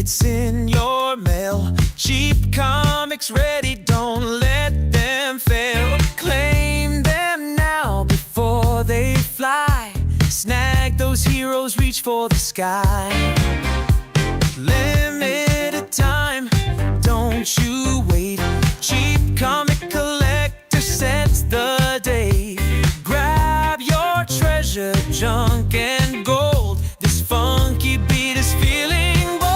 It's in your mail. Cheap comics ready, don't let them fail. Claim them now before they fly. Snag those heroes, reach for the sky. Limited time, don't you wait. Cheap comic collector sets the date. Grab your treasure, junk and gold. This funky beat is feeling bold.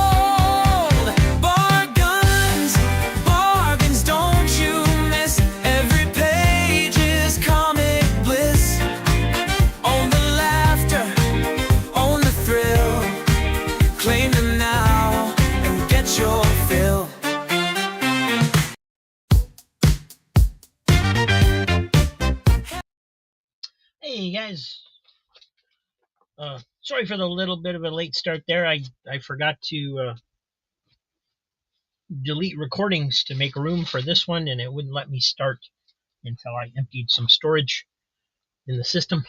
Bargains, bargains, don't you miss. Every page is comic bliss. Own the laughter, own the thrill. Claim them now and get your fill. Hey guys, sorry for the little bit of a late start there. I forgot to delete recordings to make room for this one, and it wouldn't let me start until I emptied some storage in the system.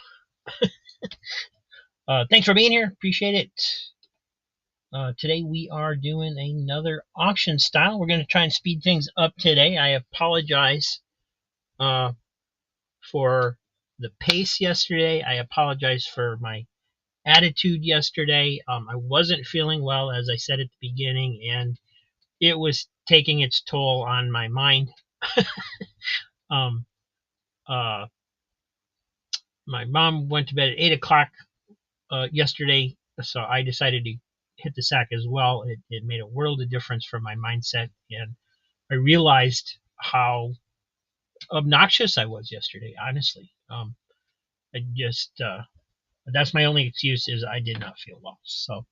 Thanks for being here. Appreciate it. Today we are doing another auction style. We're going to try and speed things up today. I apologize for the pace yesterday. I apologize for my attitude yesterday. I wasn't feeling well, as I said at the beginning, and it was taking its toll on my mind. My mom went to bed at 8 o'clock yesterday, so I decided to hit the sack as well. It made a world of difference for my mindset, and I realized how obnoxious I was yesterday, honestly. I just that's my only excuse, is I did not feel well. So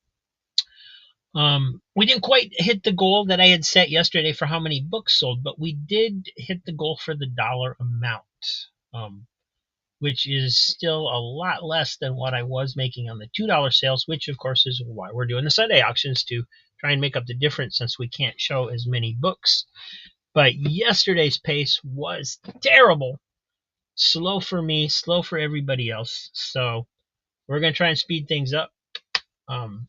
we didn't quite hit the goal that I had set yesterday for how many books sold, but we did hit the goal for the dollar amount, which is still a lot less than what I was making on the $2 sales, which of course is why we're doing the Sunday auctions, to try and make up the difference, since we can't show as many books. But yesterday's pace was terrible. Slow for me, slow for everybody else. So we're going to try and speed things up. And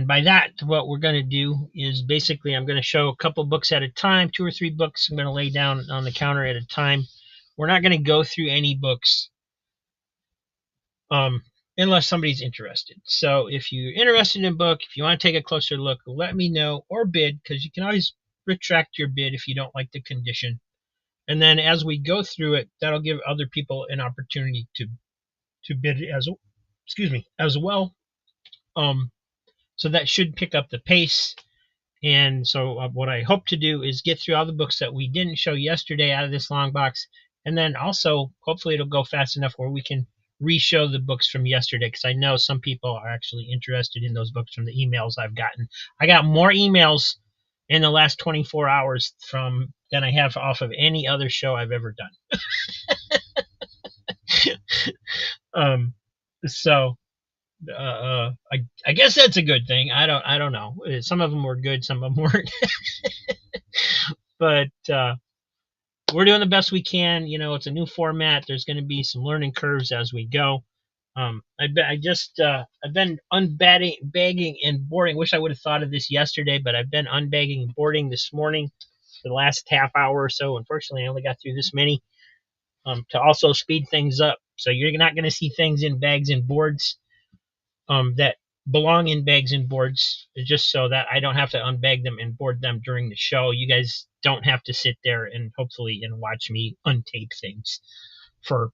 by that, what we're going to do is basically I'm going to show a couple books at a time, 2 or 3 books I'm going to lay down on the counter at a time. We're not going to go through any books unless somebody's interested. So if you're interested in a book, if you want to take a closer look, let me know, or bid, because you can always retract your bid if you don't like the condition. And then as we go through it, that'll give other people an opportunity to bid as well. So that should pick up the pace. And so what I hope to do is get through all the books that we didn't show yesterday out of this long box. And then also, hopefully it'll go fast enough where we can re-show the books from yesterday, because I know some people are actually interested in those books from the emails I've gotten. I got more emails in the last 24 hours than I have off of any other show I've ever done. So I guess that's a good thing. I don't know. Some of them were good, some of them weren't. But we're doing the best we can. You know, it's a new format. There's going to be some learning curves as we go. I've been unbagging and boarding. Wish I would have thought of this yesterday, but I've been unbagging and boarding this morning for the last half hour or so. Unfortunately, I only got through this many, to also speed things up. So you're not going to see things in bags and boards that belong in bags and boards, just so that I don't have to unbag them and board them during the show. You guys don't have to sit there and hopefully watch me untape things for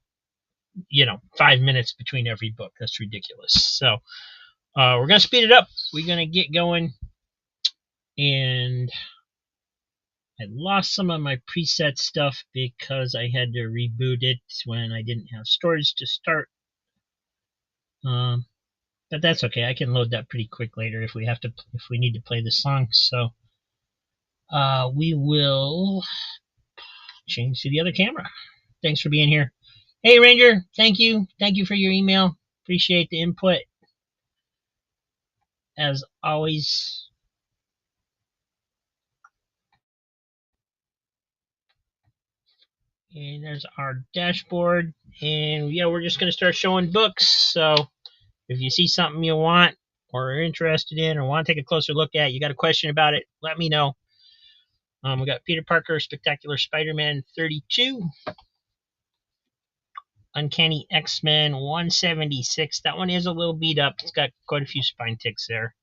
5 minutes between every book. That's ridiculous. So we're going to speed it up. We're going to get going. And I lost some of my preset stuff because I had to reboot it when I didn't have storage to start. But that's okay. I can load that pretty quick later if we need to play the song. So we will change to the other camera. Thanks for being here. Hey Ranger, thank you for your email. Appreciate the input as always. And there's our dashboard. And yeah, we're just going to start showing books. So if you see something you want, or are interested in or want to take a closer look at, you got a question about it, let me know. We got Peter Parker, Spectacular Spider-Man 32, Uncanny X-Men 176. That one is a little beat up. It's got quite a few spine ticks there.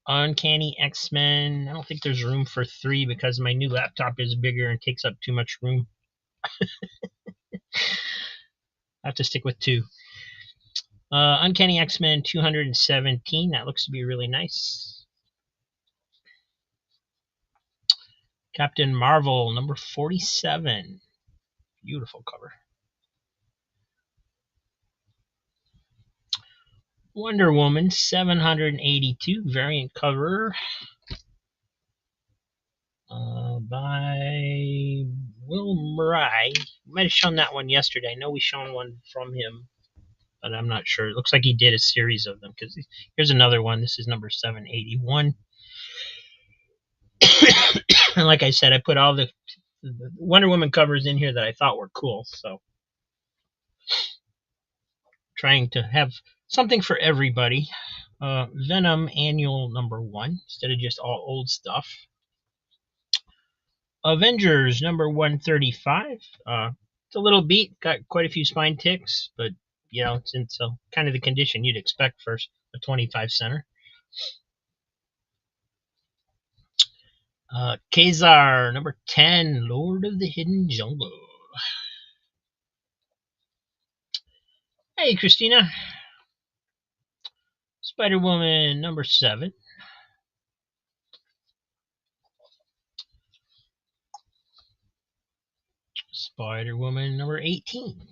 Uncanny X-Men. I don't think there's room for 3 because my new laptop is bigger and takes up too much room. I have to stick with 2. Uncanny X-Men 217. That looks to be really nice. Captain Marvel number 47. Beautiful cover. Wonder Woman 782. Variant cover. By Will Murray. We might have shown that one yesterday. I know we shown one from him, but I'm not sure. It looks like he did a series of them, because here's another one. This is number 781. And like I said, I put all the Wonder Woman covers in here that I thought were cool, so trying to have something for everybody. Venom Annual number 1 instead of just all old stuff. Avengers number 135. It's a little beat, got quite a few spine ticks, but you know, it's kind of the condition you'd expect for a 25 center. Kazar number 10, Lord of the Hidden Jungle. Hey, Christina. Spider-Woman number 7. Spider-Woman number 18.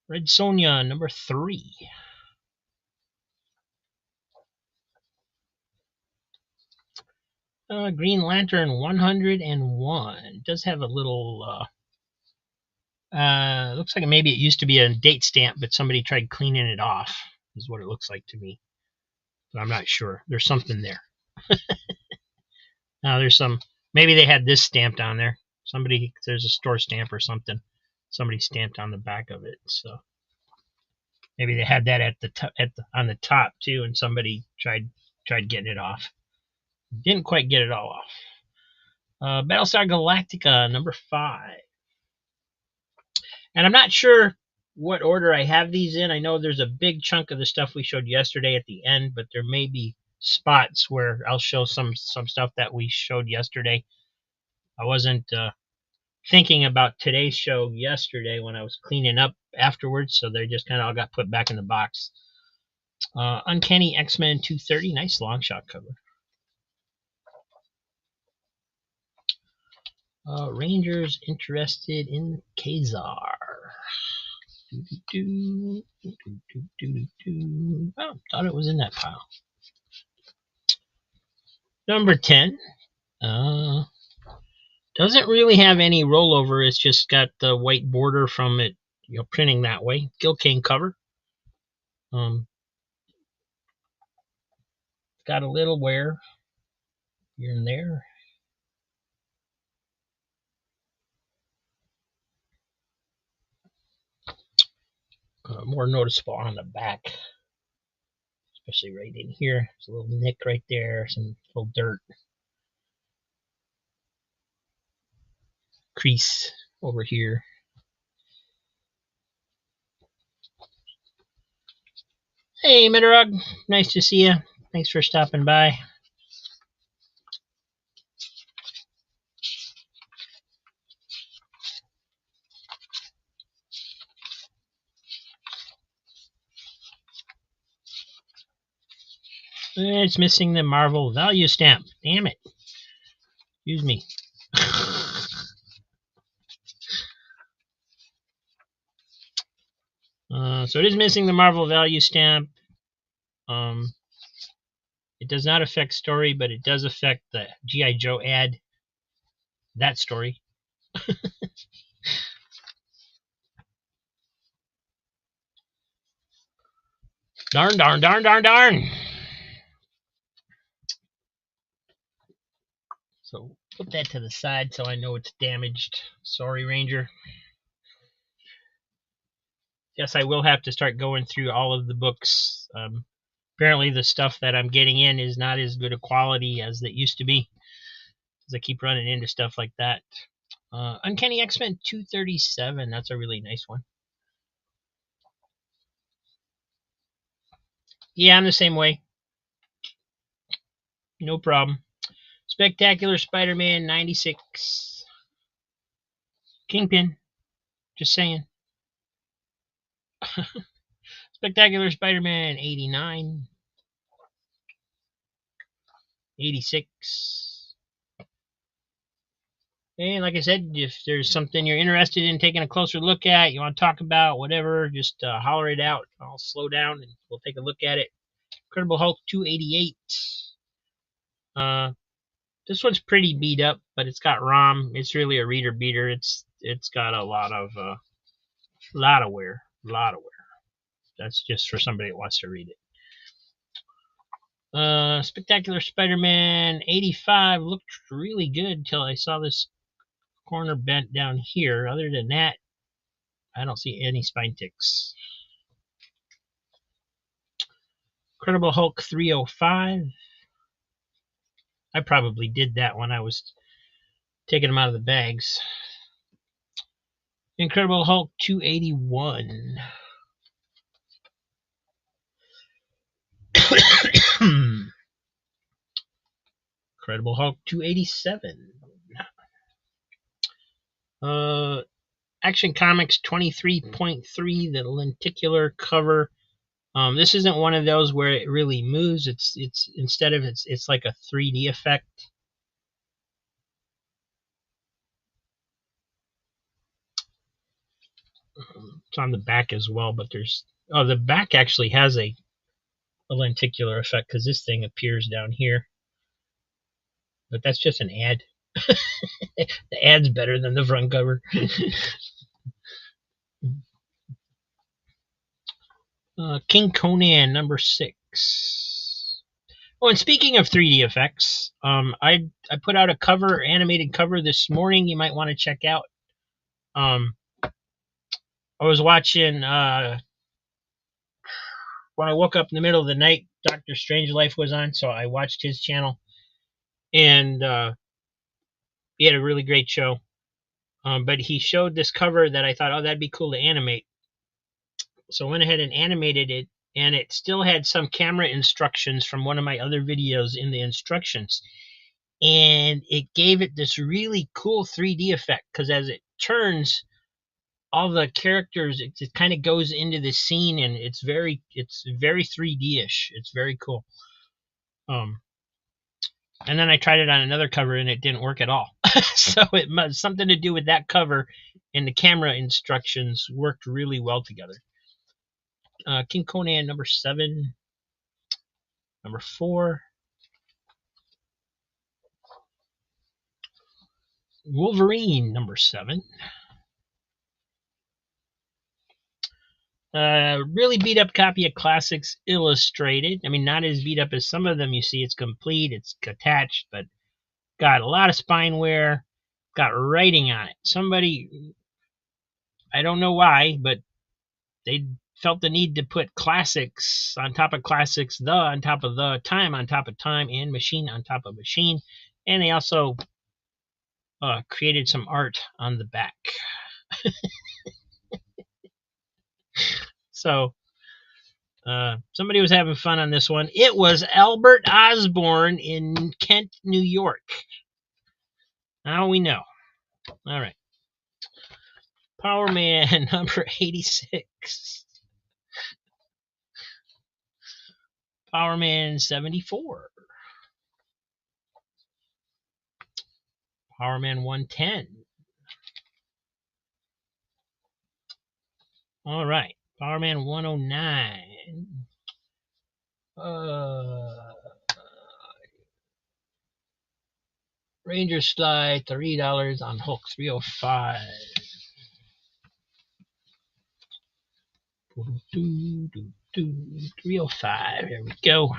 Red Sonja number 3. Green Lantern 101. It does have a little looks like maybe it used to be a date stamp, but somebody tried cleaning it off, is what it looks like to me. But I'm not sure. There's something there. Now there's some, maybe they had this stamped on there. There's a store stamp or something. Somebody stamped on the back of it. So maybe they had that on the top too, and somebody tried getting it off. Didn't quite get it all off. Battlestar Galactica number 5. And I'm not sure what order I have these in. I know there's a big chunk of the stuff we showed yesterday at the end, but there may be spots where I'll show some stuff that we showed yesterday. I wasn't thinking about today's show yesterday when I was cleaning up afterwards, so they just kind of all got put back in the box. Uncanny X-Men 230, nice long shot cover. Rangers interested in Kazar. Oh, thought it was in that pile. Number 10. Doesn't really have any rollover. It's just got the white border from it, printing that way. Gil Kane cover. Got a little wear here and there. More noticeable on the back, especially right in here. There's a little nick right there, some little dirt. Crease over here. Hey, Midrog. Nice to see you. Thanks for stopping by. It's missing the Marvel value stamp. Damn it. Excuse me. So it is missing the Marvel value stamp. It does not affect story, but it does affect the G.I. Joe ad. That story. Darn. So put that to the side so I know it's damaged. Sorry, Ranger. guess I will have to start going through all of the books. Apparently, the stuff that I'm getting in is not as good a quality as it used to be, because I keep running into stuff like that. Uncanny X-Men 237. That's a really nice one. Yeah, I'm the same way. No problem. Spectacular Spider-Man 96. Kingpin. Just saying. Spectacular Spider-Man 89. 86. And like I said, if there's something you're interested in taking a closer look at, you want to talk about, whatever, just holler it out. I'll slow down and we'll take a look at it. Incredible Hulk 288. This one's pretty beat up, but it's got ROM. It's really a reader beater. It's got a lot of wear. That's just for somebody that wants to read it. Spectacular Spider-Man 85 looked really good until I saw this corner bent down here. Other than that, I don't see any spine ticks. Incredible Hulk 305. I probably did that when I was taking them out of the bags. Incredible Hulk 281. Incredible Hulk 287. Action Comics 23.3, the lenticular cover. This isn't one of those where it really moves. It's instead of it's like a 3D effect. It's on the back as well, but the back actually has a lenticular effect because this thing appears down here. But that's just an ad. The ad's better than the front cover. King Conan number 6. Oh, and speaking of 3D effects, I put out a animated cover this morning. You might want to check out. I was watching when I woke up in the middle of the night. Dr. Strangelove was on, so I watched his channel, and he had a really great show. But he showed this cover that I thought, oh, that'd be cool to animate. So I went ahead and animated it, and it still had some camera instructions from one of my other videos in the instructions. And it gave it this really cool 3D effect, because as it turns, all the characters, it kind of goes into the scene, and it's very 3D-ish. It's very cool. And then I tried it on another cover, and it didn't work at all. So it must something to do with that cover, and the camera instructions worked really well together. King Conan number 7. Number 4. Wolverine number 7. Really beat up copy of Classics Illustrated. I mean, not as beat up as some of them you see. It's complete, it's attached, but got a lot of spine wear. Got writing on it. Somebody, I don't know why, but they felt the need to put classics on top of classics, the on top of the, time on top of time, and machine on top of machine. And they also created some art on the back. So somebody was having fun on this one. It was Albert Osborne in Kent, New York. Now we know. All right. Power Man number 86. Power Man 74. Power Man 110. All right. Power Man 109. Ranger Slide, $3 on Hulk 305. 305. Here we go.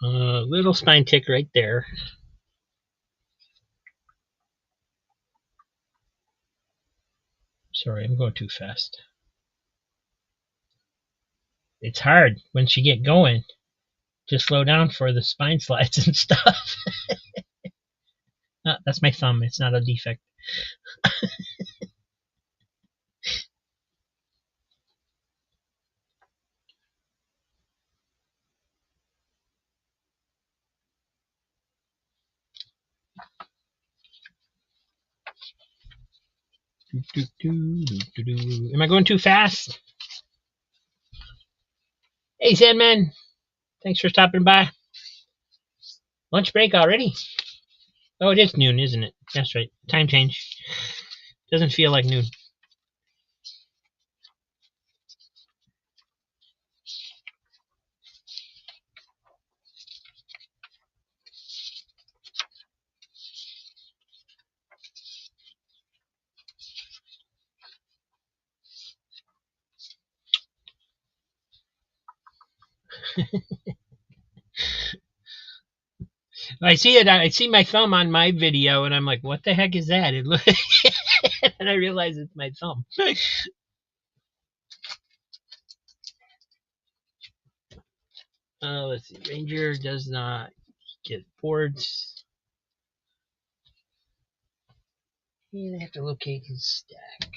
Little spine tick right there. Sorry, I'm going too fast. It's hard once you get going to slow down for the spine slides and stuff. That's my thumb. It's not a defect. Am I going too fast? Hey, Sandman. Thanks for stopping by. Lunch break already? Oh, it is noon, isn't it? That's right. Time change. Doesn't feel like noon. I see it. I see my thumb on my video, and I'm like, "What the heck is that?" And I realize it's my thumb. Let's see. Ranger does not get boards. And I have to locate his stack.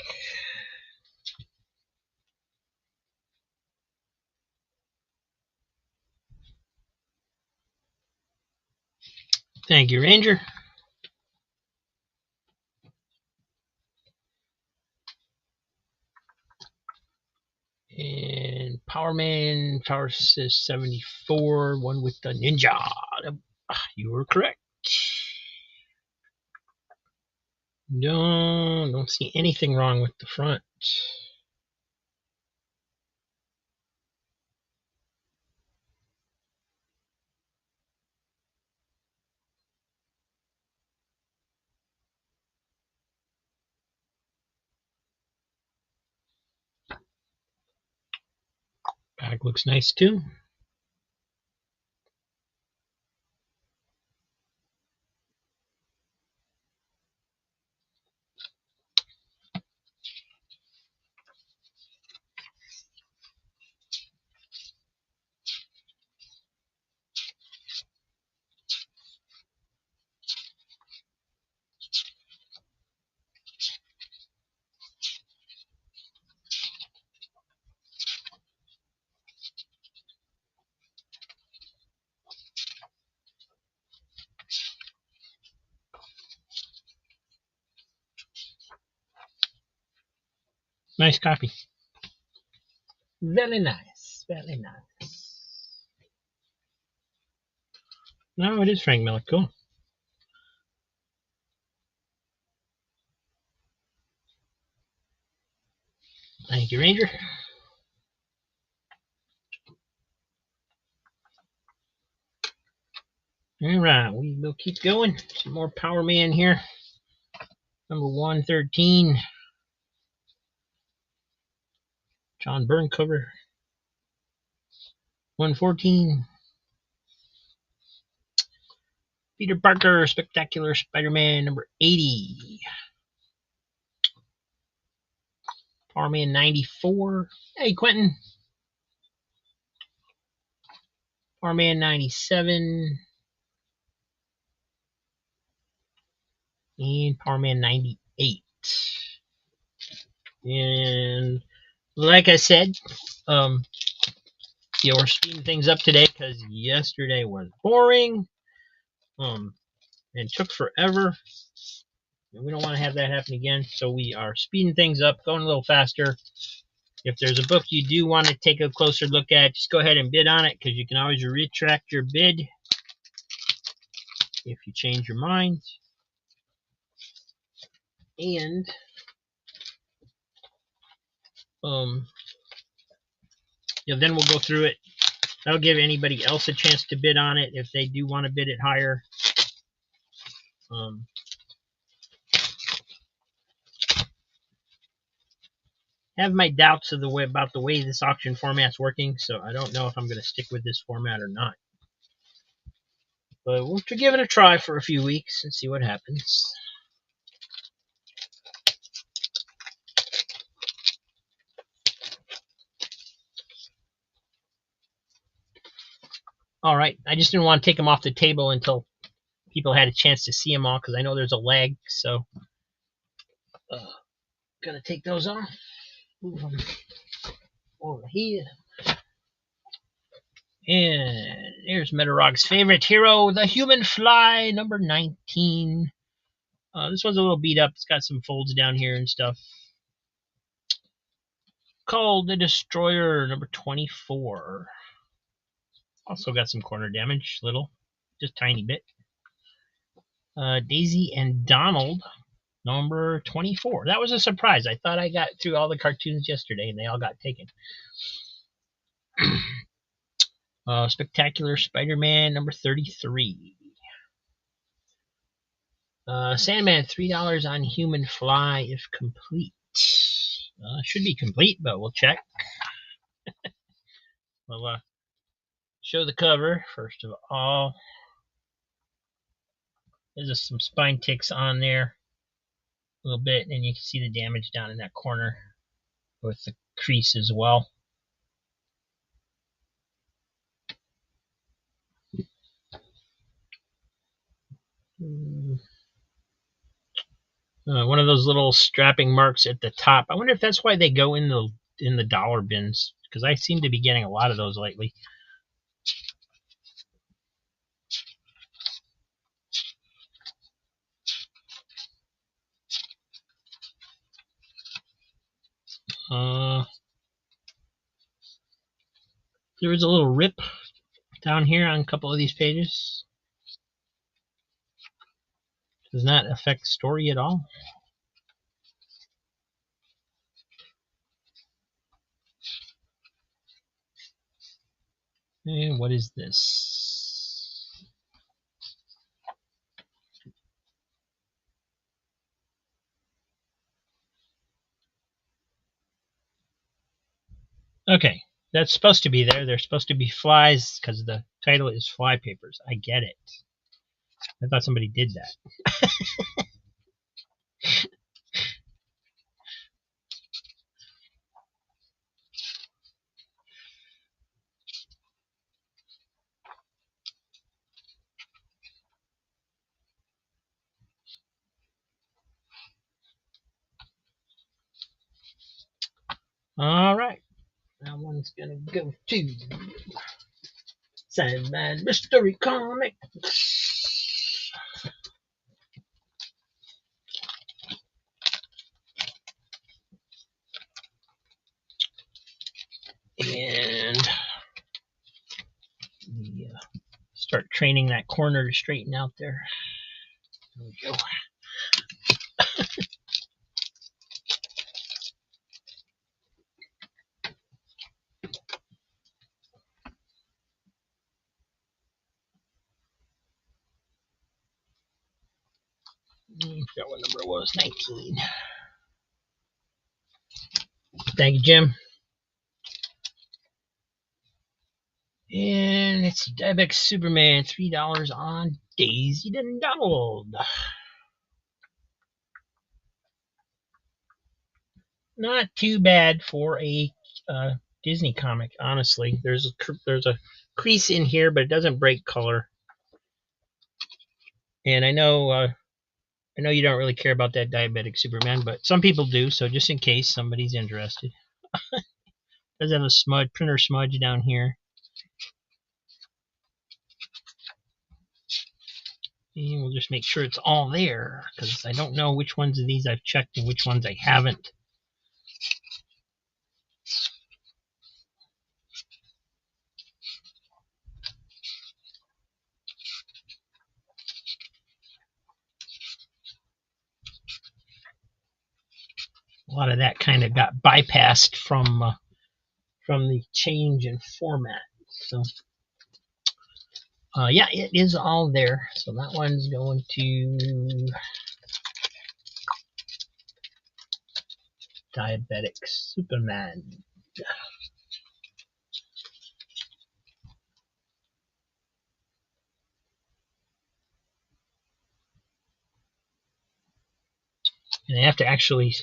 Thank you, Ranger. And Powerman, Power says 74, one with the ninja. You were correct. No, don't see anything wrong with the front. Back looks nice too. Nice copy. Very nice. Very nice. No, it is Frank Miller. Cool. Thank you, Ranger. All right, we will keep going. Some more Power Man here. Number 113. John Byrne cover. 114. Peter Parker, Spectacular Spider-Man, number 80. Power Man 94. Hey, Quentin. Power Man 97. And Power Man 98. And like I said, we're speeding things up today because yesterday was boring. And took forever. And we don't want to have that happen again. So we are speeding things up, going a little faster. If there's a book you do want to take a closer look at, just go ahead and bid on it, because you can always retract your bid if you change your mind. And then we'll go through it. That'll give anybody else a chance to bid on it if they do want to bid it higher. Have my doubts of about the way this auction format's working, so I don't know if I'm going to stick with this format or not. But we'll give it a try for a few weeks and see what happens. All right, I just didn't want to take them off the table until people had a chance to see them all because I know there's a lag. So, gonna take those off. Move them over here. And here's Metarog's favorite hero, the human fly, number 19. This one's a little beat up. It's got some folds down here and stuff. Called the Destroyer, number 24. Also got some corner damage, little, just tiny bit. Daisy and Donald, number 24. That was a surprise. I thought I got through all the cartoons yesterday and they all got taken. Spectacular Spider-Man, number 33. Sandman, $3 on Human Fly if complete. Should be complete, but we'll check. We'll show the cover first of all. There's just some spine ticks on there a little bit, and you can see the damage down in that corner with the crease as well. One of those little strapping marks at the top. I wonder if that's why they go in the dollar bins, because I seem to be getting a lot of those lately. There was a little rip down here on a couple of these pages. Does not affect story at all. And what is this? Okay, that's supposed to be there. They're supposed to be flies because the title is Fly Papers. I get it. I thought somebody did that. All right. That one's going to go to Sandman Mystery Comics. And start training that corner to straighten out there. There we go. I forgot what number it was. 19. Thank you, Jim. And it's Diabetic Superman, $3 on Daisy and Donald. Not too bad for a Disney comic, honestly. There's a crease in here, but it doesn't break color. And I know you don't really care about that Diabetic Superman, but some people do. So just in case somebody's interested, does have a printer smudge down here. And we'll just make sure it's all there, because I don't know which ones of these I've checked and which ones I haven't. A lot of that kind of got bypassed from the change in format. So, yeah, it is all there. So that one's going to Diabetic Superman. And I have to actually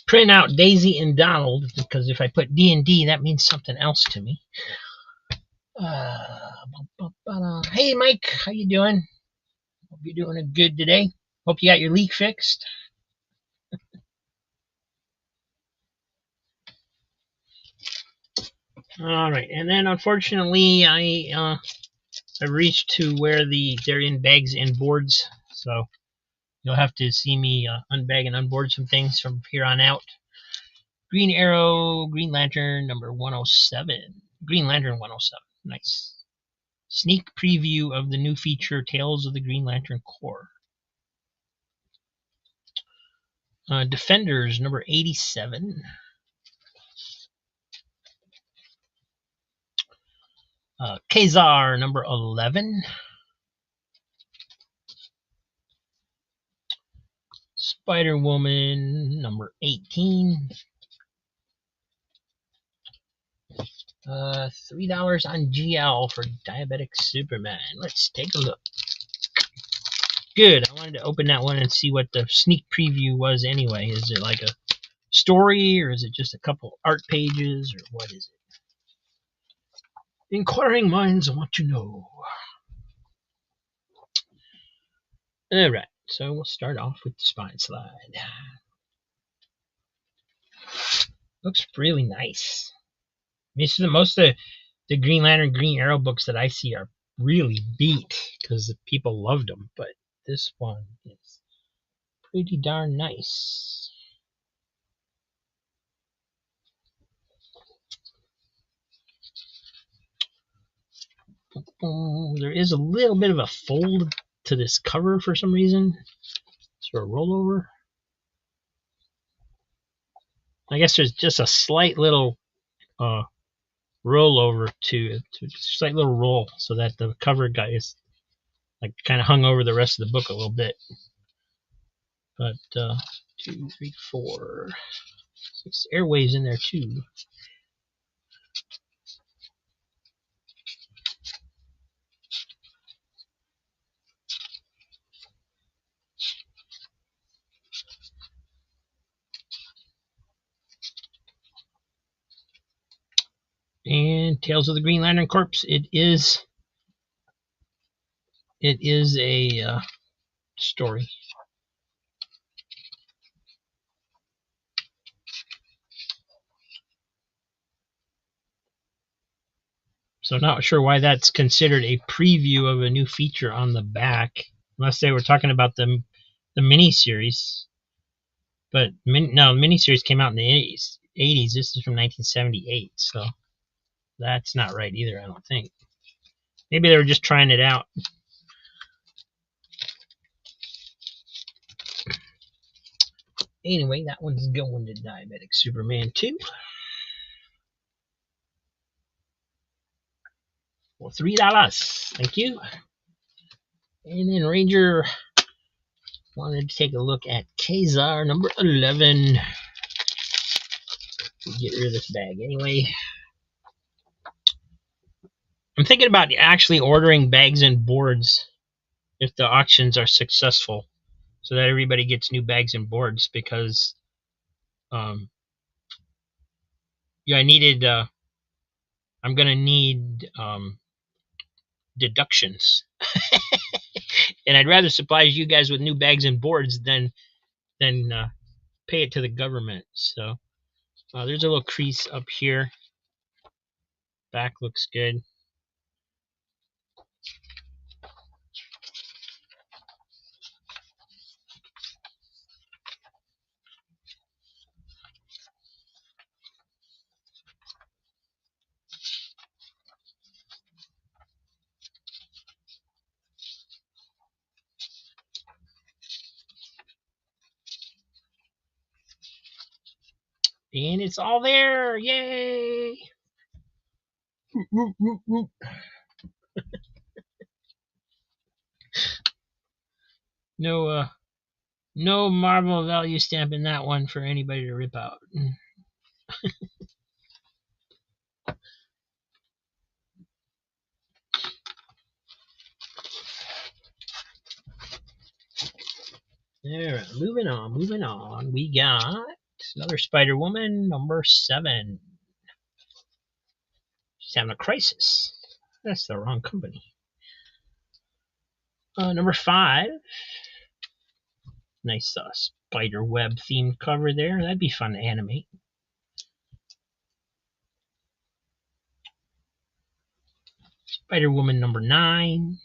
print out Daisy and Donald, because if I put D&D, that means something else to me. Hey, Mike, how you doing? Hope you're doing good today. Hope you got your leak fixed. All right, and then unfortunately, I reached to where they're in bags and boards, so you'll have to see me unbag and unboard some things from here on out. Green Arrow, Green Lantern number 107. Green Lantern 107. Nice. Sneak preview of the new feature, Tales of the Green Lantern Corps. Defenders number 87. Kazar number 11. Spider-Woman number 18. $3 on GL for Diabetic Superman. Let's take a look. Good. I wanted to open that one and see what the sneak preview was anyway. Is it like a story, or is it just a couple art pages, or what is it? Inquiring minds want to know. Alright, so we'll start off with the spine slide. Looks really nice. I mean, most of the Green Lantern, Green Arrow books that I see are really beat because people loved them, but this one is pretty darn nice. There is a little bit of a fold to this cover for some reason. Sort of rollover. I guess there's just a slight little rollover to slight little roll so that the cover guy is like kind of hung over the rest of the book a little bit. But 2, 3, 4, 6 airwaves in there too. And Tales of the Green Lantern Corps. It is a story. So not sure why that's considered a preview of a new feature on the back, unless they were talking about the mini series. But no, the mini series came out in the 80s. This is from 1978, so that's not right either, I don't think. Maybe they were just trying it out. Anyway, that one's going to Diabetic Superman 2. For $3. Thank you. And then Ranger wanted to take a look at Kazar number 11. We'll get rid of this bag anyway. I'm thinking about actually ordering bags and boards if the auctions are successful, so that everybody gets new bags and boards, because yeah, I'm gonna need deductions. And I'd rather supply you guys with new bags and boards than pay it to the government. So there's a little crease up here. Back looks good. And it's all there. Yay! No no Marvel value stamp in that one for anybody to rip out. Alright, moving on. We got another Spider-Woman, number 7. She's having a crisis. That's the wrong company. Number 5. Nice spider web themed cover there. That'd be fun to animate. Spider Woman number 9.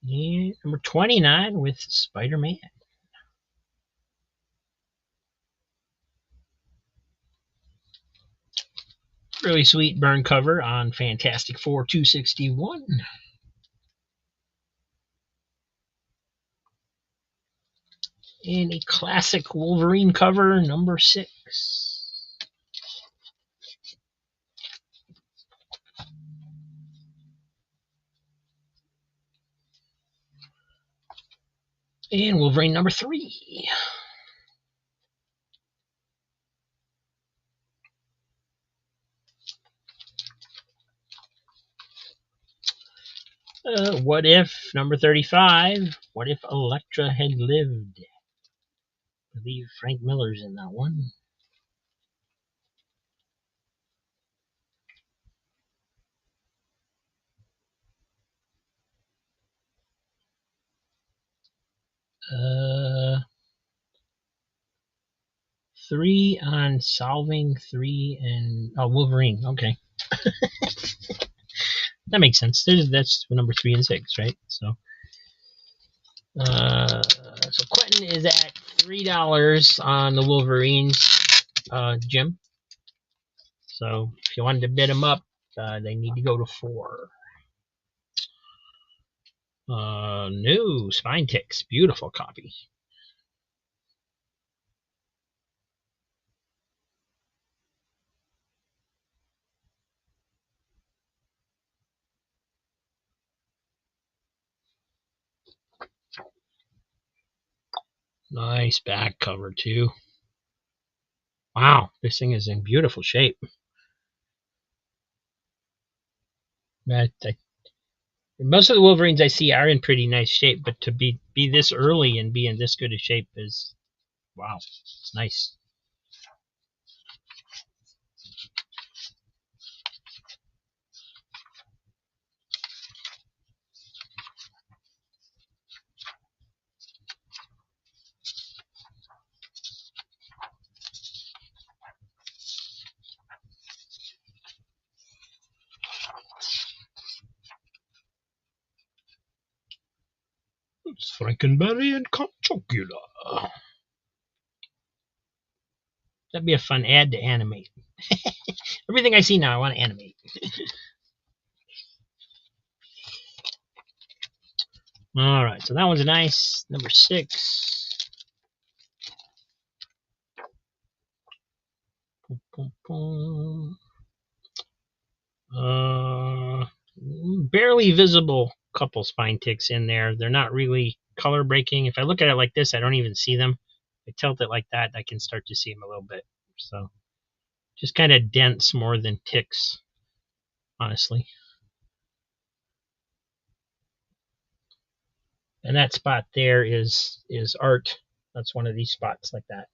And number 29 with Spider Man. Really sweet burn cover on Fantastic Four 261. And a classic Wolverine cover, number 6. And Wolverine number 3. What if number 35? What if Elektra had lived? I believe Frank Miller's in that one. Uh, 3 on solving 3 and Wolverine. Okay, that makes sense. That's number 3 and 6, right? So Quentin is at $3 on the Wolverines, Jim. So if you wanted to bid them up, they need to go to 4. New Spine Ticks, beautiful copy. Nice back cover too. Wow, this thing is in beautiful shape. Most of the Wolverines I see are in pretty nice shape, but to be this early and be in this good a shape is, wow, it's nice. It's Frankenberry and Count Chocula. That'd be a fun ad to animate. Everything I see now, I want to animate. All right, so that one's nice. Number 6. Boom, boom, boom. Barely visible couple spine ticks in there. They're not really color breaking. If I look at it like this, I don't even see them. If I tilt it like that, I can start to see them a little bit. So just kind of dense more than ticks, honestly. And that spot there is art. That's one of these spots like that.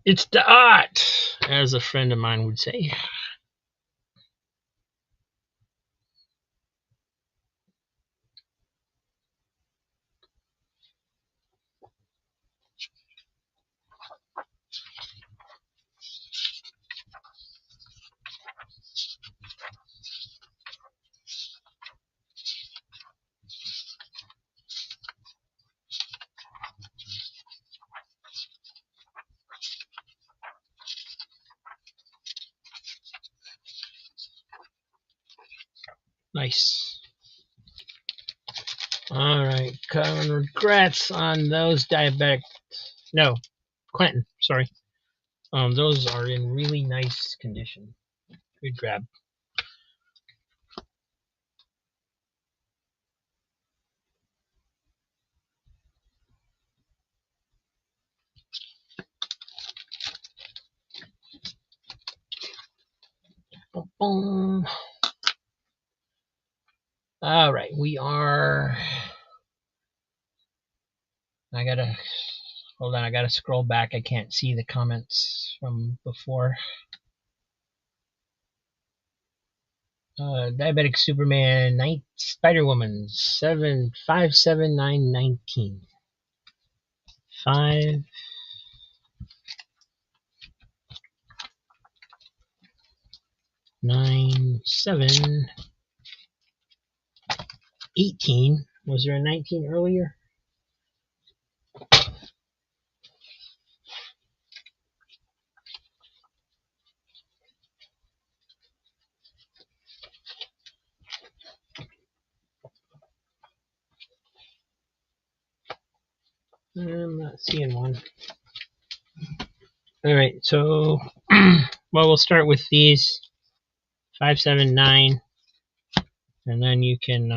It's the art, as a friend of mine would say. Nice. All right, common regrets on those diabetic. No, Quentin, sorry. Those are in really nice condition. Good grab. Boom, boom. All right, we are. I gotta hold on. I gotta scroll back. I can't see the comments from before. Diabetic Superman, Spider Woman, 57919. 59718. Was there a 19 earlier? I'm not seeing one. All right, so well, we'll start with these 579, and then you can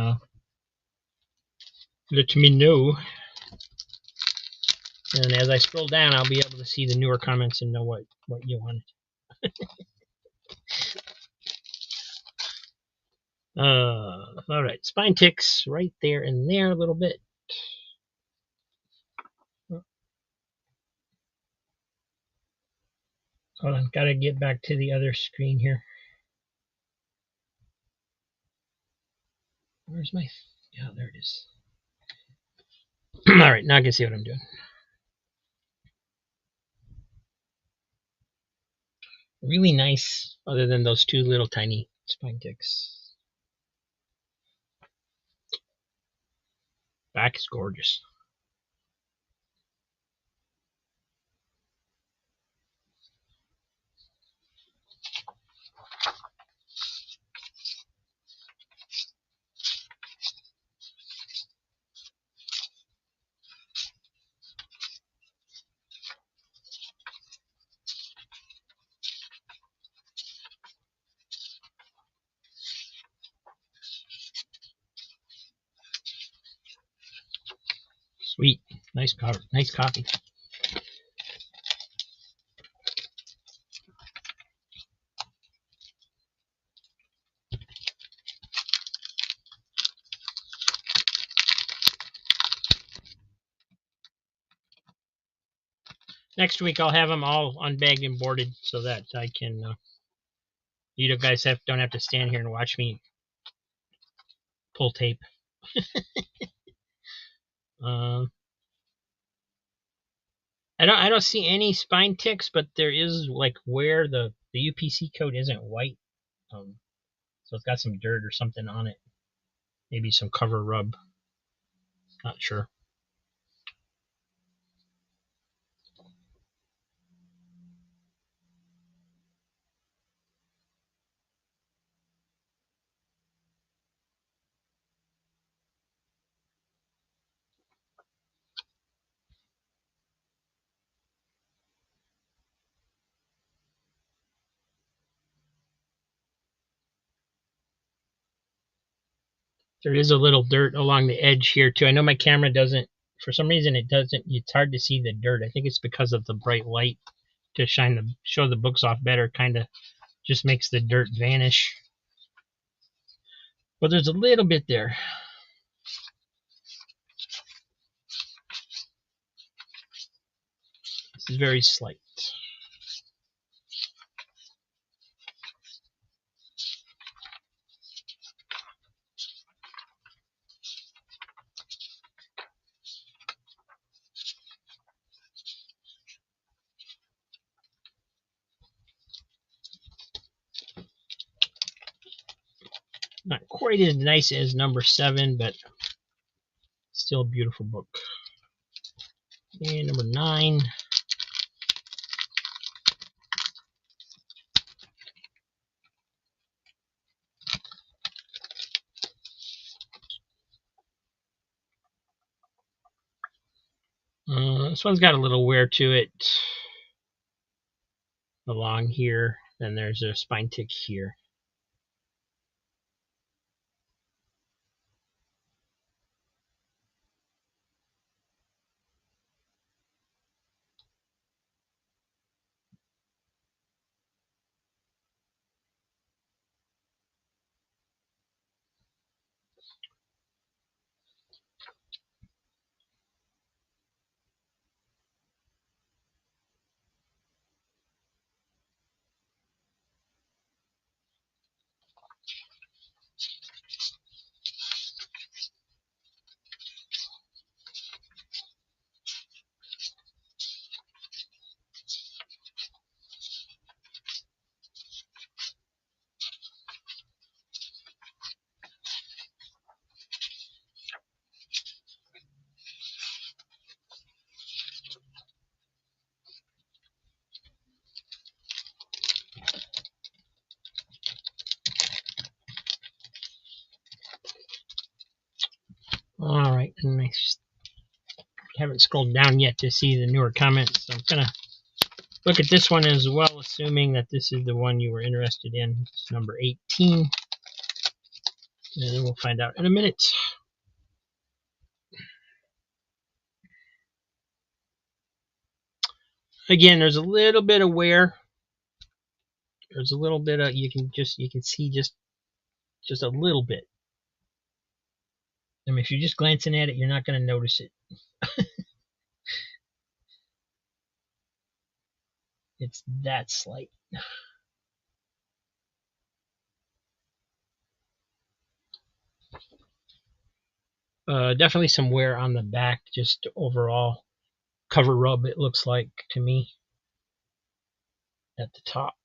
let me know. And as I scroll down, I'll be able to see the newer comments and know what you wanted. All right, spine ticks right there and there a little bit. Hold on, gotta get back to the other screen here. Where's my? Yeah, there it is. All right, now I can see what I'm doing. Really nice, other than those two little tiny spine ticks. Back is gorgeous. Sweet, nice cover, nice copy. Next week I'll have them all unbagged and boarded so that I can. You guys don't have to stand here and watch me pull tape. I don't see any spine ticks, but there is like where the UPC code isn't white, so it's got some dirt or something on it. Maybe some cover rub. Not sure. There is a little dirt along the edge here too. I know my camera doesn't. For some reason, it doesn't. It's hard to see the dirt. I think it's because of the bright light to show the books off better. Kind of just makes the dirt vanish. But there's a little bit there. This is very slight. Not quite as nice as number 7, but still a beautiful book. And number 9. This one's got a little wear to it along here. Then there's a spine tick here. and I haven't scrolled down yet to see the newer comments. So I'm gonna look at this one as well, assuming that this is the one you were interested in. It's number 18, and then we'll find out in a minute. Again, there's a little bit of wear. There's a little bit of you can see just a little bit. I mean, if you're just glancing at it, you're not going to notice it. It's that slight. Definitely some wear on the back, just overall cover rub, it looks like to me at the top.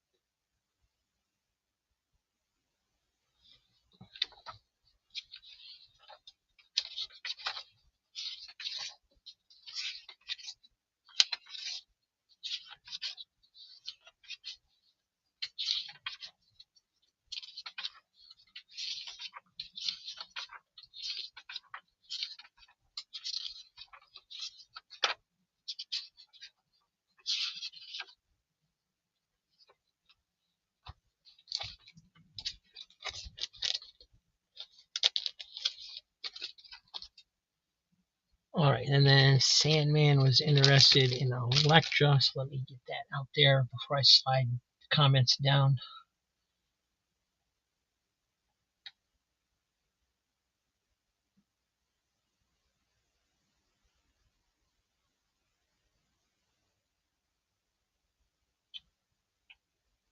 All right, and then Sandman was interested in Electra, so let me get that out there before I slide the comments down.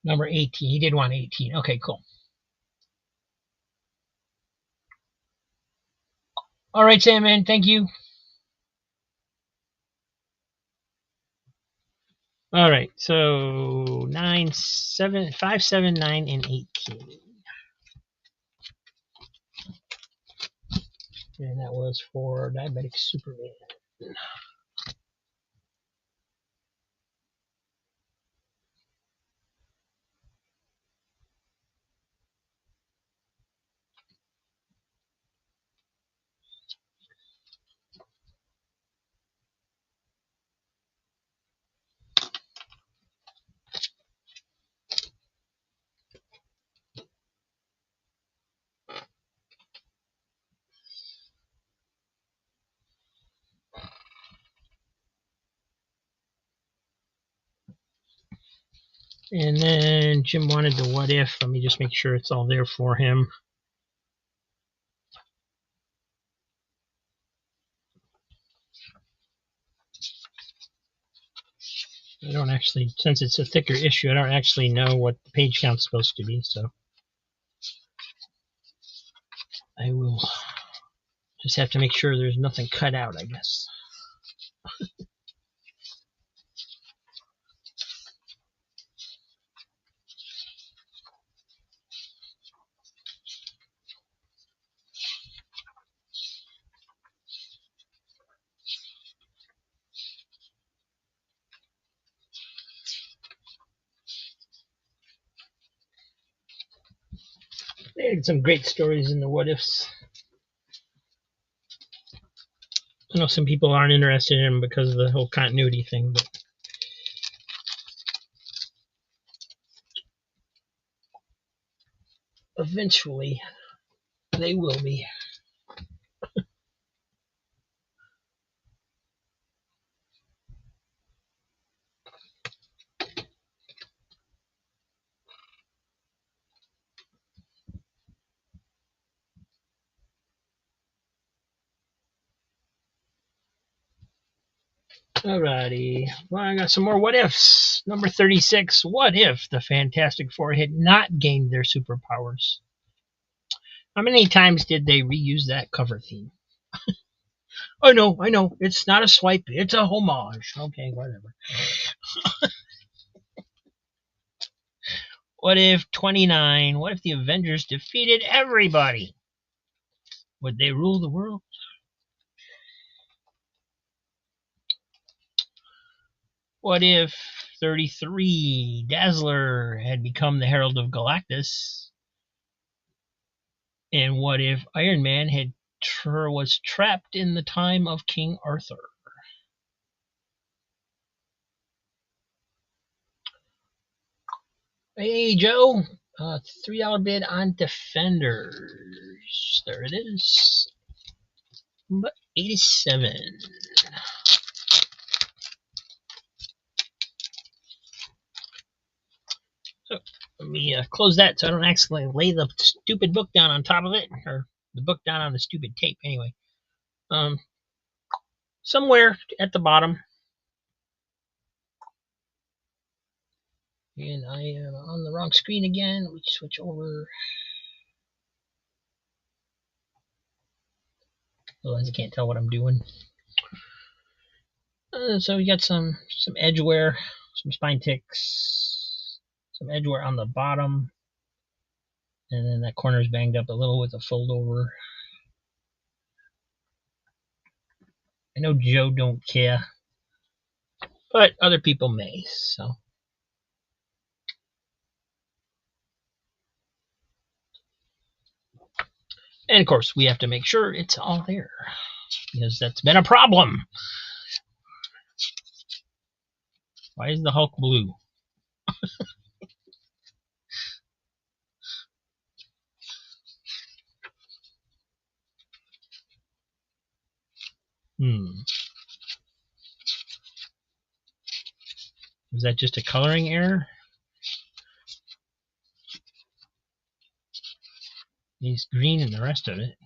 Number 18. He did want 18. Okay, cool. All right, Sandman, thank you. All right, so 9, 7, 5, 7, 9, and 18. And that was for Diabetic Superman. And then Jim wanted the what if. Let me just make sure it's all there for him. I don't actually, since it's a thicker issue, I don't actually know what the page count's supposed to be, so I will just have to make sure there's nothing cut out, I guess. They had some great stories in the what ifs. I know some people aren't interested in them because of the whole continuity thing, but eventually they will be. Alrighty, well, I got some more what ifs. Number 36, what if the Fantastic Four had not gained their superpowers? How many times did they reuse that cover theme? I know, it's not a swipe, it's a homage. Okay, whatever. What if 29, what if the Avengers defeated everybody? Would they rule the world? What if 33, Dazzler had become the Herald of Galactus? And what if Iron Man had was trapped in the time of King Arthur? Hey, Joe. $3 bid on Defenders. There it is. But 87. So let me close that so I don't accidentally lay the stupid book down on top of it, or the book down on the stupid tape. Anyway, somewhere at the bottom, and I am on the wrong screen again. We switch over. Otherwise, I can't tell what I'm doing. So we got some edgeware, some spine ticks, some edgeware on the bottom, and then that corner's banged up a little with a fold over. I know Joe don't care, but other people may. So, and of course, we have to make sure it's all there because that's been a problem. Why is the Hulk blue? Was that just a coloring error? He's green in the rest of it.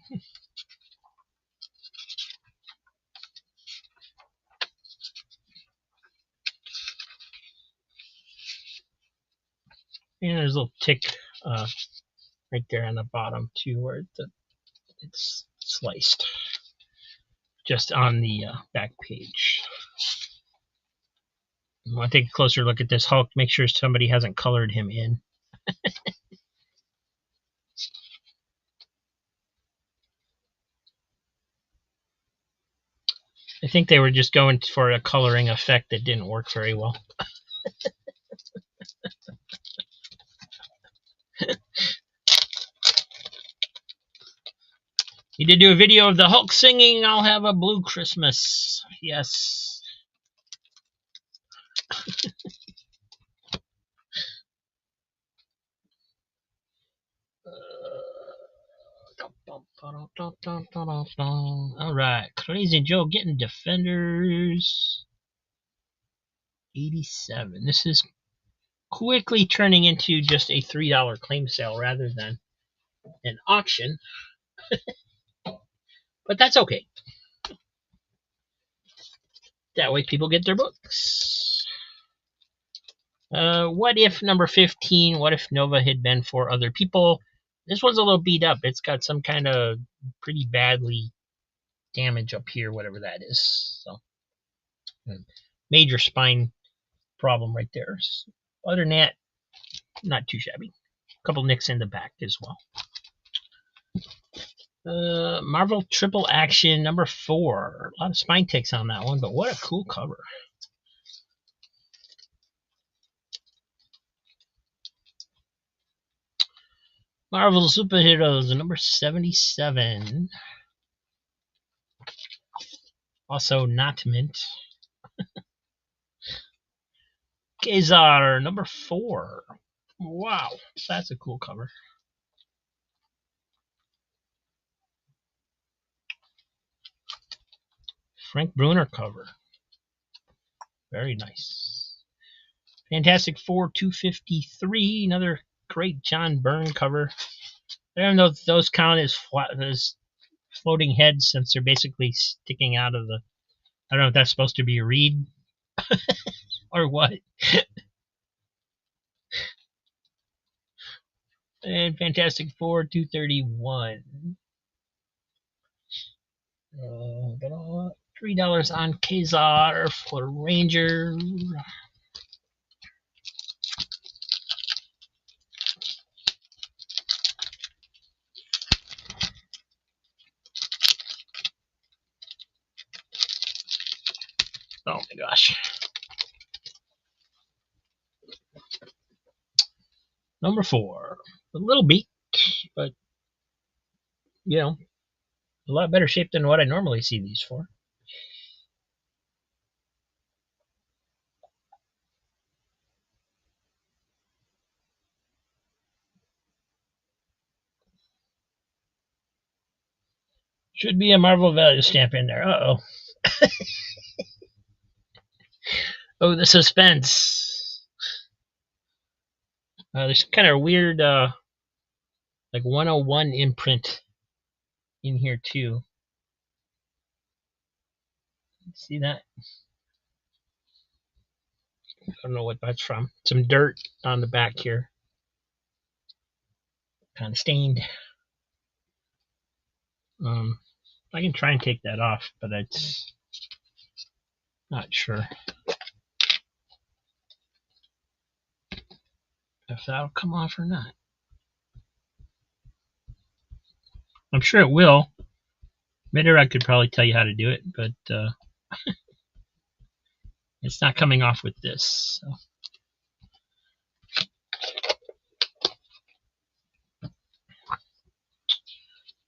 And there's a little tick right there on the bottom too, where it's sliced, just on the back page. I want to take a closer look at this Hulk, make sure somebody hasn't colored him in. I think they were just going for a coloring effect that didn't work very well. He did do a video of the Hulk singing, "I'll have a blue Christmas." Yes. All right, Crazy Joe getting Defenders. 87. This is quickly turning into just a $3 claim sale rather than an auction. But that's okay. That way people get their books. What if number 15? What if Nova had been for other people? This one's a little beat up. It's got some kind of pretty badly damage up here, whatever that is. So, major spine problem right there. Other than that, not too shabby. A couple nicks in the back as well. Marvel Triple Action number 4. A lot of spine ticks on that one, but what a cool cover. Marvel Superheroes number 77. Also not mint. Kazar number 4. Wow, that's a cool cover. Frank Bruner cover. Very nice. Fantastic Four 253. Another great John Byrne cover. I don't know if those count as floating heads since they're basically sticking out of the... I don't know if that's supposed to be a reed or what. And Fantastic Four 231. $3 on Kazar for Ranger. Oh my gosh. Number 4. A little beat, but, you know, a lot better shape than what I normally see these for. Should be a Marvel value stamp in there. Uh-oh. Oh, the suspense. There's kind of weird, like 101 imprint in here too. See that? I don't know what that's from. Some dirt on the back here. Kind of stained. I can try and take that off, but it's not sure if that'll come off or not. I'm sure it will. Later I could probably tell you how to do it, but it's not coming off with this. So.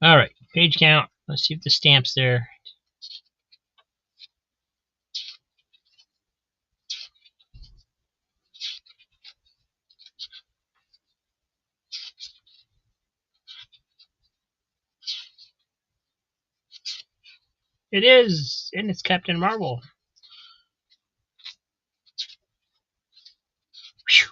All right, page count. Let's see if the stamp's there. It is, and it's Captain Marvel. Whew.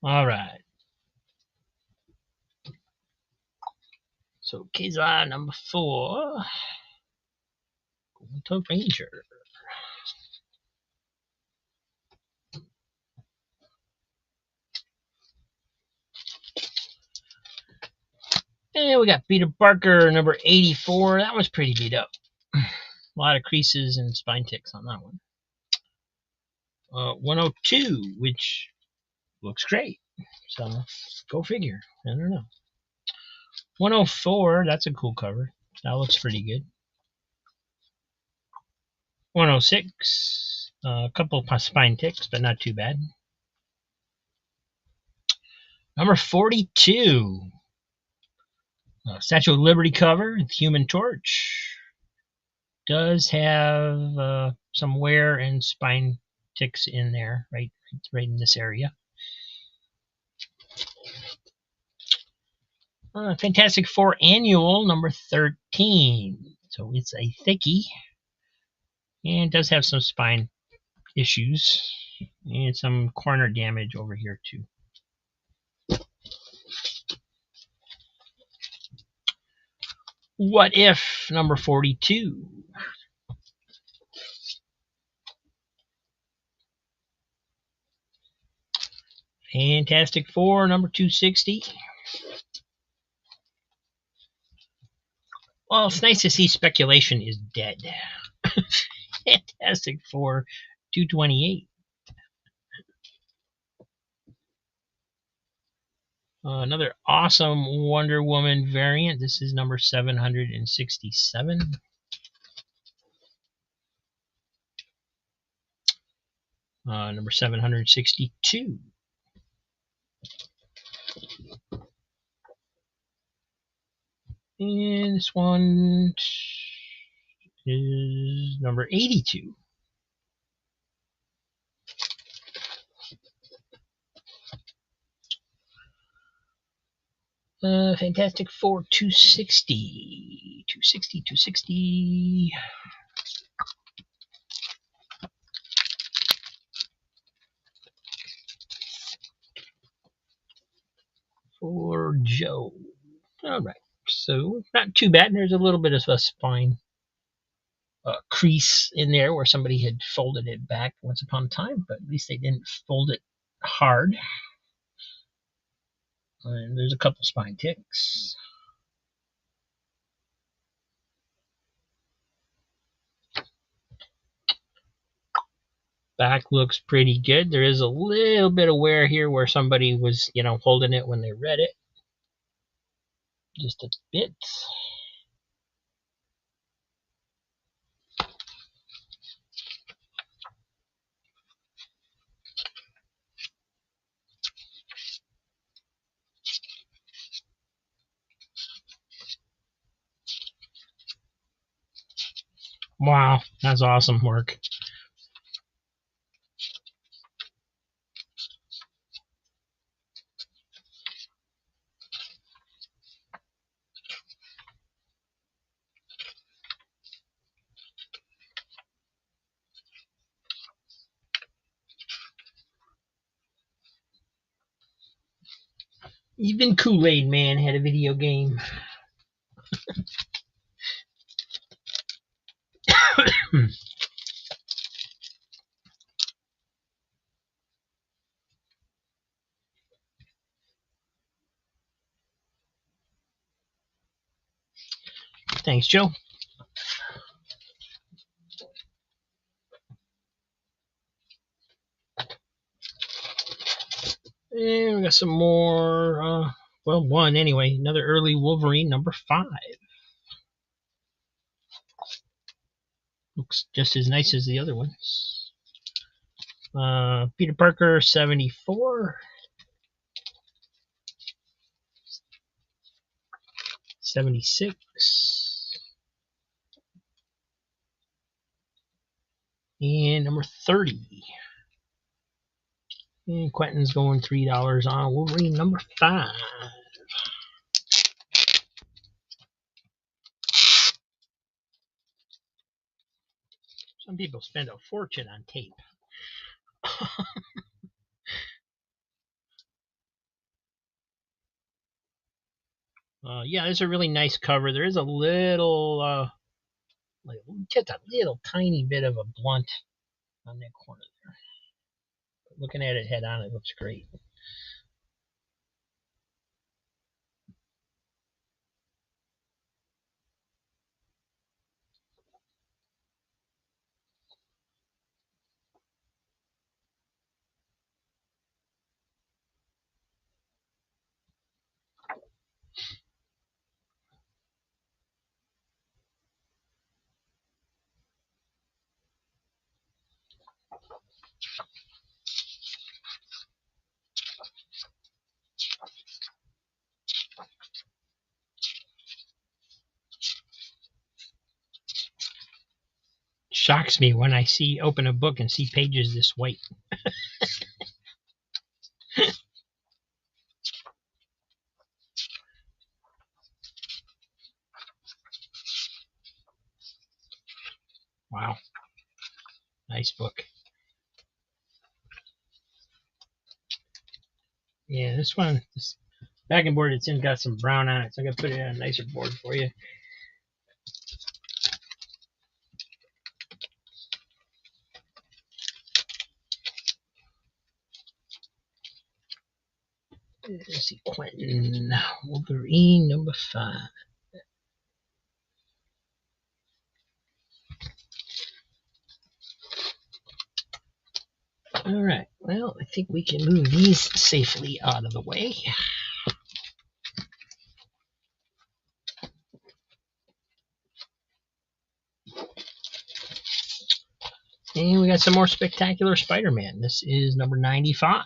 All right. So Keza number 4. Going to Ranger. And we got Peter Parker number 84. That was pretty beat up. A lot of creases and spine ticks on that one. 102, which looks great. So go figure. I don't know. 104, that's a cool cover. That looks pretty good. 106, a couple of spine ticks, but not too bad. Number 42, Statue of Liberty cover, Human Torch. Does have some wear and spine ticks in there, right in this area. Fantastic Four Annual, number 13. So it's a thickie. And does have some spine issues. And some corner damage over here too. What If, number 42. Fantastic Four, number 260. Well, it's nice to see speculation is dead. Fantastic Four, 228. Another awesome Wonder Woman variant. This is number 767. Number 762. And this one is number 82. Fantastic Four 260. 260. For Joe. All right. So not too bad. There's a little bit of a spine crease in there where somebody had folded it back once upon a time, but at least they didn't fold it hard. And there's a couple spine ticks. Back looks pretty good. There is a little bit of wear here where somebody was, holding it when they read it. just a bit. Wow, that's awesome work. Even Kool-Aid Man had a video game. Thanks, Joe. And we got some more. Well, one anyway. Another early Wolverine, number 5. Looks just as nice as the other ones. Peter Parker, 74. 76. And number 30. And Quentin's going $3 on Wolverine number 5. Some people spend a fortune on tape. Yeah, there's a really nice cover. There is a little, like just a little tiny bit of a blunt on that corner there. But looking at it head on, it looks great. Shocks me when I open a book and see pages this white. Wow, nice book. Yeah, this backing board it's in got some brown on it, so I'm gonna put it on a nicer board for you. Let's see, Quentin Wolverine number 5. All right. Well, I think we can move these safely out of the way. And we got some more Spectacular Spider-Man. This is number 95.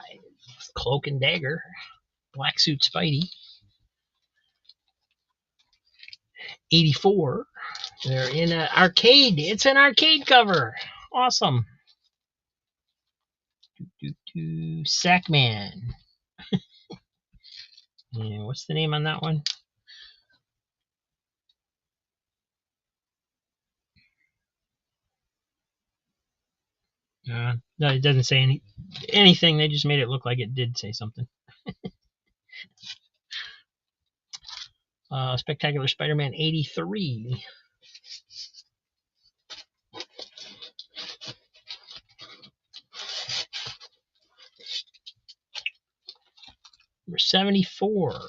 Cloak and Dagger. Black Suit Spidey. 84. They're in an arcade. It's an arcade cover. Awesome. Sackman. Yeah, what's the name on that one? No, it doesn't say anything. They just made it look like it did say something. Spectacular Spider-Man 83. Number 74.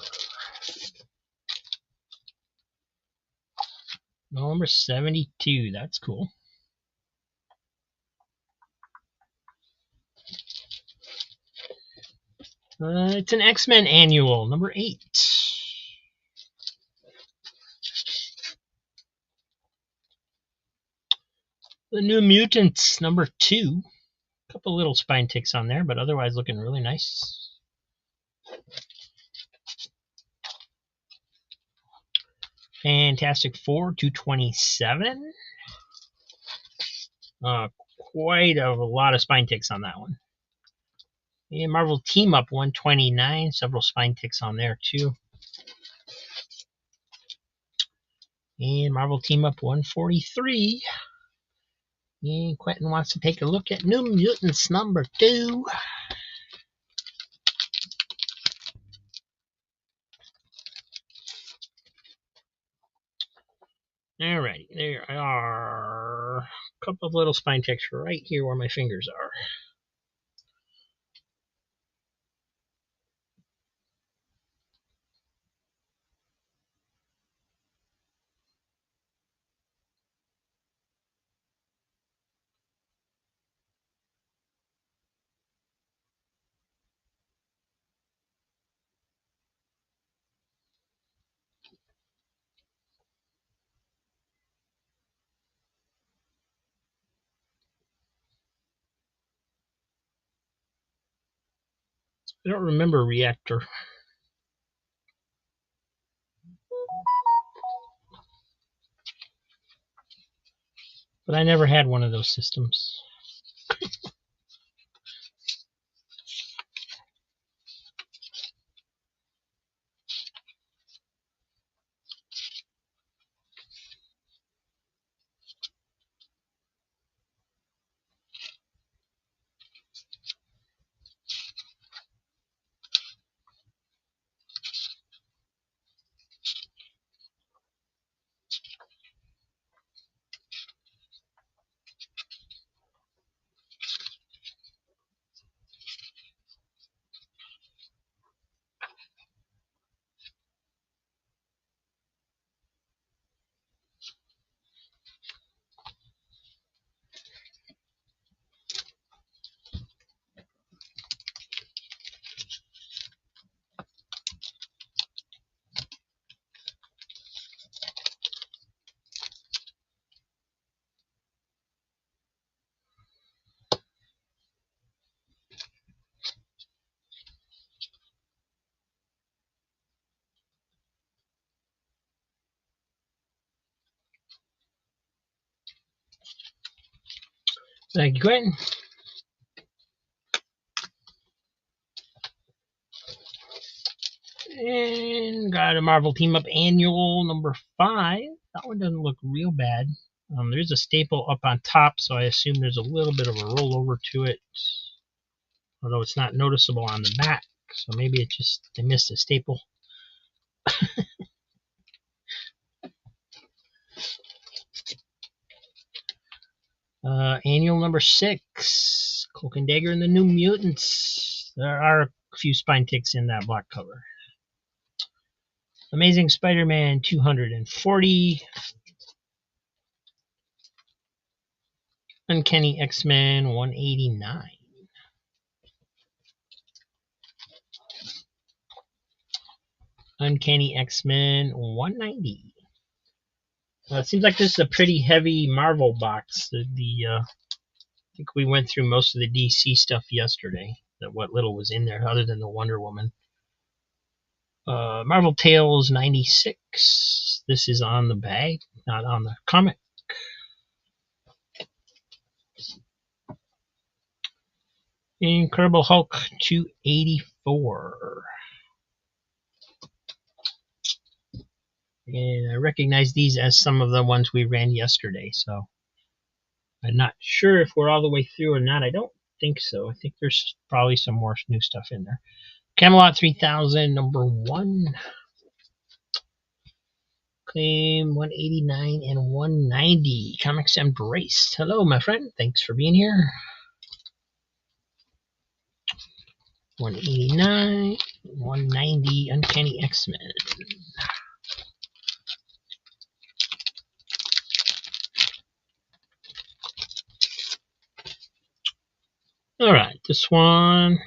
Number 72. That's cool. It's an X-Men annual, number 8. The New Mutants number 2. A couple little spine ticks on there, but otherwise looking really nice. Fantastic Four 227. Quite a lot of spine ticks on that one. And Marvel Team Up 129. Several spine ticks on there too. And Marvel Team Up 143. And Quentin wants to take a look at New Mutants number 2. Alrighty, there are a couple of little spine ticks right here where my fingers are. I don't remember Reactor. But I never had one of those systems. Thank you, Quentin. And got a Marvel Team Up Annual number 5. That one doesn't look real bad. There's a staple up on top, so I assume there's a little bit of a rollover to it. Although it's not noticeable on the back, so maybe it just they missed a staple. Annual number 6, Cloak and Dagger and the New Mutants. There are a few spine ticks in that black cover. Amazing Spider-Man 240. Uncanny X-Men 189. Uncanny X-Men 190. It seems like this is a pretty heavy Marvel box. I think we went through most of the DC stuff yesterday. What little was in there, other than the Wonder Woman. Marvel Tales 96. This is on the bag, not on the comic. Incredible Hulk 284. And I recognize these as some of the ones we ran yesterday, so I'm not sure if we're all the way through or not. I don't think so. I think there's probably some more new stuff in there. Camelot 3000, number 1. Claim 189 and 190. Comics Embraced. Hello, my friend. Thanks for being here. 189, 190, Uncanny X-Men. All right, this one,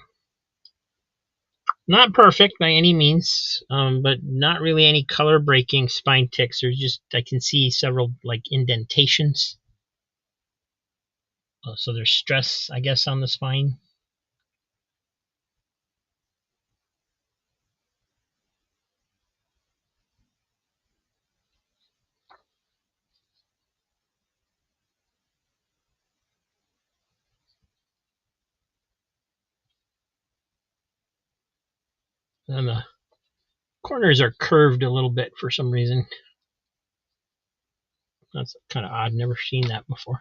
not perfect by any means, but not really any color breaking spine ticks. There's just, I can see several like indentations. So there's stress, I guess, on the spine. And the corners are curved a little bit for some reason. That's kind of odd. Never seen that before.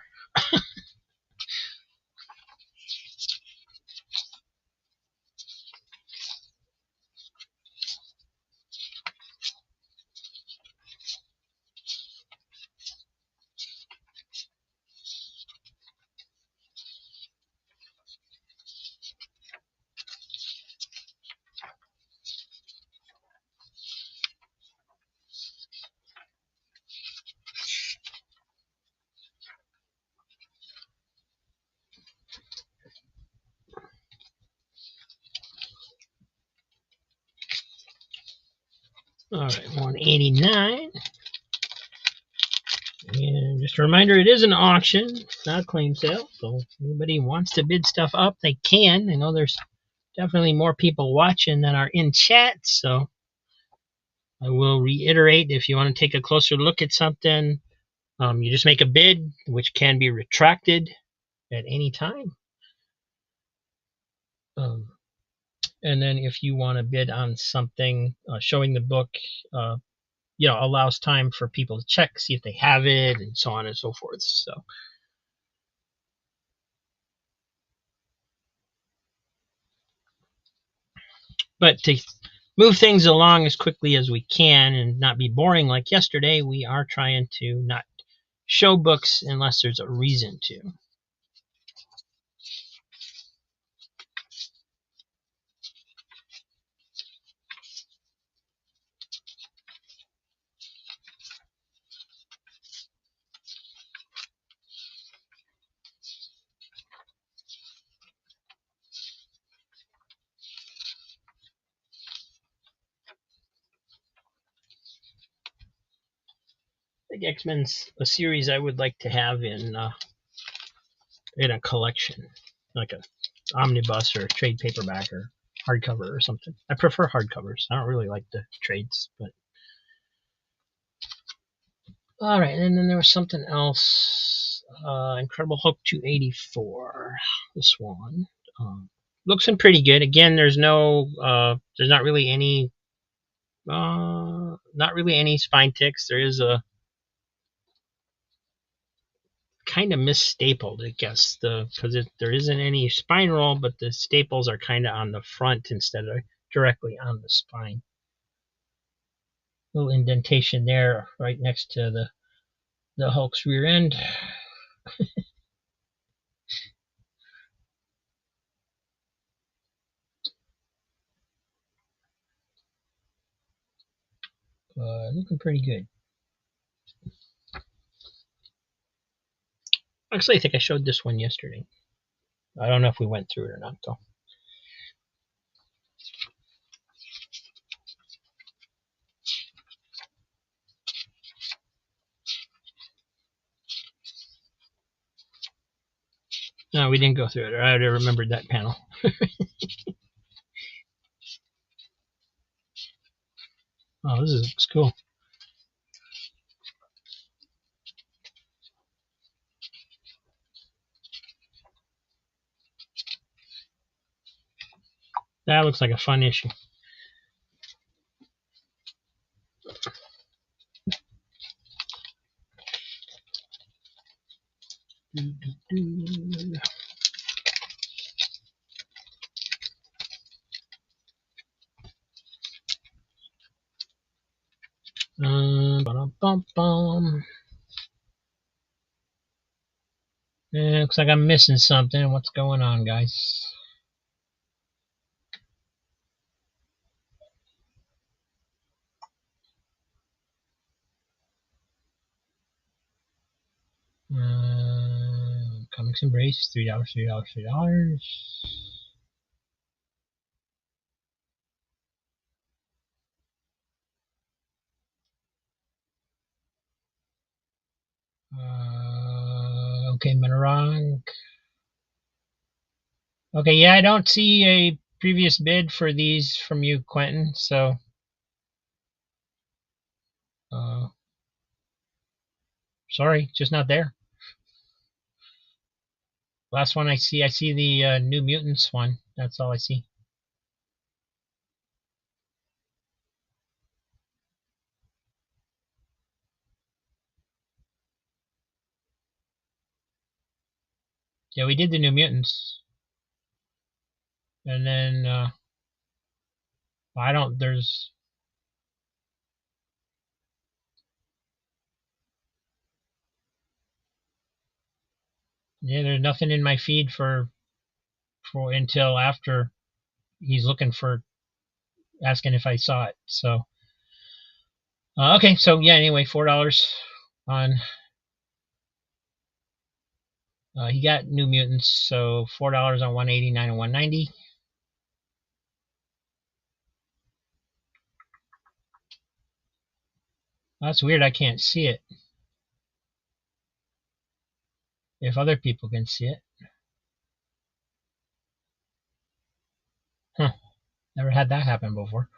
All right, 189. And just a reminder, it is an auction, not a claim sale. So if anybody wants to bid stuff up, they can. I know there's definitely more people watching than are in chat. So I will reiterate, if you want to take a closer look at something, you just make a bid, which can be retracted at any time. Um, and then if you want to bid on something, showing the book, allows time for people to check, see if they have it, and so on and so forth. So, but to move things along as quickly as we can and not be boring like yesterday, we are trying to not show books unless there's a reason to. I think X-Men's a series I would like to have in a collection, like a omnibus or a trade paperback or hardcover or something. I prefer hardcovers. I don't really like the trades, but all right. And then there was something else. Incredible Hulk 284. This one looks pretty good. Again, there's not really any spine ticks. There is a kind of misstapled, I guess, because there isn't any spine roll, but the staples are kind of on the front instead of directly on the spine. Little indentation there, right next to the Hulk's rear end. Looking pretty good. Actually, I think I showed this one yesterday. I don't know if we went through it or not, though. No, we didn't go through it. I already remembered that panel. Oh, this looks cool. That looks like a fun issue. Yeah, looks like I'm missing something. What's going on, guys? Comics Embrace, $3, $3, $3. Okay, Minorog. Okay, yeah, I don't see a previous bid for these from you, Quentin. So, uh, sorry, just not there. Last one I see the New Mutants one. That's all I see. Yeah, we did the New Mutants, and then I don't. There's nothing in my feed for until after he's looking for asking if I saw it. So okay, so yeah. Anyway, $4 on. He got New Mutants, so $4 on 189 and 190. That's weird. I can't see it. If other people can see it, huh? Never had that happen before.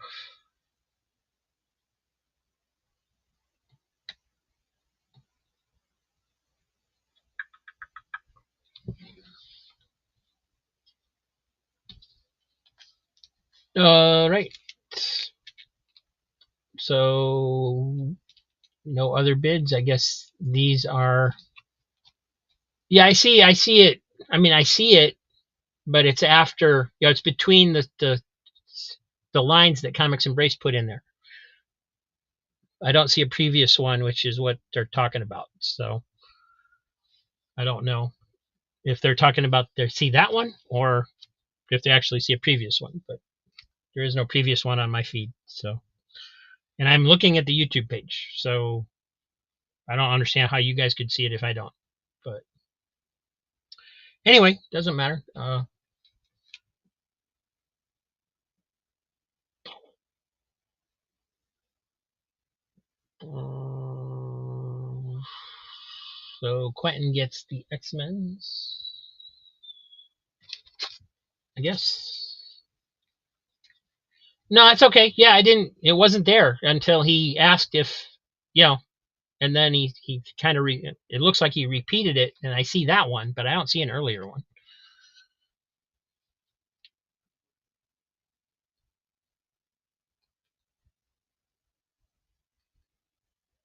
Right. So no other bids. I guess these are. Yeah, I see it. I mean, I see it, but it's after. It's between the lines that Comics Embrace put in there. I don't see a previous one, which is what they're talking about. So I don't know if they're talking about they see that one or if they actually see a previous one. But there is no previous one on my feed. So, and I'm looking at the YouTube page, so I don't understand how you guys could see it if I don't. But anyway, doesn't matter. So Quentin gets the X-Men's, I guess. No, it's okay. Yeah, I didn't. It wasn't there until he asked if, you know, and then he kind of it looks like he repeated it, and I see that one, but I don't see an earlier one.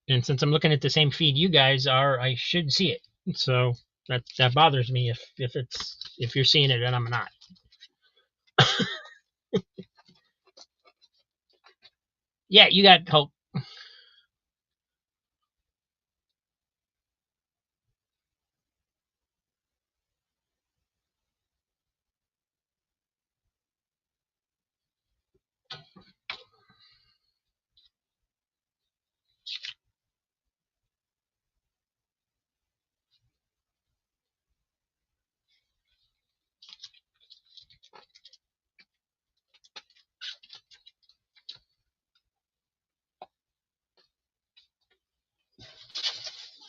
And since I'm looking at the same feed you guys are, I should see it. So that bothers me if you're seeing it and I'm not. Yeah, you got hope.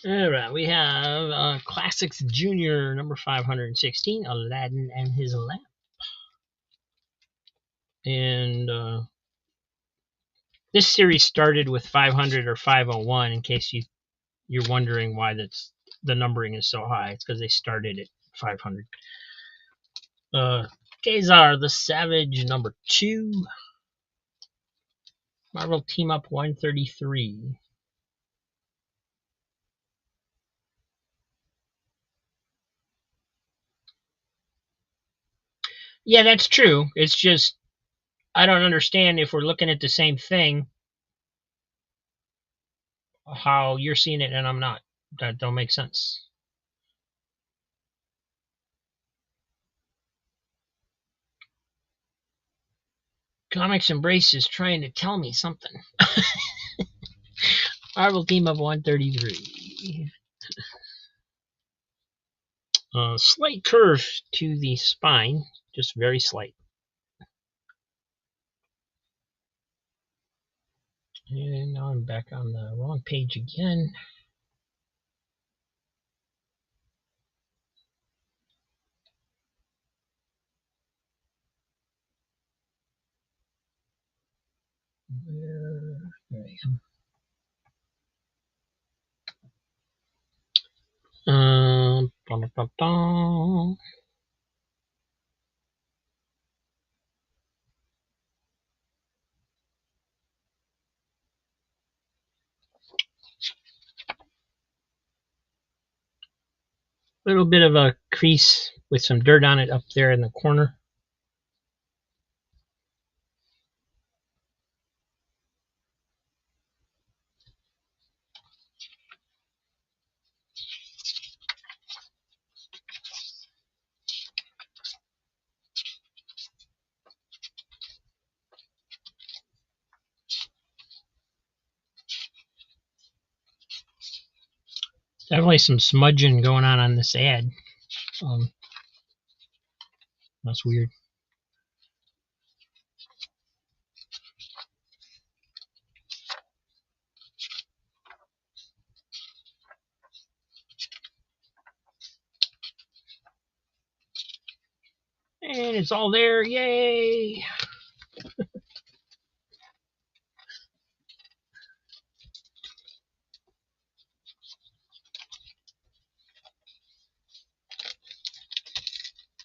All right, we have Classics Junior number 516, Aladdin and His Lamp, and this series started with 500 or 501. In case you're wondering why that's the numbering is so high, it's because they started at 500. Kazar the Savage number 2, Marvel Team Up 133. Yeah, that's true. It's just I don't understand if we're looking at the same thing, how you're seeing it and I'm not. That don't make sense. Comics Embrace is trying to tell me something. Marvel Team of 133. Slight curve to the spine, just very slight. And now I'm back on the wrong page again. There I am. Little bit of a crease with some dirt on it up there in the corner. Definitely some smudging going on this ad. That's weird. And it's all there. Yay!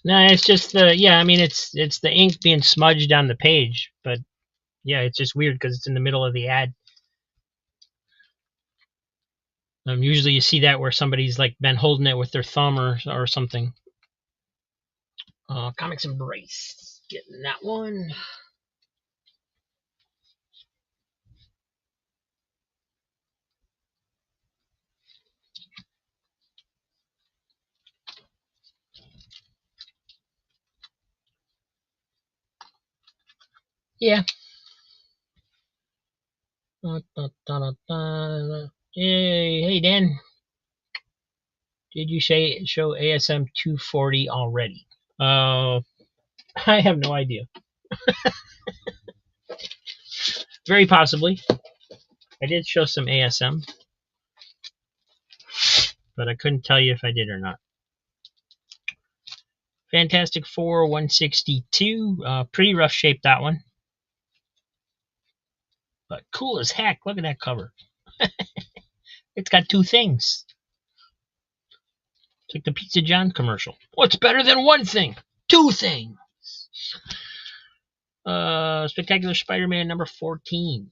No, it's just the I mean it's the ink being smudged on the page, but yeah, it's just weird because it's in the middle of the ad. Usually you see that where somebody's like been holding it with their thumb or something. Comics Embrace, getting that one. Yeah. Hey Dan, did you show ASM 240 already? I have no idea. Very possibly. I did show some ASM, but I couldn't tell you if I did or not. Fantastic Four 162. Pretty rough shape, that one. But cool as heck. Look at that cover. It's got two things. It's like the Pizza John commercial. What's better than one thing? Two things. Spectacular Spider-Man number 14.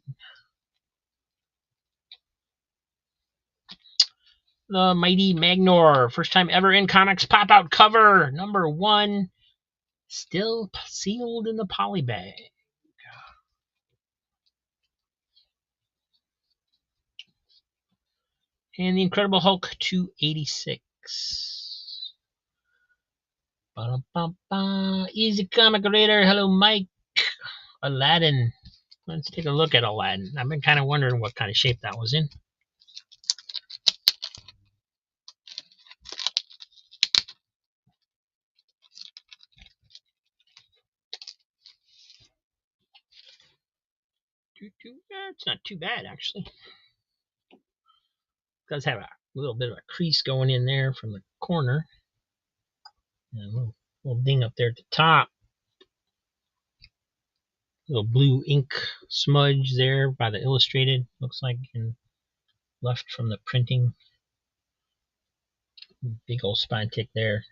The Mighty Magnor, first time ever in comics pop-out cover, number 1, still sealed in the poly bag. And the Incredible Hulk 286. Ba-da-ba-ba. Easy Comic Reader, hello Mike. Aladdin. Let's take a look at Aladdin. I've been kind of wondering what kind of shape that was in. It's not too bad, actually. It does have a little bit of a crease going in there from the corner. And a little ding up there at the top. Little blue ink smudge there by the illustrated. Looks like left from the printing. Big old spine tick there.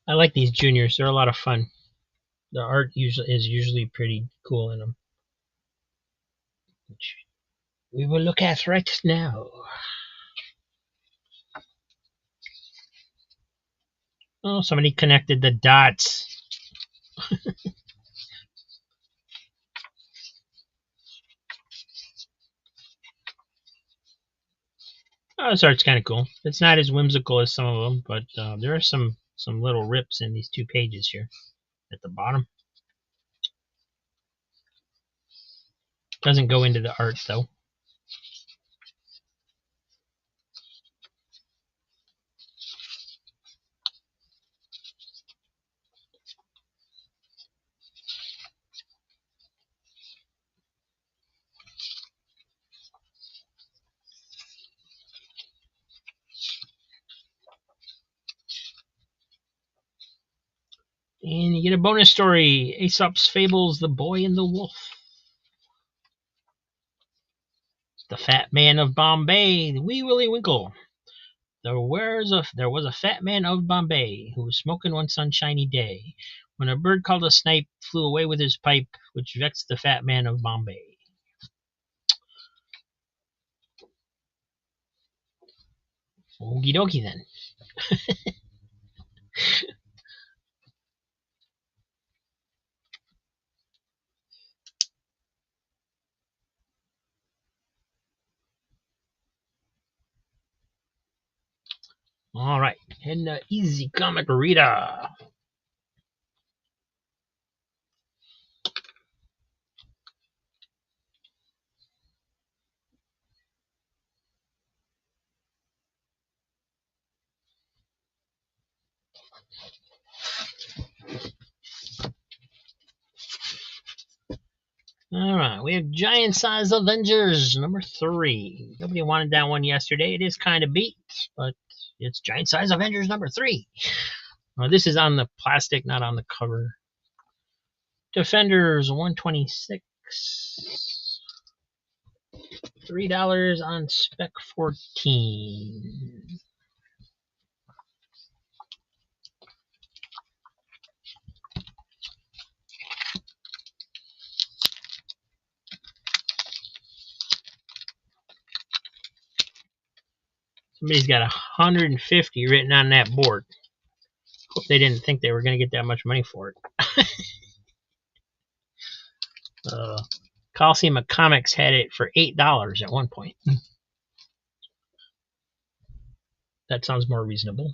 I like these juniors. They're a lot of fun. The art is usually pretty cool in them, which we will look at right now. Oh, somebody connected the dots. Oh, this art's kind of cool. It's not as whimsical as some of them, but there are some little rips in these 2 pages here at the bottom. Doesn't go into the art though. And you get a bonus story, Aesop's Fables, The Boy and the Wolf. The Fat Man of Bombay, Wee Willie Winkle. There was a fat man of Bombay who was smoking one sunshiny day, when a bird called a snipe flew away with his pipe, which vexed the fat man of Bombay. Okie dokie then. All right, and easy comic reader. All right, we have Giant Size Avengers number 3. Nobody wanted that one yesterday. It is kind of beat, but it's Giant Size Avengers number 3. This is on the plastic, not on the cover. Defenders 126. $3 on spec 14. Somebody's got 150 written on that board. Hope they didn't think they were going to get that much money for it. Coliseum of Comics had it for $8 at one point. That sounds more reasonable.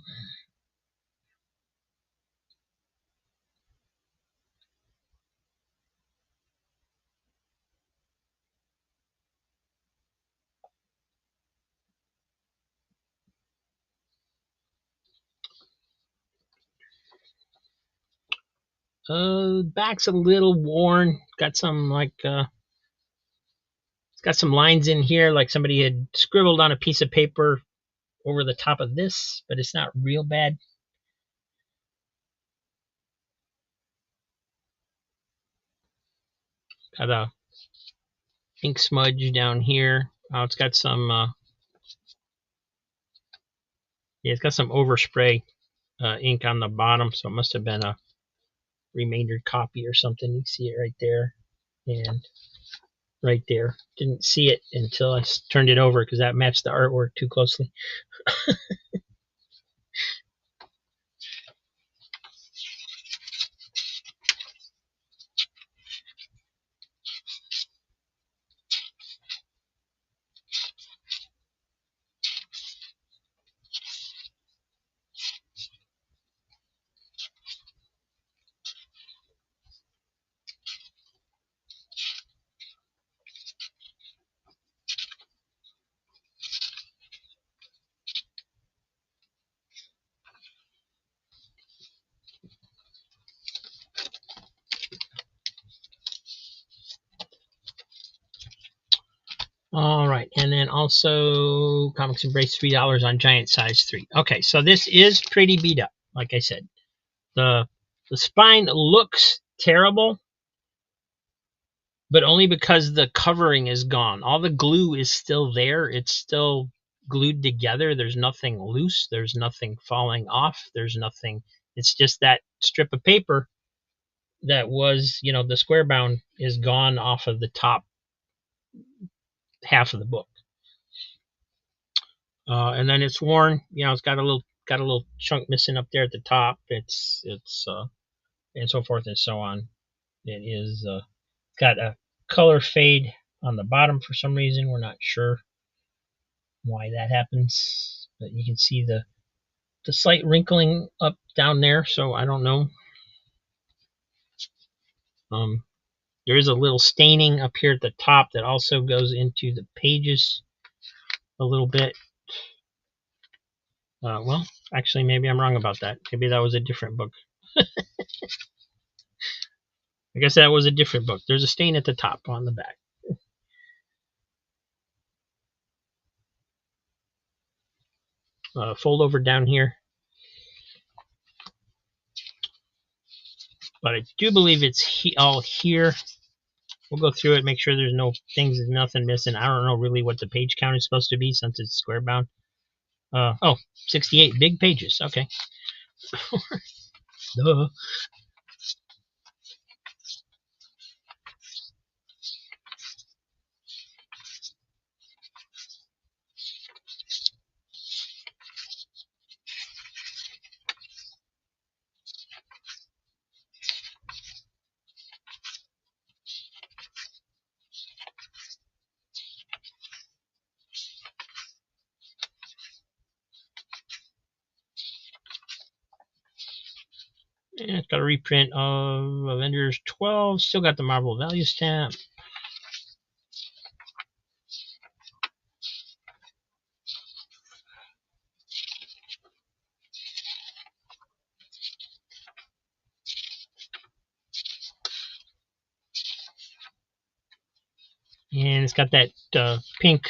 Back's a little worn. Got some it's got some lines in here, like somebody had scribbled on a piece of paper over the top of this, but it's not real bad. Got a ink smudge down here. Oh, it's got some it's got some overspray ink on the bottom, so it must have been a remainder copy or something. You can see it right there and right there. Didn't see it until I turned it over because that matched the artwork too closely. All right, and then also Comics Embrace $3 on Giant Size 3. Okay, so this is pretty beat up. Like I said, the spine looks terrible, but only because the covering is gone. All the glue is still there. It's still glued together. There's nothing loose. There's nothing falling off. There's nothing. It's just that strip of paper that was, the square bound is gone off of the top half of the book. And then it's worn. It's got a little chunk missing up there at the top. It's and so forth and so on. It is got a color fade on the bottom for some reason. We're not sure why that happens, but you can see the slight wrinkling up down there. So I don't know. There is a little staining up here at the top that also goes into the pages a little bit. Well, actually, maybe I'm wrong about that. Maybe that was a different book. I guess that was a different book. There's a stain at the top on the back. Fold over down here. but I do believe it's all here. We'll go through it, make sure there's nothing missing. I don't know really what the page count is supposed to be since it's square bound. 68 big pages. Okay. Duh. And it's got a reprint of Avengers 12. Still got the Marvel value stamp. And it's got that pink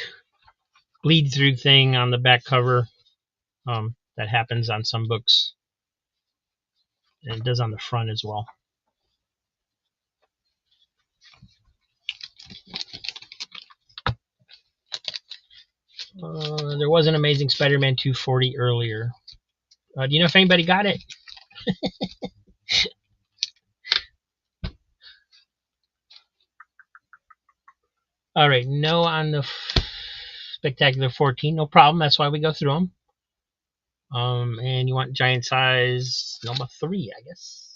bleed through thing on the back cover that happens on some books. And it does on the front as well. There was an Amazing Spider-Man 240 earlier. Do you know if anybody got it? All right, no on the Spectacular 14. No problem. That's why we go through them. And you want giant size number 3, I guess.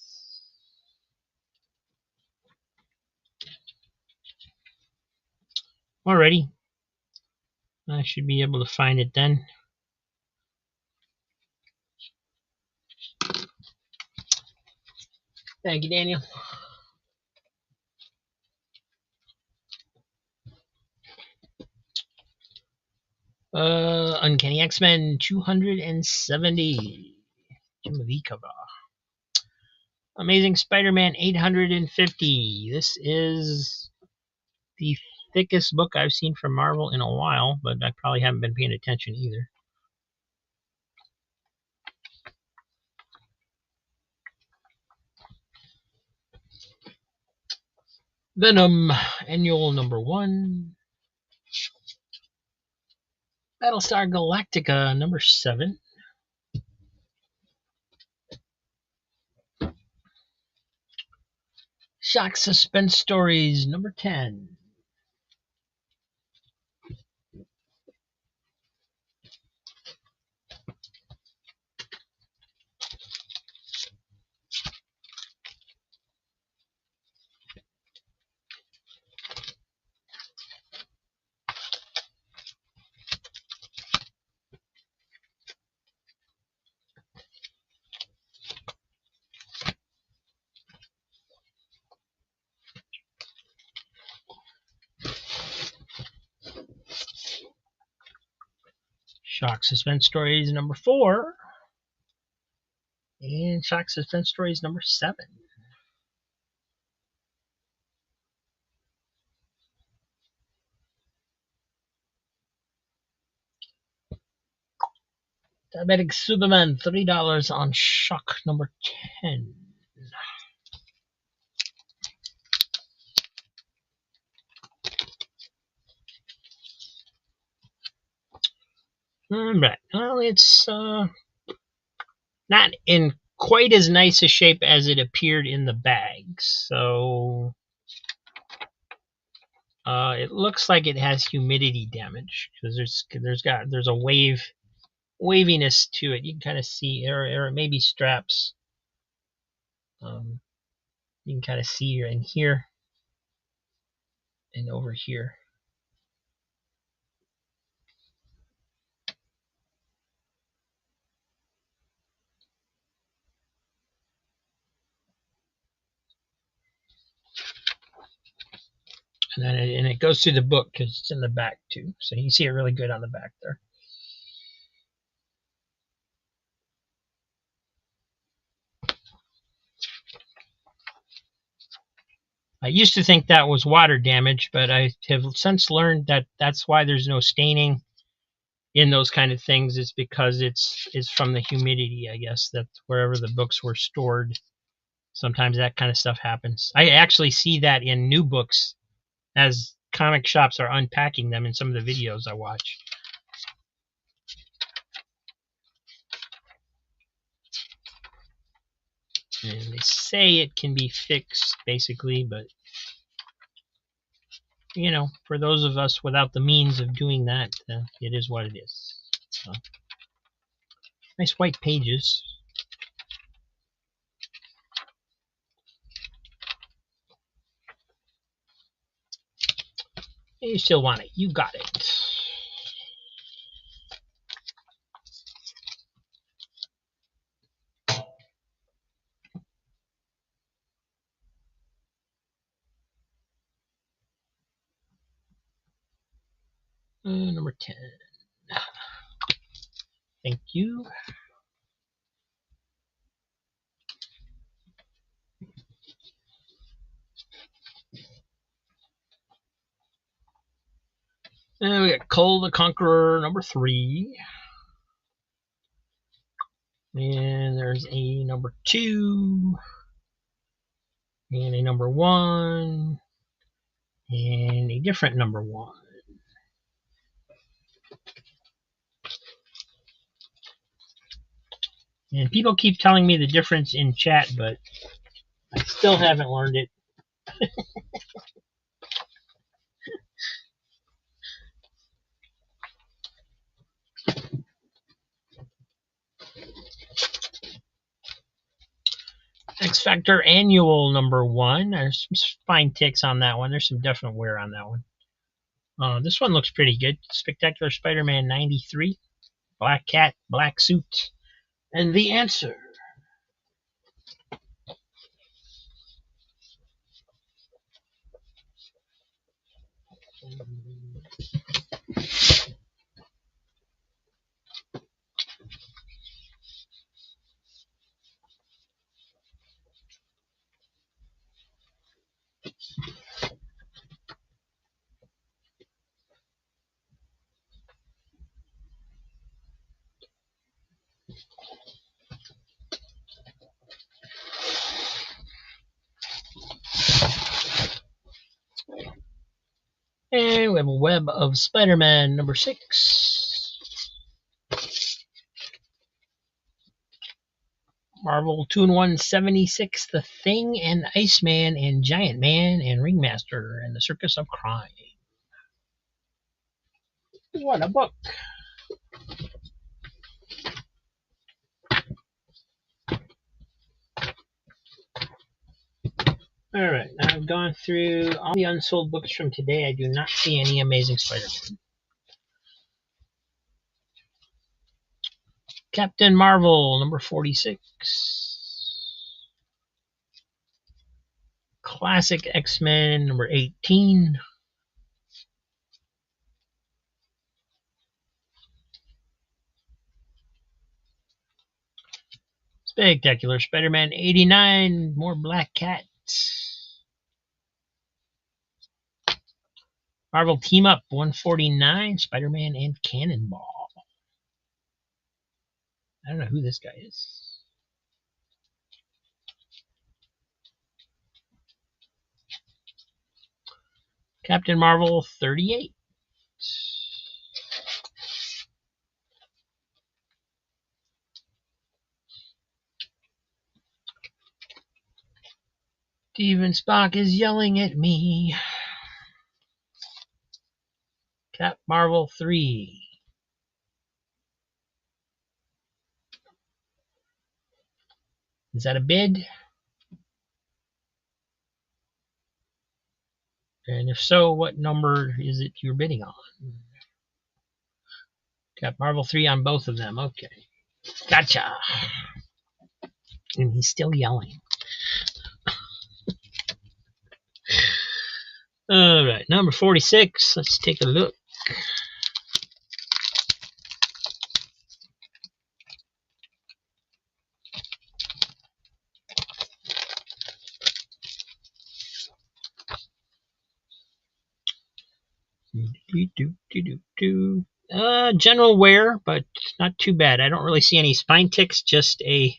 Alrighty. I should be able to find it then. Thank you, Daniel. Uncanny X-Men 270. Jim Lee cover. Amazing Spider-Man 850. This is the thickest book I've seen from Marvel in a while, but I probably haven't been paying attention either. Venom, annual number 1. Battlestar Galactica, number 7. Shock Suspense Stories, number 10. Shock Suspense Stories, number 4. And Shock Suspense Stories, number 7. Diabetic Superman, $3 on Shock, number 10. Alright, well, it's not in quite as nice a shape as it appeared in the bag, so it looks like it has humidity damage because there's a waviness to it. You can kind of see, or maybe straps. You can kind of see in here and over here. And it goes through the book because it's in the back too. So you can see it really good on the back there. I used to think that was water damage, but I have since learned that that's why there's no staining in those kind of things. It's because it's from the humidity, I guess, that wherever the books were stored Sometimes that kind of stuff happens. I actually see that in new books as comic shops are unpacking them in some of the videos I watch. And they say it can be fixed, basically, but you know, for those of us without the means of doing that, it is what it is. So, nice white pages. You still want it. You got it. Number 10. Thank you. And we got Cole the Conqueror, number 3. And there's a number 2. And a number 1. And a different number 1. And people keep telling me the difference in chat, but I still haven't learned it. X Factor Annual number 1. There's some fine ticks on that one. There's some definite wear on that one. This one looks pretty good. Spectacular Spider-Man 93. Black cat, black suit. And the answer. And we have a Web of Spider-Man number 6. Marvel 2-in-1 76, The Thing and Iceman and Giant Man and Ringmaster and the Circus of Crime. What a book. Alright, now I've gone through all the unsold books from today. I do not see any Amazing Spider-Man. Captain Marvel, number 46. Classic X-Men, number 18. Spectacular Spider-Man 89, more Black Cat. Marvel Team Up 149, Spider-Man and Cannonball. I don't know who this guy is. Captain Marvel 38. Steven Spock is yelling at me. Cap Marvel 3. Is that a bid? And if so, what number is it you're bidding on? Cap Marvel 3 on both of them. Okay. Gotcha. And he's still yelling. All right, number 46. Let's take a look. General wear, but not too bbad. I don't really see any spine ticks, just a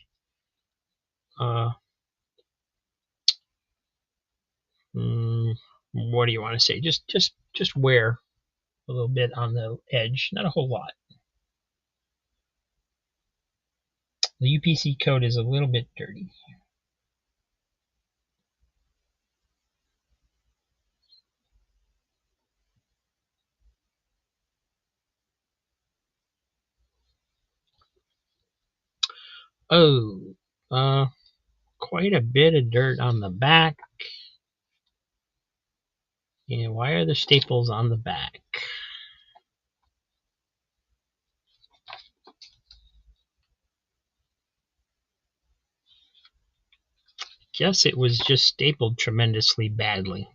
What do you want to say? Just wear a little bit on the edge, not a whole lot. The UPC coat is a little bit dirty. Oh, quite a bit of dirt on the back. And why are the staples on the back? Guess it was just stapled tremendously badly.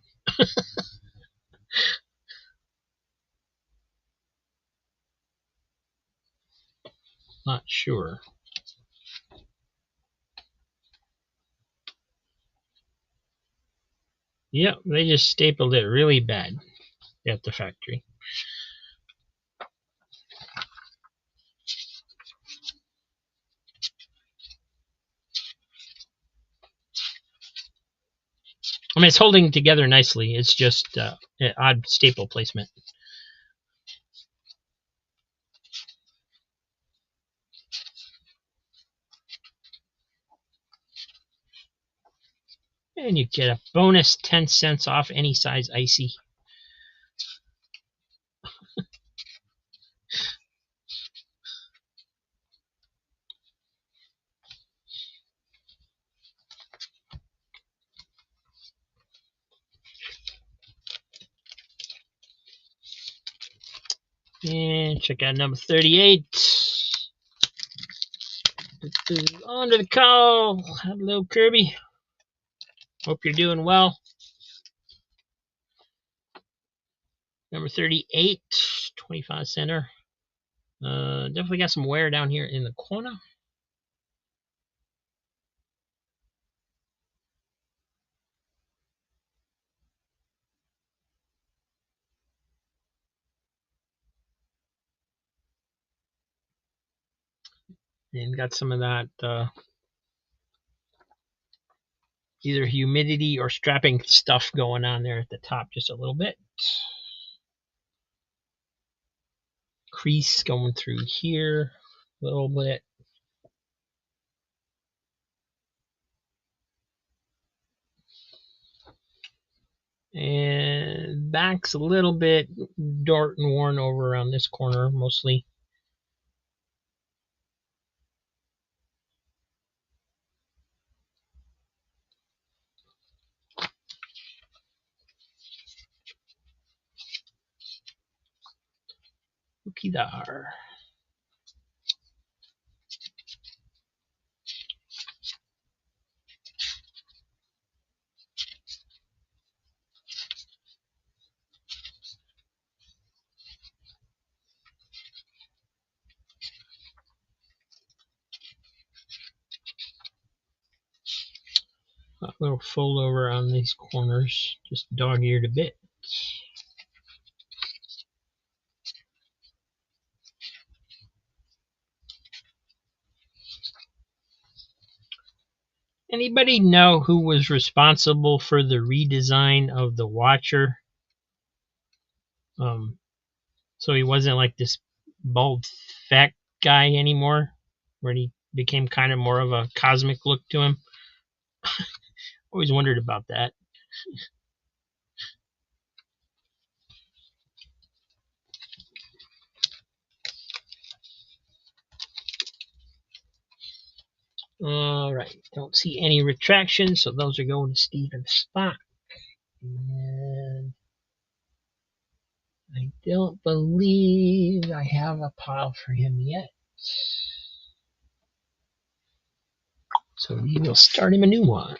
Not sure. Yep, they just stapled it really bad at the factory. I mean, it's holding together nicely. It's just an odd staple placement. And you get a bonus 10 cents off any size icy. And check out number 38. On to the call. Hello, Kirby. Hope you're doing well. Number 38, 25 center. Definitely got some wear down here in the corner. And got some of that either humidity or strapping stuff going on there at the top just a little bit. Crease going through here a little bit. And back's a little bit dark and worn over around this corner mostly. Looky there. A little fold over on these corners, just dog-eared a bit. Anybody know who was responsible for the redesign of the Watcher? So he wasn't like this bald fat guy anymore, where he became kind of more of a cosmic look to him. Always wondered about that. All right, don't see any retractions, so those are going to Steven's spot. And I don't believe I have a pile for him yet. So we will start him a new one.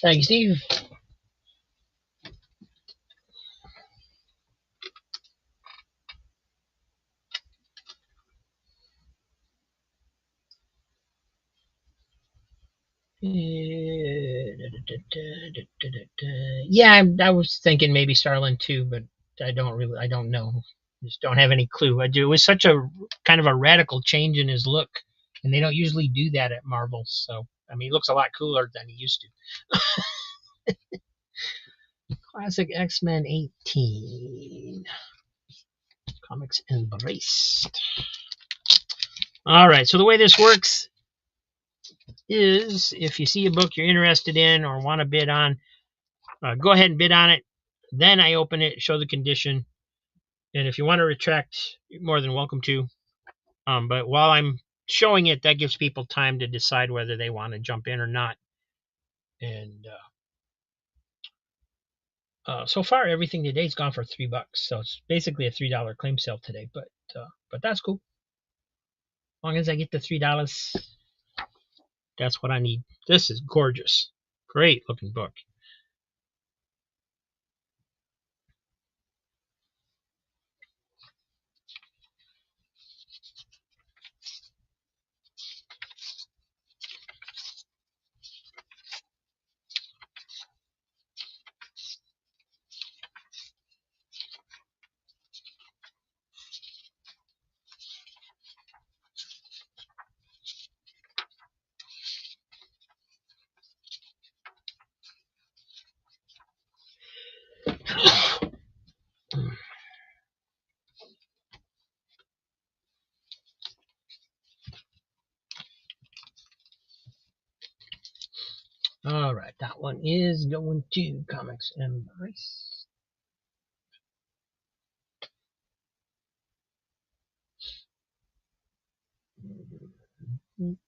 Thank you, Steve. Yeah, I was thinking maybe Starlin too, but I don't know. Just don't have any clue. I do. It was such a kind of a radical change in his look, and they don't usually do that at Marvel. So I mean, he looks a lot cooler than he used to. Classic X-Men 18 comics embraced. All right. So the way this works is, if you see a book you're interested in or want to bid on, go ahead and bid on it. Then I open it, show the condition, and if you want to retract, you're more than welcome to. But while I'm showing it, that gives people time to decide whether they want to jump in or not. And so far, everything today's gone for $3, so it's basically a $3 claim sale today. But that's cool. As long as I get the $3, that's what I need. This is gorgeous, great looking book. All right, that one is going to Comics Embrace.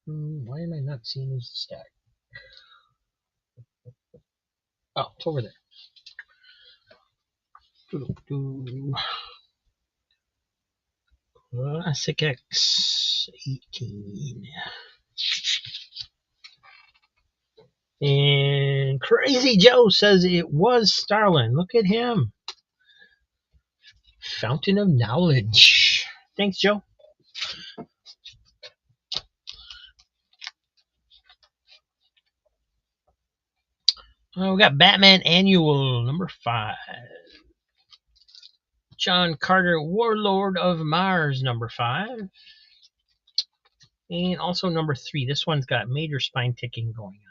Why am I not seeing his stack? Oh, it's over there. Classic X 18. And Crazy Joe says it was Starlin. Look at him. Fountain of knowledge. Thanks, Joe. We got Batman Annual number 5. John Carter, Warlord of Mars number 5. And also number 3. This one's got major spine ticking going on here.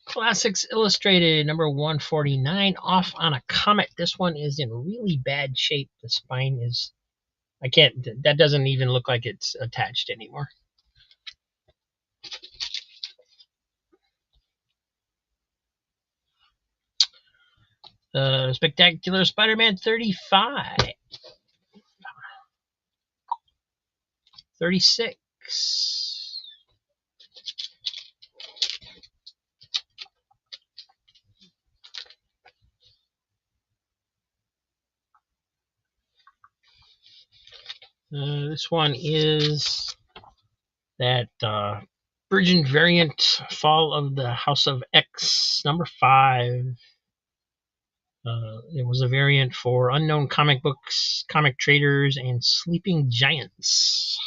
Classics Illustrated number 149, Off on a Comet. This one is in really bad shape. The spine is, that doesn't even look like it's attached anymore. Spectacular Spider-Man 35. 36. This one is that Virgin variant, Fall of the House of X, number 5. It was a variant for Unknown Comic Books, Comic Traders, and Sleeping Giants.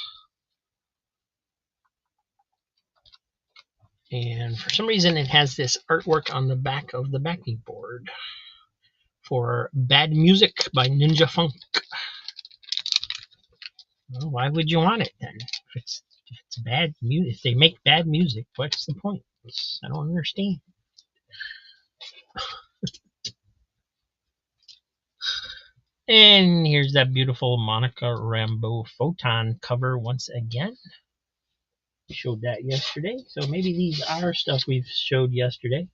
And for some reason, it has this artwork on the back of the backing board for Bad Music by Ninja Funk. Well, why would you want it then? If it's bad music, if they make bad music, what's the point? I don't understand. And here's that beautiful Monica Rambeau Photon cover once again. Showed that yesterday, so maybe these are stuff we've showed yesterday.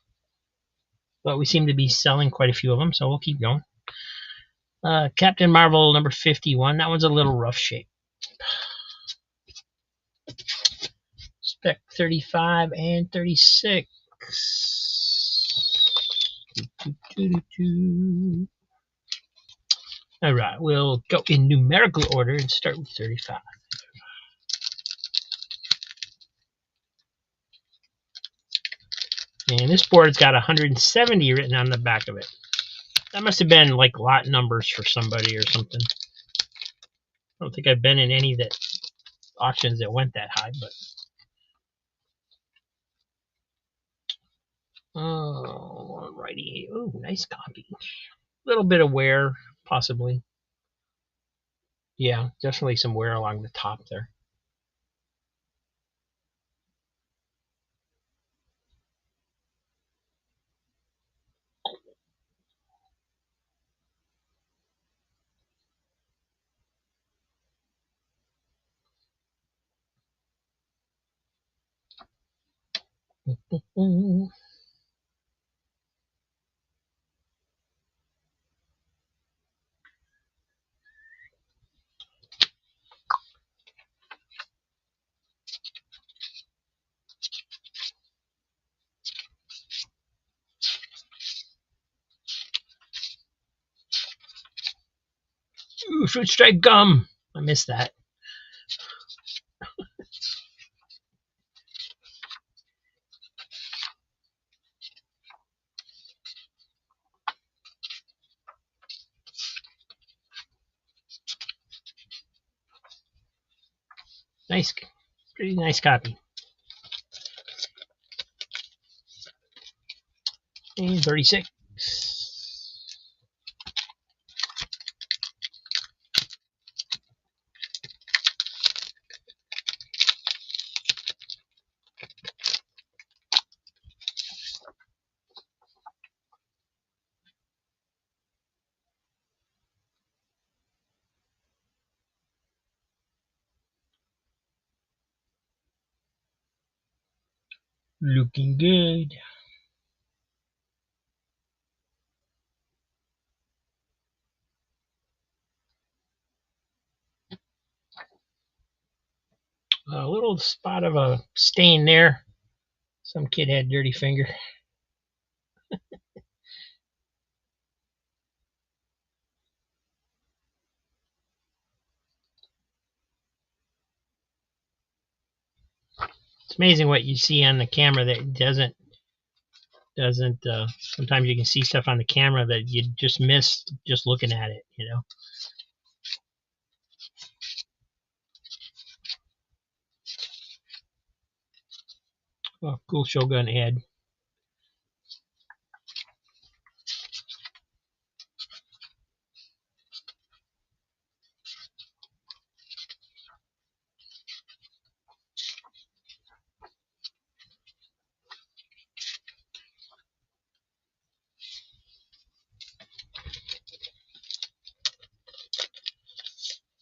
But we seem to be selling quite a few of them, so we'll keep going. Captain Marvel number 51. That one's a little rough shape. Spec 35 and 36. All right, we'll go in numerical order and start with 35. And this board's got 170 written on the back of it. That must have been like lot numbers for somebody or something. I don't think I've been in any that auctions that went that high, but oh, alrighty. Oh, nice copy. A little bit of wear, possibly. Yeah, definitely some wear along the top there. Ooh, fruit stripe gum. I missed that. Nice, pretty nice copy. And 36. Looking good. A little spot of a stain there. Some kid had dirty finger. It's amazing what you see on the camera that doesn't. Sometimes you can see stuff on the camera that you just missed just looking at it. You know. Oh, cool Shogun ad.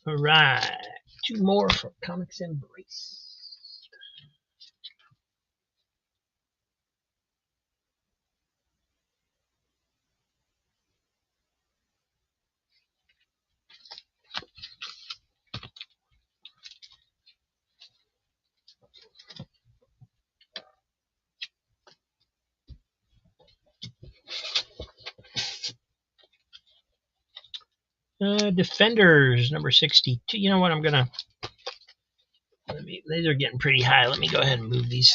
All right, 2 more for Comics Embrace. Defenders number 62. You know what? These are getting pretty high. Let me go ahead and move these.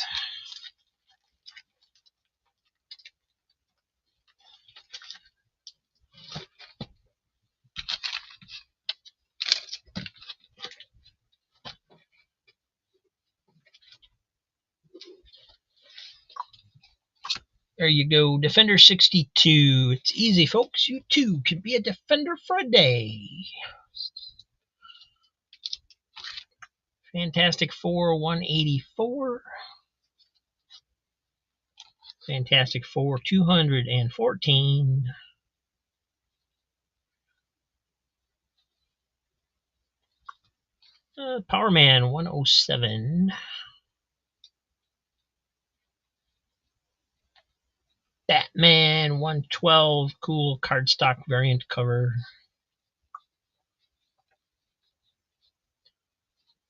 There you go, Defender 62. It's easy, folks. You too can be a Defender for a day. Fantastic Four 184. Fantastic Four 214. Power Man 107. Batman 112. Cool cardstock variant cover.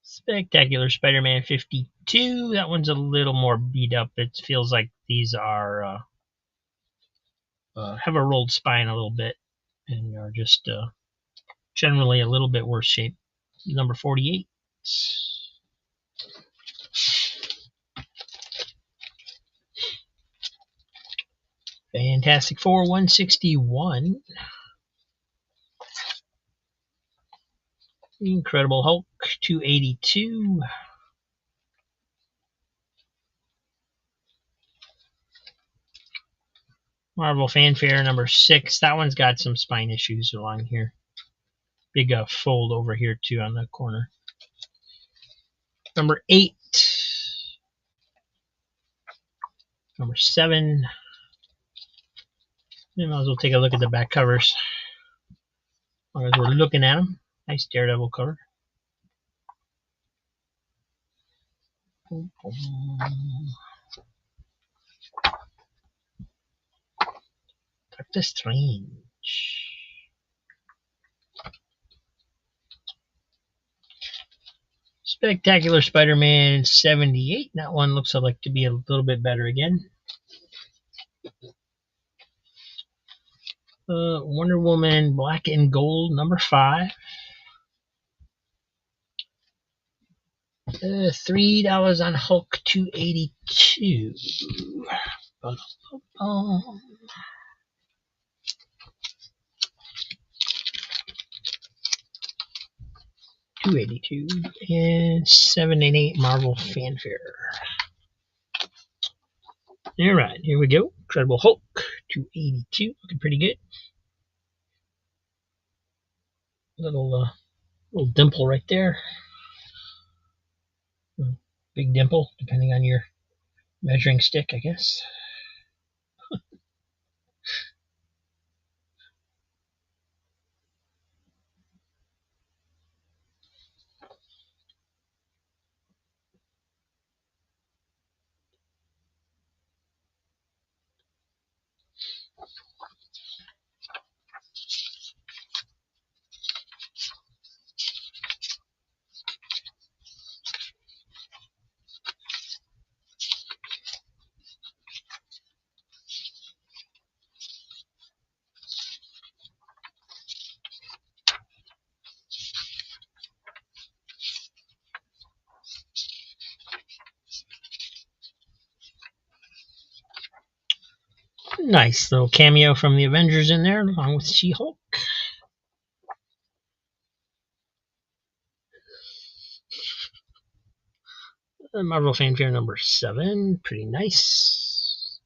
Spectacular Spider-Man 52. That one's a little more beat up. It feels like these are have a rolled spine a little bit and are just generally a little bit worse shape. Number 48. Fantastic Four 161. Incredible Hulk 282. Marvel Fanfare number 6. That one's got some spine issues along here. Big fold over here too on the corner. Number 8. Number 7. You might as well take a look at the back covers. As long as we're looking at them. Nice Daredevil cover. Doctor Strange. Spectacular Spider-Man 78. That one looks like to be a little bit better again. Wonder Woman Black and Gold number 5. $3 on Hulk 282. 282 and 788 Marvel Fanfare. All right, here we go. Incredible Hulk 282, looking pretty good. Little dimple right there. Big dimple, depending on your measuring stick, I guess. Nice little cameo from the Avengers in there, along with She-Hulk. Marvel Fanfare number 7, pretty nice.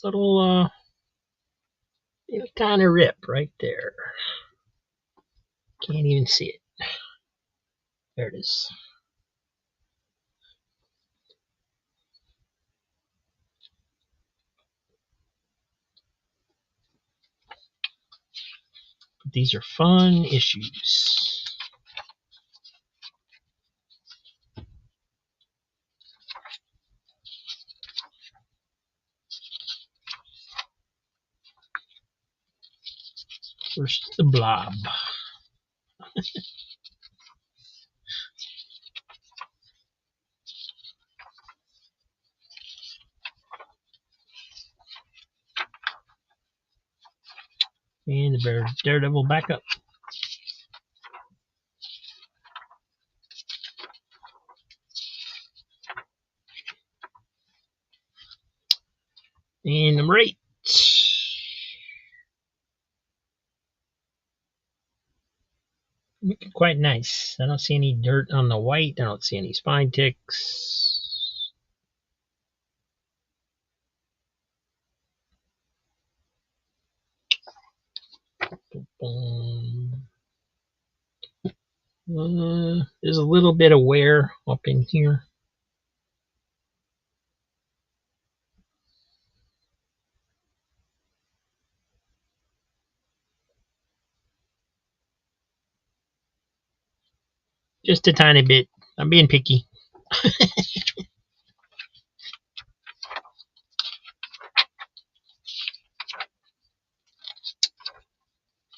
Little kind of rip right there. Can't even see it. There it is. But these are fun issues. First, the Blob. And the Daredevil backup. And number 8. Looking quite nice. I don't see any dirt on the white. I don't see any spine ticks. There's a little bit of wear up in here. Just a tiny bit. I'm being picky.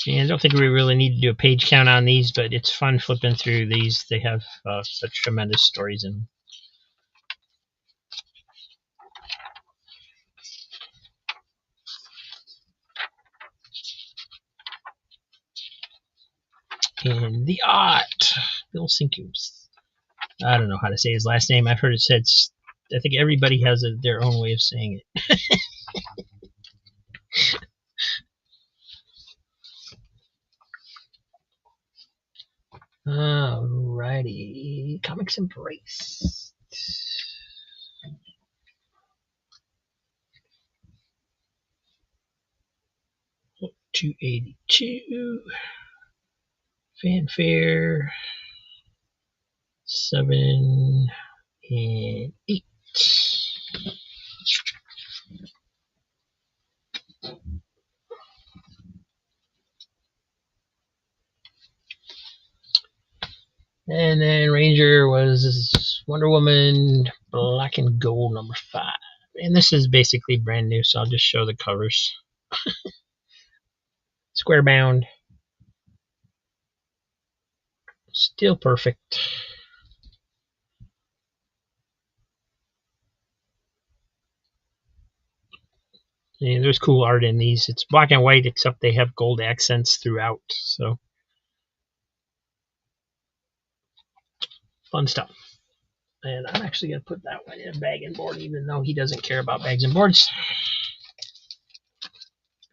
And I don't think we really need to do a page count on these, but it's fun flipping through these. They have such tremendous stories in them. in the art. Bill Sinkums. I don't know how to say his last name. I've heard it said. I think everybody has their own way of saying it. Alrighty, Comics Embrace. 282. Fanfare. 7 and 8. And then Ranger was Wonder Woman Black and Gold number 5. And this is basically brand new, so I'll just show the covers. Square bound. Still perfect. And there's cool art in these. It's black and white, except they have gold accents throughout. So fun stuff. And I'm actually going to put that one in a bag and board, even though he doesn't care about bags and boards.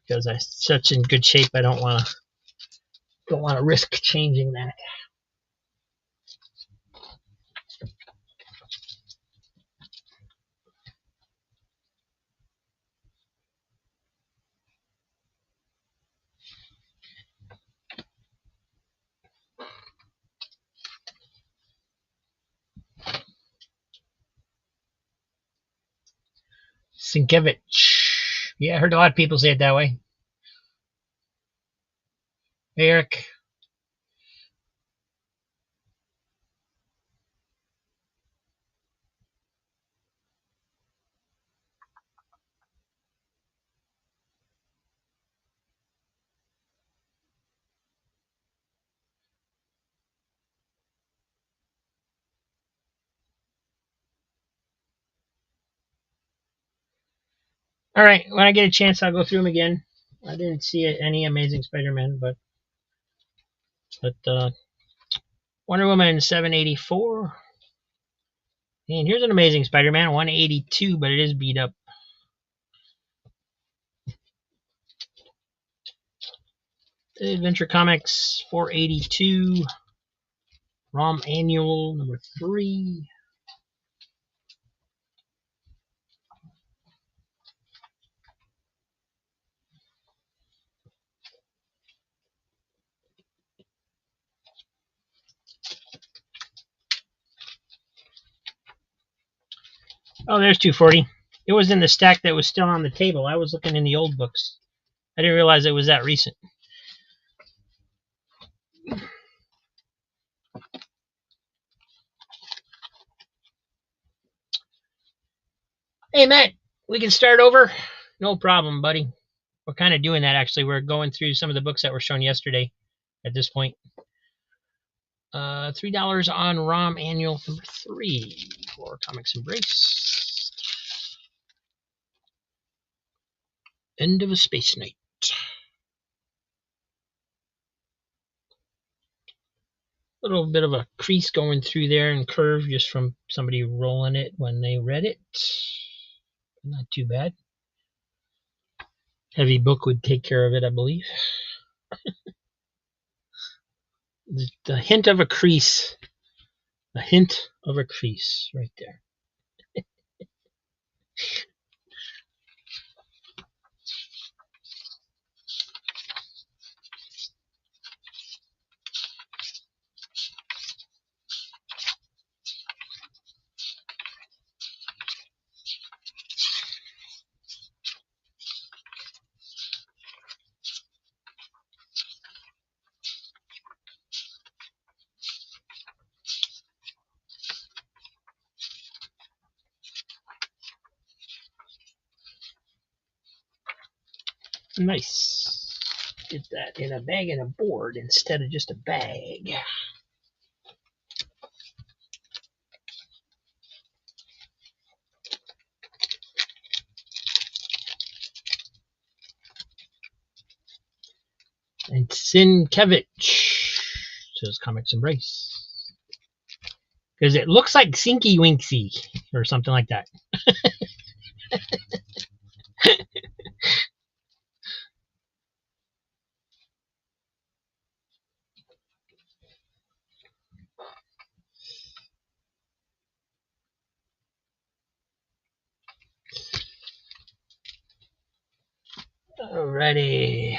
Because I'm such in good shape, I don't want to risk changing that. Sienkiewicz. Yeah, I heard a lot of people say it that way. Hey, Eric. All right, when I get a chance, I'll go through them again. I didn't see any Amazing Spider-Man, but Wonder Woman 784. And here's an Amazing Spider-Man 182, but it is beat up. Adventure Comics 482. ROM Annual number 3. Oh, there's 240. It was in the stack that was still on the table. I was looking in the old books. I didn't realize it was that recent. Hey, Matt, we can start over? No problem, buddy. We're kind of doing that, actually. We're going through some of the books that were shown yesterday at this point. $3 on ROM Annual number 3 for Comics Embrace. End of a Space Night. Little bit of a crease going through there and curve just from somebody rolling it when they read it. Not too bad. Heavy book would take care of it, I believe. The hint of a crease. A hint of a crease right there. Nice. Get that in a bag and a board instead of just a bag. And Sienkiewicz. Says Comics Embrace. Because it looks like Sinky Winksy or something like that. Alrighty.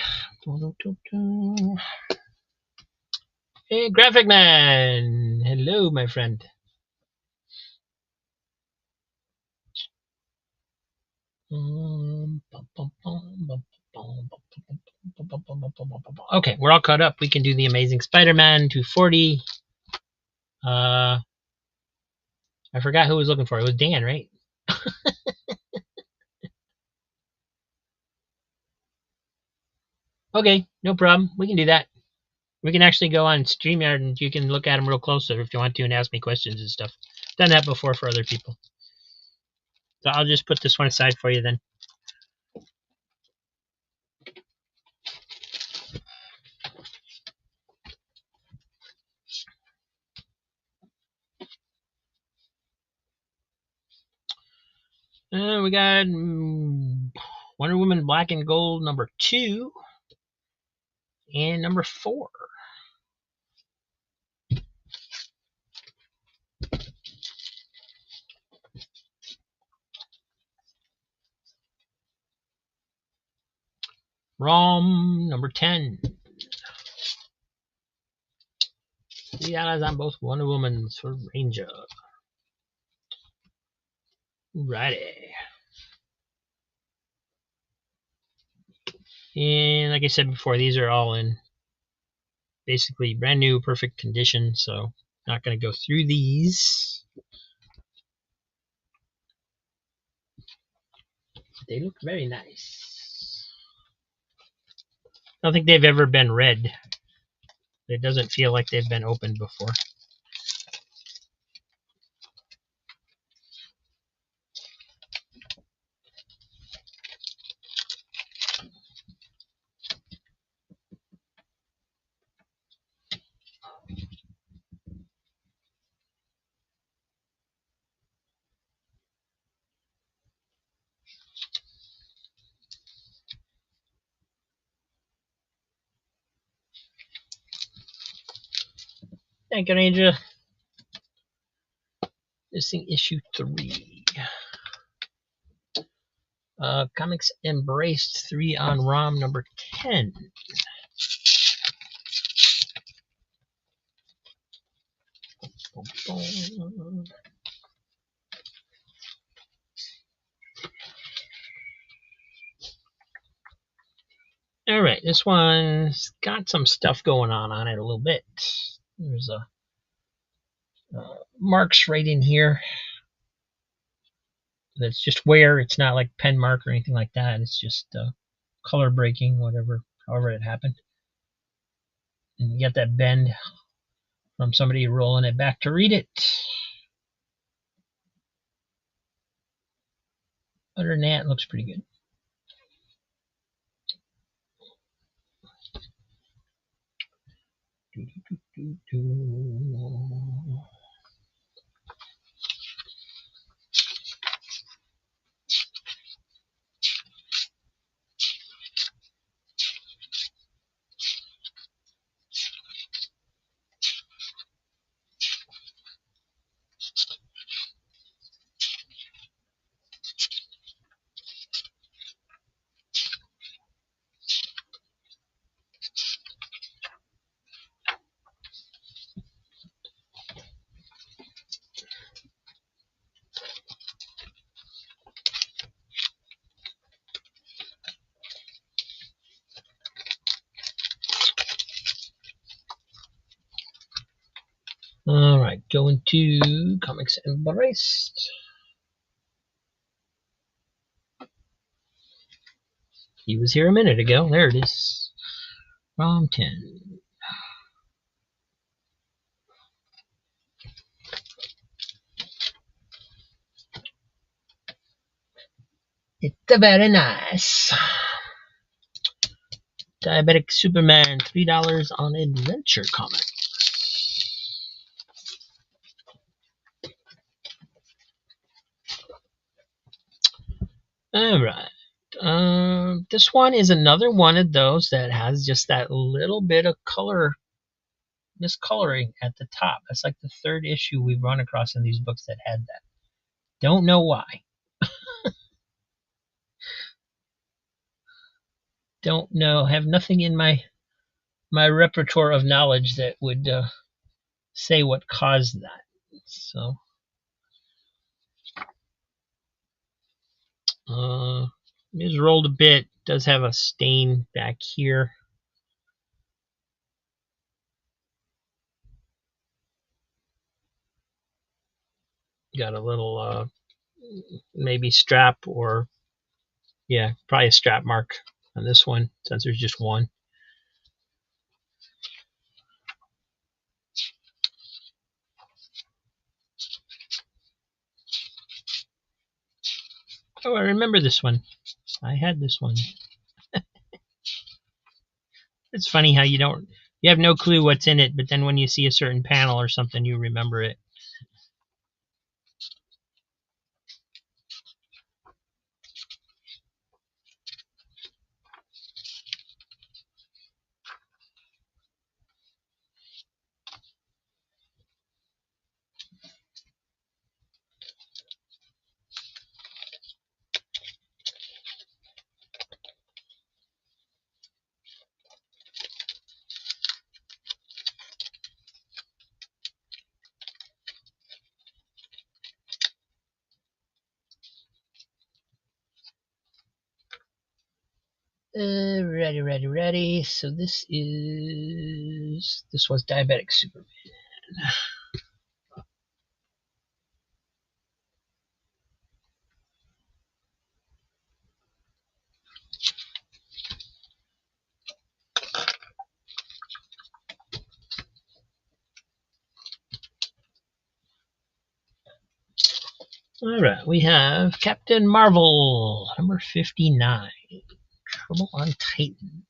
Hey, Graphic Man. Hello, my friend. Okay, we're all caught up. We can do the Amazing Spider-Man 240. I forgot who was looking for it. It was Dan, right? Okay, no problem. We can do that. We can actually go on StreamYard and you can look at them real closer if you want to and ask me questions and stuff. Done that before for other people. So I'll just put this one aside for you then. We got Wonder Woman Black and Gold number 2 and number 4. ROM number 10. $3 on both Wonder Woman's for Ranger. Righty. And like I said before, these are all in basically brand new, perfect condition, so not going to go through these. They look very nice. I don't think they've ever been read. It doesn't feel like they've been opened before. Thank you, Ranger. Missing issue 3. Comics Embraced 3 on ROM number 10. All right, this one's got some stuff going on it a little bit. There's a marks right in here. That's just wear. It's not like pen mark or anything like that. It's just color breaking, however it happened. And you get that bend from somebody rolling it back to read it. Other than that, it looks pretty good. All right, going to Comics Embraced. He was here a minute ago. There it is. ROM 10. It's very nice. Diabetic Superman, $3 on Adventure Comics. All right. This one is another one of those that has just that little bit of color miscoloring at the top. That's like the third issue we've run across in these books that had that. Don't know why. Don't know. Have nothing in my repertoire of knowledge that would say what caused that. So, it is rolled a bit. Does have a stain back here. Got a little maybe strap, or yeah, probably a strap mark on this one since there's just one. Oh, I remember this one. I had this one. It's funny how you have no clue what's in it, but then when you see a certain panel or something, you remember it. Ready. So this was Diabetic Superman. All right, we have Captain Marvel, number 59, Trouble on Titan.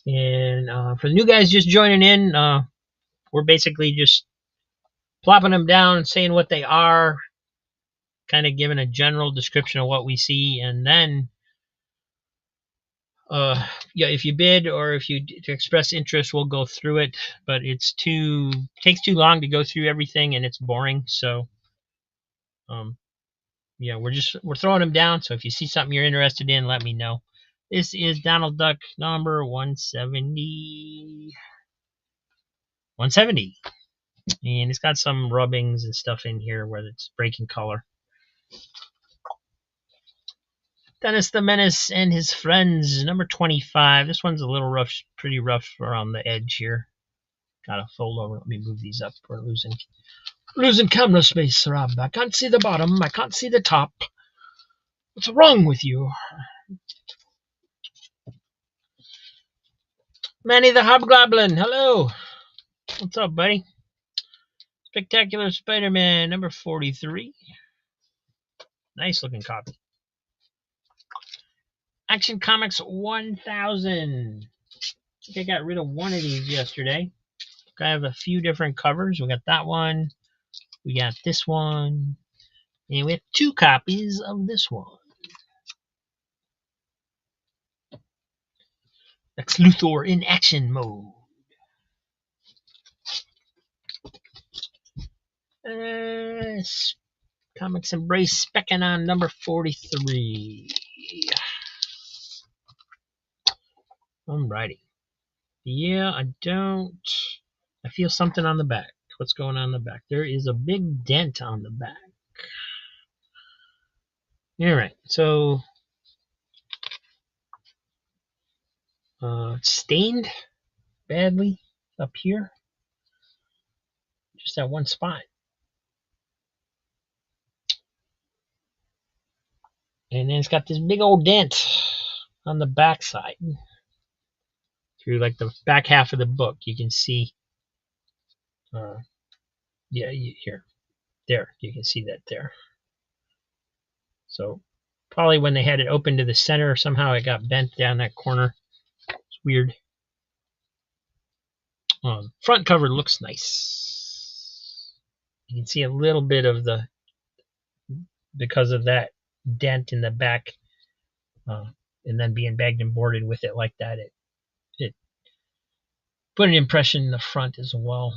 And for the new guys just joining in, we're basically just plopping them down and saying what they are, kind of giving a general description of what we see, and then yeah, if you bid or if you to express interest, we'll go through it. But takes too long to go through everything, and it's boring. So, yeah, we're throwing them down. So if you see something you're interested in, let me know. This is Donald Duck number 170. 170. And it's got some rubbings and stuff in here where it's breaking color. Dennis the Menace and his friends, number 25. This one's a little rough, pretty rough around the edge here. Gotta fold over. Let me move these up. We're losing camera space, Rob. I can't see the bottom. I can't see the top. What's wrong with you? Manny the Hobgoblin. Hello. What's up, buddy? Spectacular Spider-Man, number 43. Nice looking copy. Action Comics 1000. I think I got rid of one of these yesterday. I have a few different covers. We got that one. We got this one. And we have 2 copies of this one. Lex Luthor in action mode. Comics Embrace Specking on number 43. Alrighty. Yeah, I feel something on the back. What's going on in the back? There is a big dent on the back. Alright, so it's stained badly up here. Just that one spot. And then it's got this big old dent on the back side. Through like the back half of the book, you can see. Yeah, here, there, you can see that there. So probably when they had it open to the center, somehow it got bent down that corner. It's weird. Front cover looks nice. You can see a little bit of because of that dent in the back, and then being bagged and boarded with it like that, it put an impression in the front as well.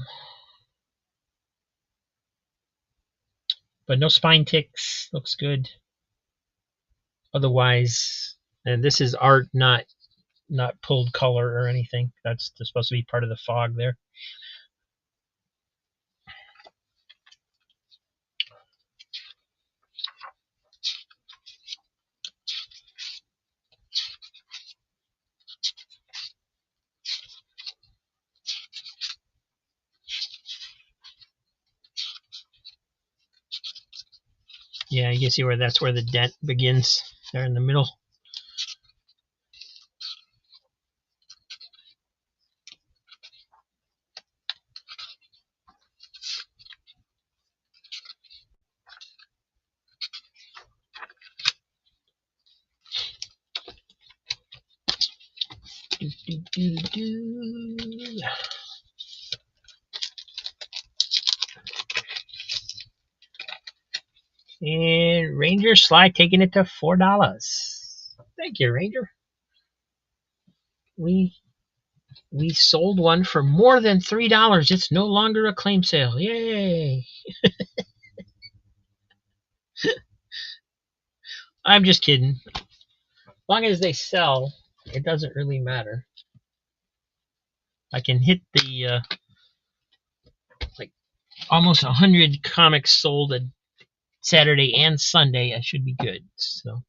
But no spine ticks. Looks good. Otherwise, and this is art, not pulled color or anything. That's supposed to be part of the fog there. Yeah, you can see where that's where the dent begins there in the middle. And Ranger Sly taking it to $4. Thank you, Ranger. We sold one for more than $3. It's no longer a claim sale. Yay! I'm just kidding. As long as they sell, it doesn't really matter. I can hit the like almost 100 comics sold a Saturday and Sunday. I should be good. So,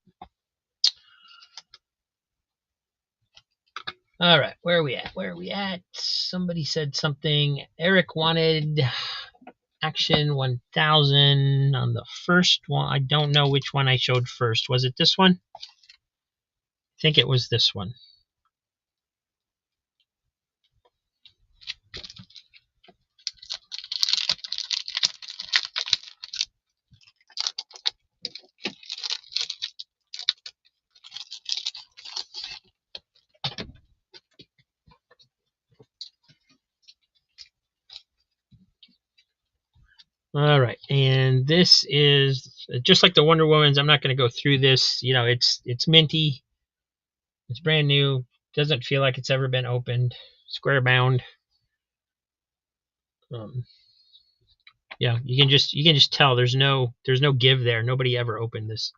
all right, where are we at? Where are we at? Somebody said something. Eric wanted Action 1000 on the first one. I don't know which one I showed first. Was it this one? I think it was this one. All right, and this is just like the Wonder Woman's. I'm not going to go through this. You know, it's minty, it's brand new, doesn't feel like it's ever been opened, square bound. Yeah, you can just tell there's no give there. Nobody ever opened this,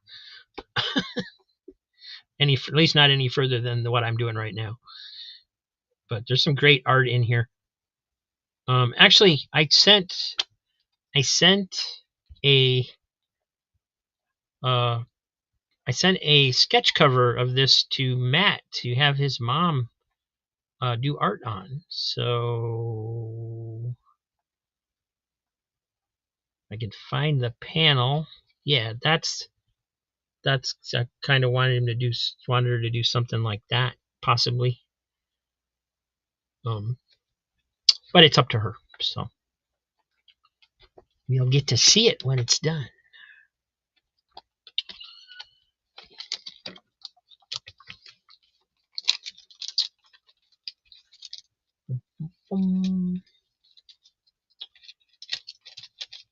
at least not any further than what I'm doing right now. But there's some great art in here. Actually, I sent a sketch cover of this to Matt to have his mom do art on. So I can find the panel. Yeah, that's I kind of wanted her to do something like that, possibly. But it's up to her. So we'll get to see it when it's done.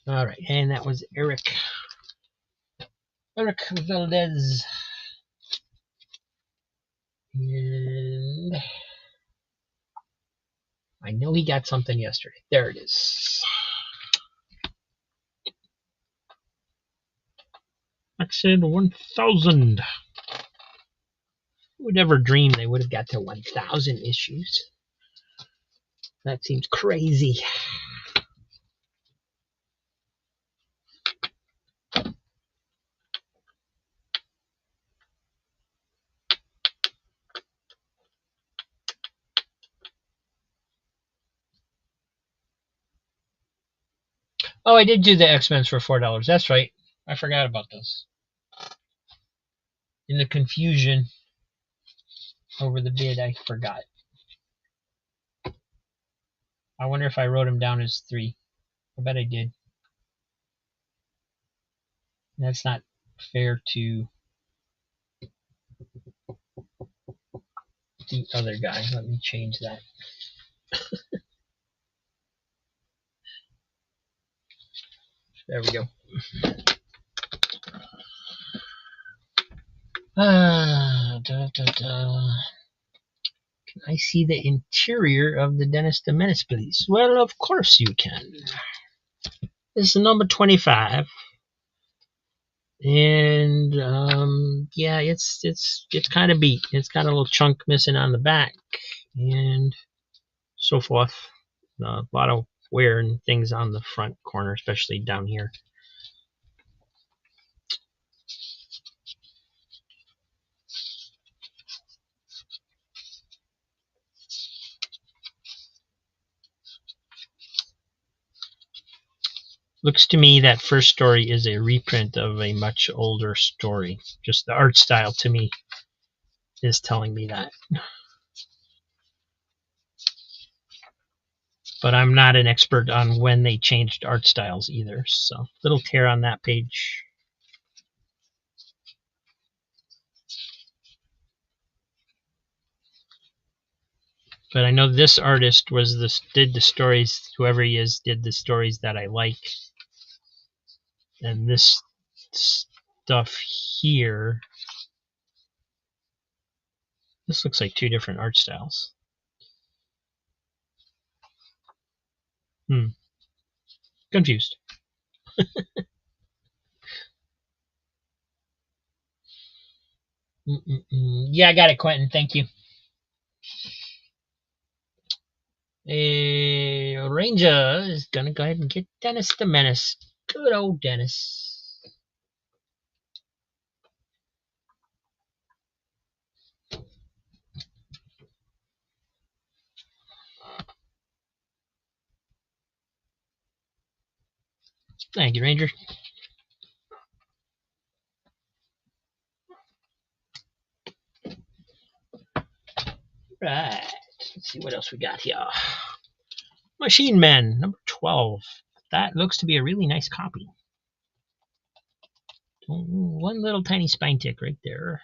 All right, and that was Eric Valdez. And I know he got something yesterday. There it is. Action 1000. Who would ever dream they would have got to 1000 issues? That seems crazy. Oh, I did do the X-Men for $4. That's right. I forgot about those. In the confusion over the bid, I forgot. I wonder if I wrote them down as 3. I bet I did. That's not fair to the other guy. Let me change that. There we go. Can I see the interior of the Dennis the Menace, please? Well, of course you can. This is number 25. And yeah, it's kind of beat. It's got a little chunk missing on the back, and so forth. A lot of wear and things on the front corner, especially down here. Looks to me that first story is a reprint of a much older story. Just the art style to me is telling me that. But I'm not an expert on when they changed art styles either. So little tear on that page. But I know this artist did the stories. Whoever he is did the stories that I like. And this stuff here, this looks like two different art styles. Confused. Yeah, I got it, Quentin. Thank you. Ranger is gonna go ahead and get Dennis the Menace. Good old Dennis. Thank you, Ranger. Right. Let's see what else we got here. Machine Men, number 12. That looks to be a really nice copy. One little tiny spine tick right there.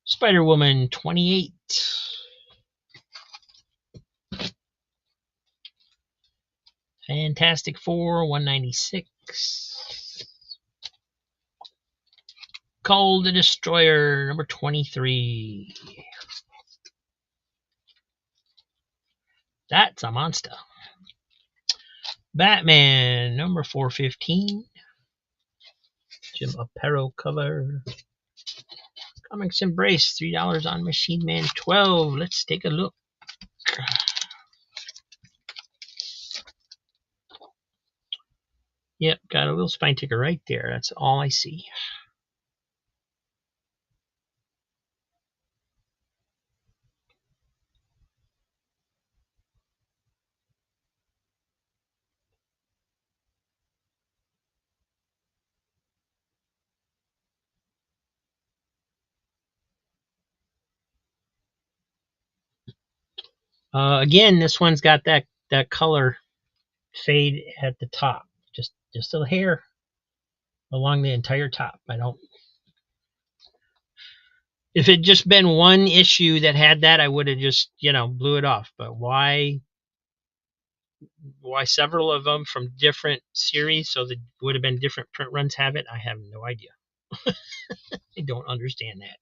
Spider-Woman, 28. Fantastic Four, 196. Call the Destroyer, number 23. That's a monster. Batman, number 415. Jim Aparo cover. Comics Embrace, $3 on Machine Man 12. Let's take a look. Yep, got a little spine ticker right there. That's all I see. Again, this one's got that color fade at the top. Just a hair along the entire top. I don't. If it just been one issue that had that, I would have just blew it off. But why several of them from different series, so that would have been different print runs have it? I have no idea. I don't understand that.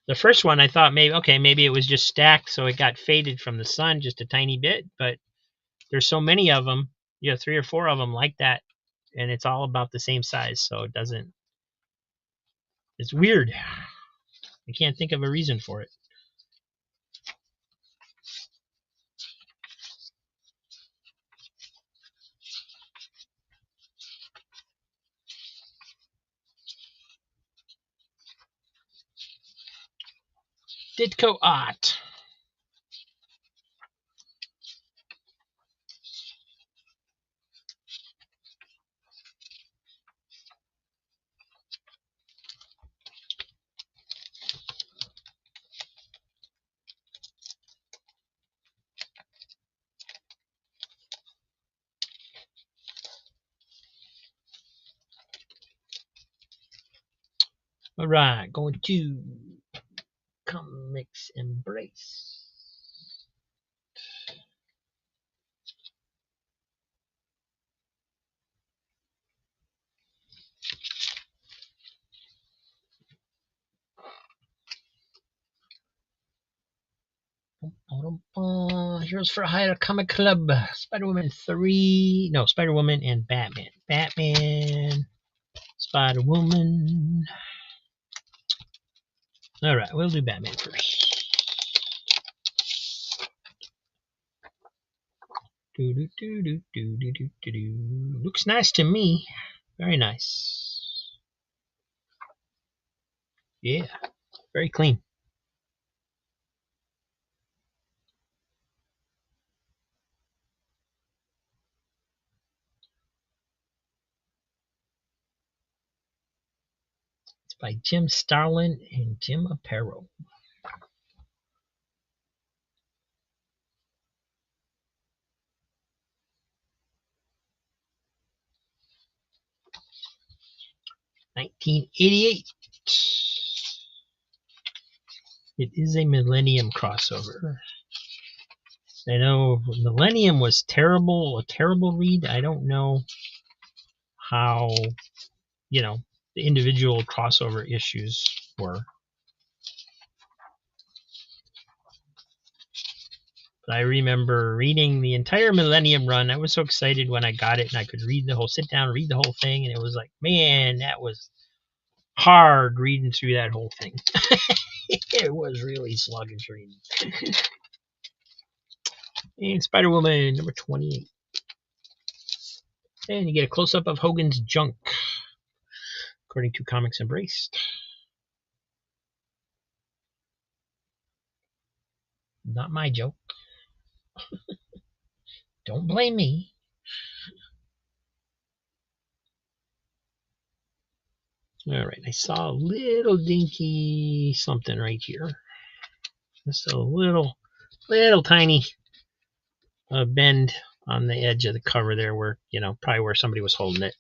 The first one I thought maybe it was just stacked, so it got faded from the sun just a tiny bit. But there's so many of them, 3 or 4 of them like that, and it's all about the same size, so it doesn't. It's weird. I can't think of a reason for it. Ditko art. All right, going to Comics Embrace. Heroes for Hire Comic Club. Spider-Woman 3. No, Spider-Woman and Batman. Batman. Spider-Woman. Alright, we'll do Batman first. Looks nice to me. Very nice. Yeah, very clean. It's by Jim Starlin and Jim Aparo. $1988. It is a Millennium crossover. I know Millennium was terrible, a terrible read. I don't know how, the individual crossover issues were. But I remember reading the entire Millennium run. I was so excited when I got it and I could sit down, read the whole thing, and it was like, man, that was hard reading through that whole thing. It was really sluggish reading. And Spider-Woman number 28. And you get a close-up of Hogan's junk, according to Comics Embraced. Not my joke. Don't blame me. All right, I saw a little dinky something right here. Just a little tiny bend on the edge of the cover there where, probably where somebody was holding it.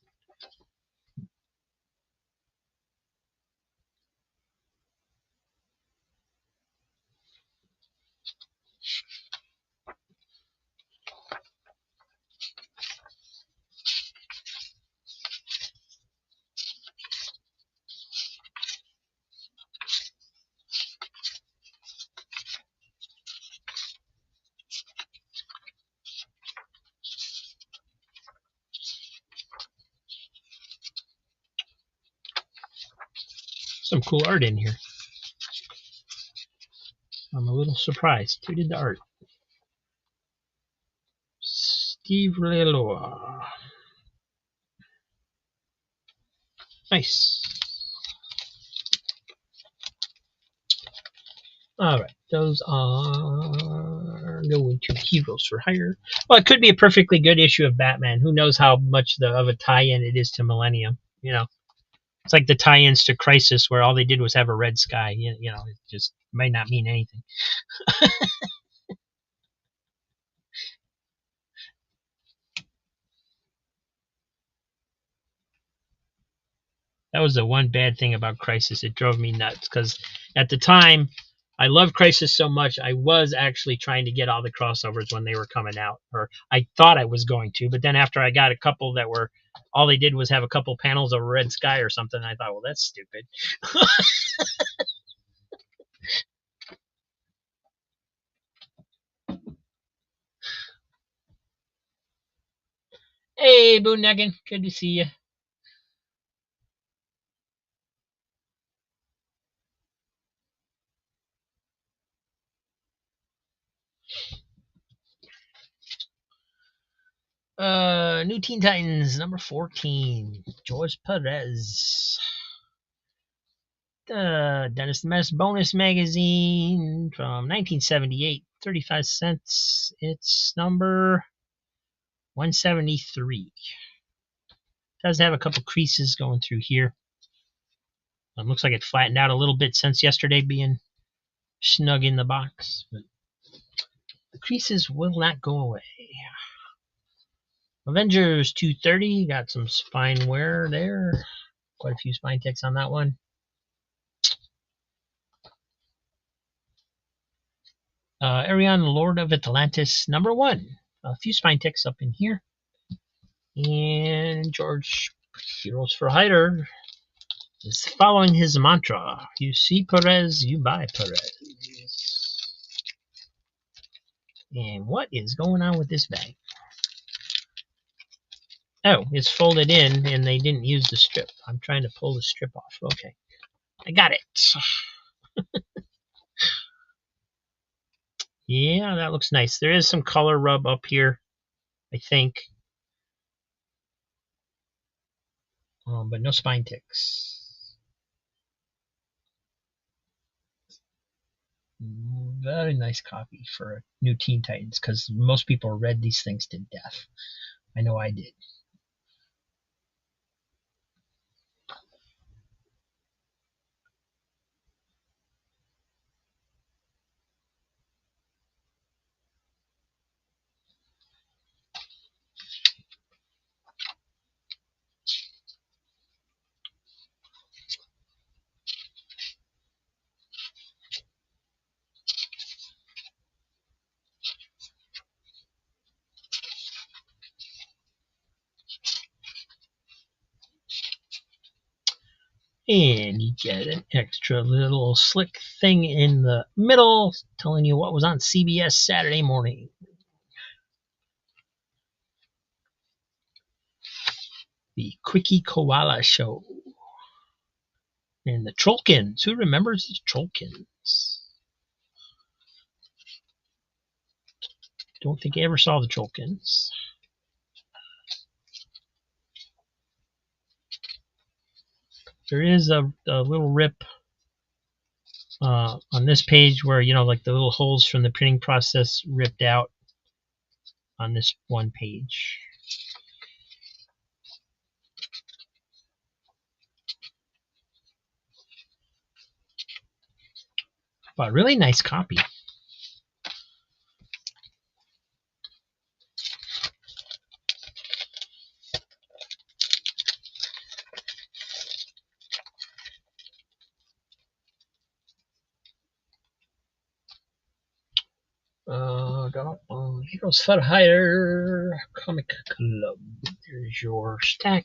Some cool art in here. I'm a little surprised. Who did the art? Steve Leloa. Nice. Alright, those are going to Heroes for Hire. Well, it could be a perfectly good issue of Batman. Who knows how much of a tie-in it is to Millennium, It's like the tie-ins to Crisis where all they did was have a red sky. It just might not mean anything. That was the one bad thing about Crisis. It drove me nuts because at the time, I loved Crisis so much, I was actually trying to get all the crossovers when they were coming out. Or I thought I was going to, but then after I got a couple that were, all they did was have a couple panels of red sky or something, I thought, well, that's stupid. Hey, Booneckin, good to see you. New Teen Titans, number 14. George Perez. Dennis the Menace bonus magazine from 1978. 35 cents. It's number 173. Does have a couple creases going through here. Looks like it flattened out a little bit since yesterday being snug in the box. But the creases will not go away. Avengers 230, got some spine wear there. Quite a few spine ticks on that one. Arion, Lord of Atlantis, number 1. A few spine ticks up in here. And George, Heroes for Hire, is following his mantra. You see Perez, you buy Perez. And what is going on with this bag? Oh, it's folded in and they didn't use the strip. I'm trying to pull the strip off. Okay, I got it. Yeah, that looks nice. There is some color rub up here, I think. But no spine ticks. Very nice copy for new Teen Titans, because most people read these things to death. I know I did. And you get an extra little slick thing in the middle telling you what was on CBS Saturday morning. The Quickie Koala Show. And the Trollkins. Who remembers the Trollkins? Don't think I ever saw the Trollkins. There is a little rip on this page where, like the little holes from the printing process ripped out on this one page. But really nice copy. Heroes for Hire Comic Club. There's your stack.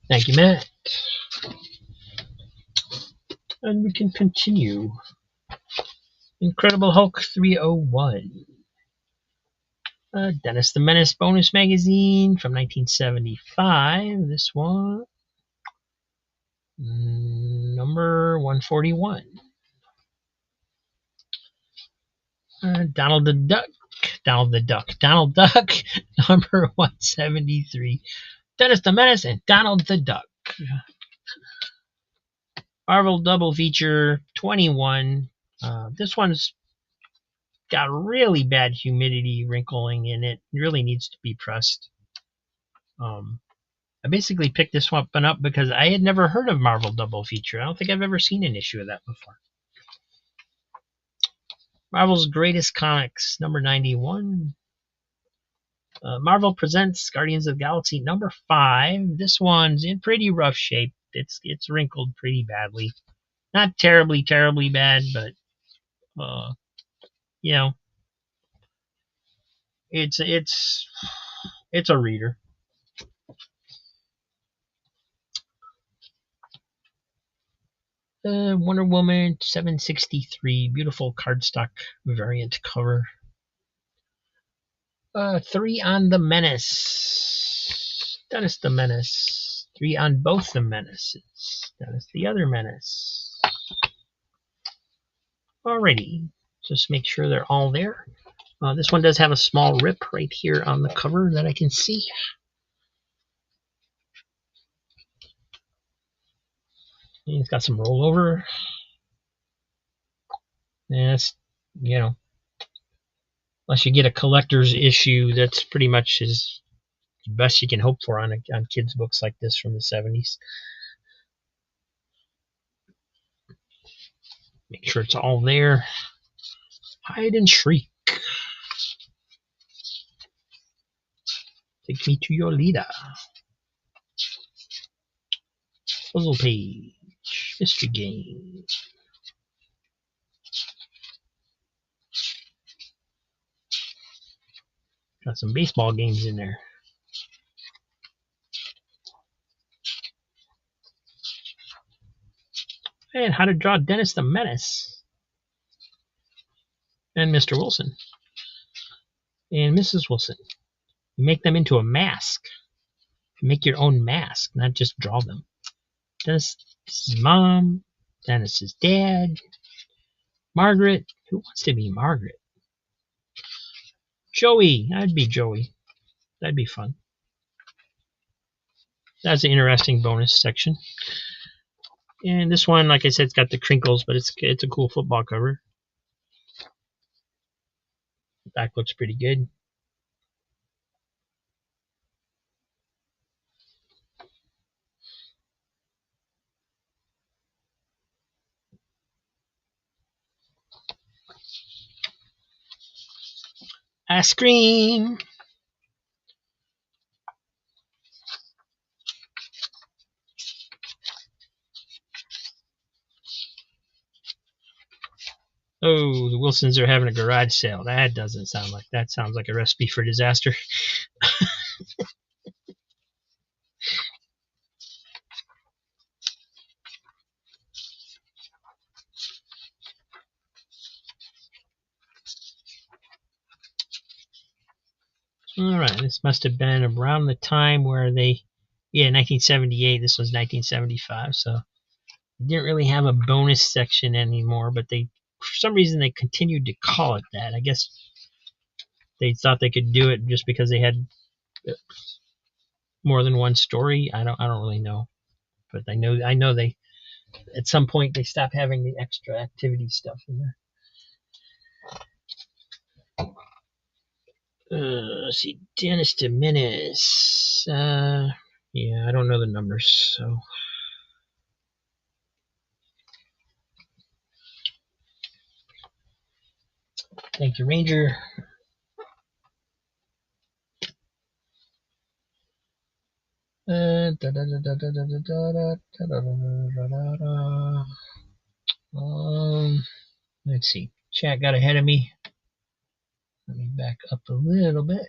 Thank you, Matt. And we can continue. Incredible Hulk 301. Dennis the Menace bonus magazine from 1975. This one. Number 141. Donald the Duck. Donald Duck. Number 173. Dennis the Menace and Donald the Duck. Marvel double feature 21. This one's got really bad humidity wrinkling in it. It really needs to be pressed. I basically picked this one up because I had never heard of Marvel double feature. I don't think I've ever seen an issue of that before. Marvel's Greatest Comics, number 91. Marvel presents Guardians of the Galaxy number 5. This one's in pretty rough shape. It's wrinkled pretty badly. Not terribly bad, but it's a reader. Wonder Woman 763, beautiful cardstock variant cover. 3 on the Menace. Dennis the Menace. 3 on both the Menaces. Dennis the other Menace. Alrighty, just make sure they're all there. This one does have a small rip right here on the cover that I can see. And it's got some rollover. And it's, unless you get a collector's issue, that's pretty much as best you can hope for on kids' books like this from the 70s. Make sure it's all there. Hide and Shriek. Take me to your leader. Puzzle page. Mystery game. Got some baseball games in there. And How to Draw Dennis the Menace. And Mr. Wilson. And Mrs. Wilson. You make them into a mask. You make your own mask, not just draw them. Dennis's mom. Dennis's dad. Margaret. Who wants to be Margaret? Joey. I'd be Joey. That'd be fun. That's an interesting bonus section. And this one, like I said, it's got the crinkles, but it's a cool football cover. The back looks pretty good. Ice cream. Oh, the Wilsons are having a garage sale. That doesn't sound like that. Sounds like a recipe for disaster. All right, this must have been around the time where they, 1978. This was 1975, so they didn't really have a bonus section anymore. But they, for some reason, they continued to call it that. I guess they thought they could do it just because they had more than one story. I don't really know, but I know they at some point they stopped having the extra activity stuff in there. Let's see, Dennis to Menace. Yeah, I don't know the numbers, so. Thank you, Ranger. Let's see. Chat got ahead of me. Let me back up a little bit.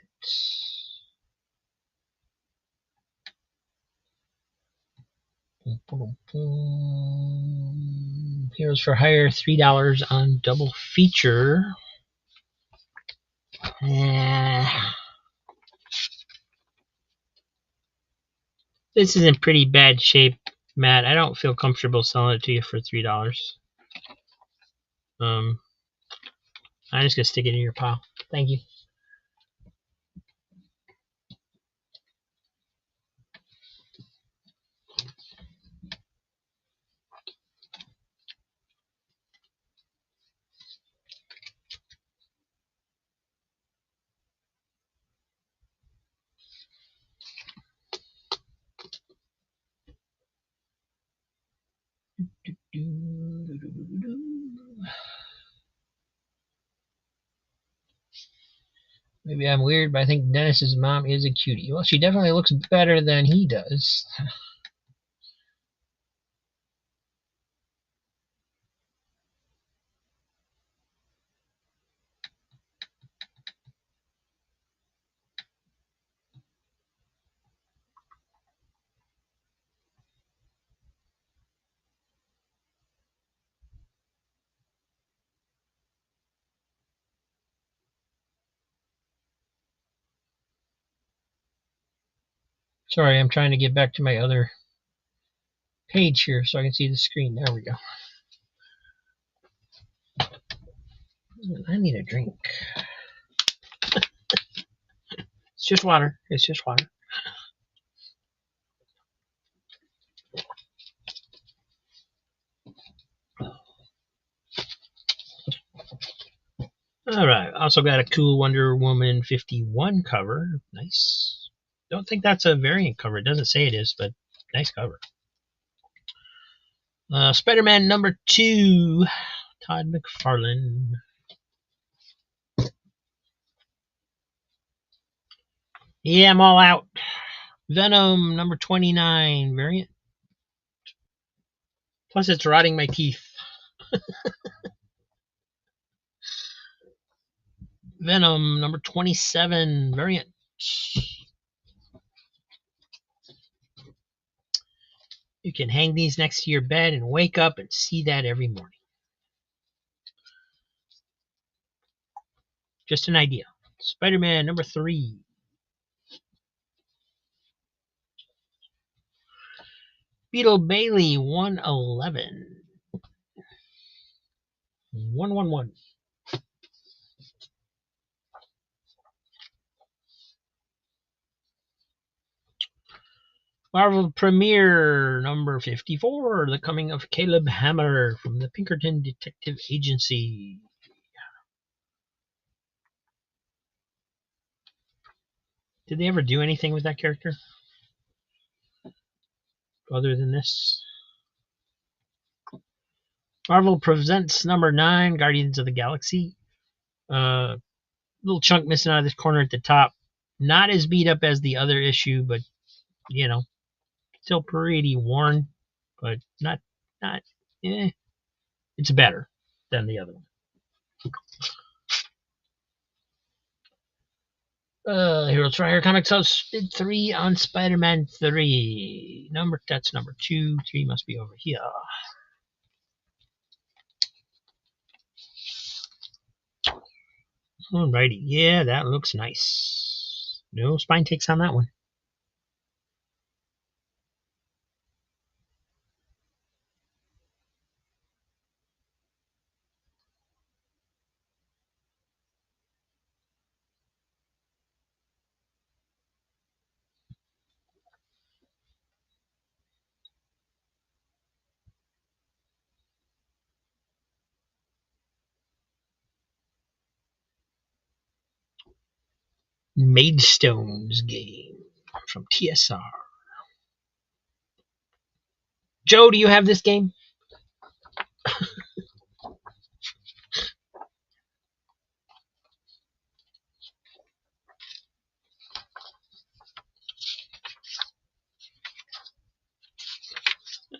Heroes for Hire, $3 on double feature. This is in pretty bad shape, Matt. I don't feel comfortable selling it to you for $3. I'm just gonna stick it in your pile. Thank you. Maybe I'm weird, but I think Dennis's mom is a cutie. Well, she definitely looks better than he does. Sorry, I'm trying to get back to my other page here so I can see the screen. There we go. I need a drink. It's just water. It's just water. All right. Also got a cool Wonder Woman 51 cover. Nice. Don't think that's a variant cover. It doesn't say it is, but nice cover. Spider-Man number 2. Todd McFarlane. Yeah, I'm all out. Venom number 29 variant. Plus, it's rotting my teeth. Venom number 27 variant. You can hang these next to your bed and wake up and see that every morning. Just an idea. Spider-Man number 3. Beetle Bailey 111. 111. Marvel Premiere number 54. The Coming of Caleb Hammer from the Pinkerton Detective Agency. Did they ever do anything with that character? Other than this? Marvel Presents number 9. Guardians of the Galaxy. Little chunk missing out of this corner at the top. Not as beat up as the other issue, but still pretty worn. But not it's better than the other one. Hero Trier Comics House did 3 on Spider-Man 3. That's number 2. 3 must be over here. Alrighty, yeah, that looks nice. No spine ticks on that one. Maidstone's game from TSR. Joe, do you have this game?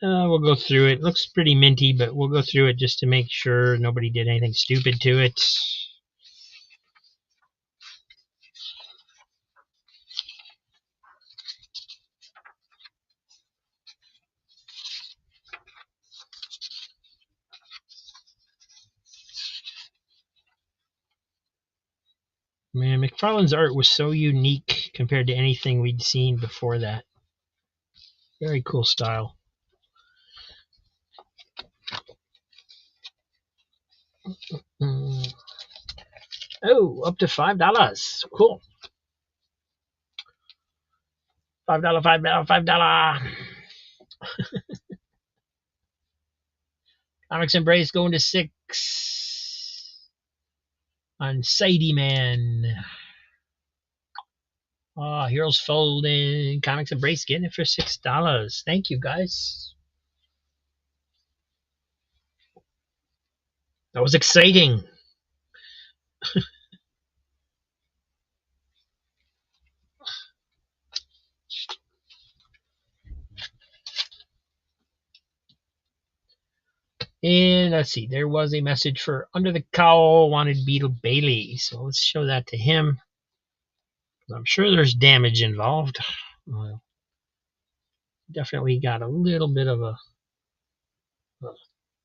We'll go through it. Looks pretty minty, but we'll go through it just to make sure nobody did anything stupid to it. Man, McFarlane's art was so unique compared to anything we'd seen before that. Very cool style. Oh, up to $5. Cool. $5, $5, $5. Comics Embrace going to 6 on Sadie Man. Heroes Folding. Comics Embrace getting it for $6. Thank you, guys. That was exciting. And let's see, there was a message for Under the Cowl wanted Beetle Bailey. So let's show that to him. I'm sure there's damage involved. Definitely got a little bit of a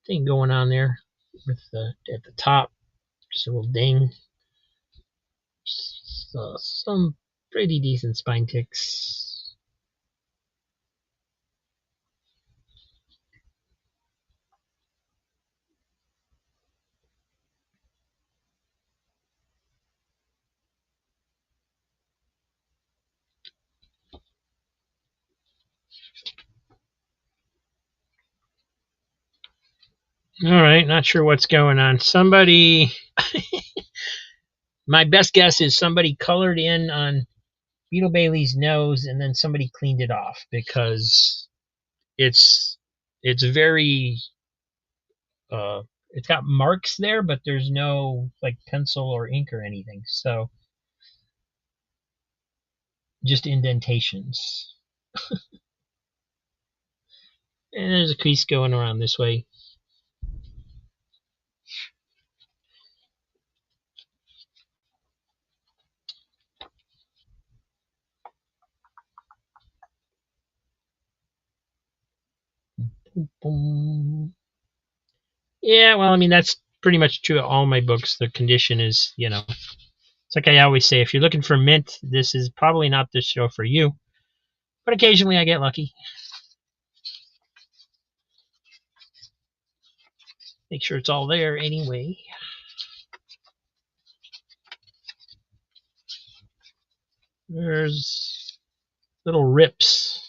thing going on there with at the top. Just a little ding. So, some pretty decent spine ticks. All right, not sure what's going on. Somebody, my best guess is somebody colored in on Beetle Bailey's nose and then somebody cleaned it off because it's very it's got marks there, but there's no like pencil or ink or anything. So just indentations. And there's a crease going around this way. Boom. Yeah, well, I mean, that's pretty much true of all my books. The condition is, it's like I always say, if you're looking for mint, this is probably not the show for you. But occasionally I get lucky. Make sure it's all there anyway. There's little rips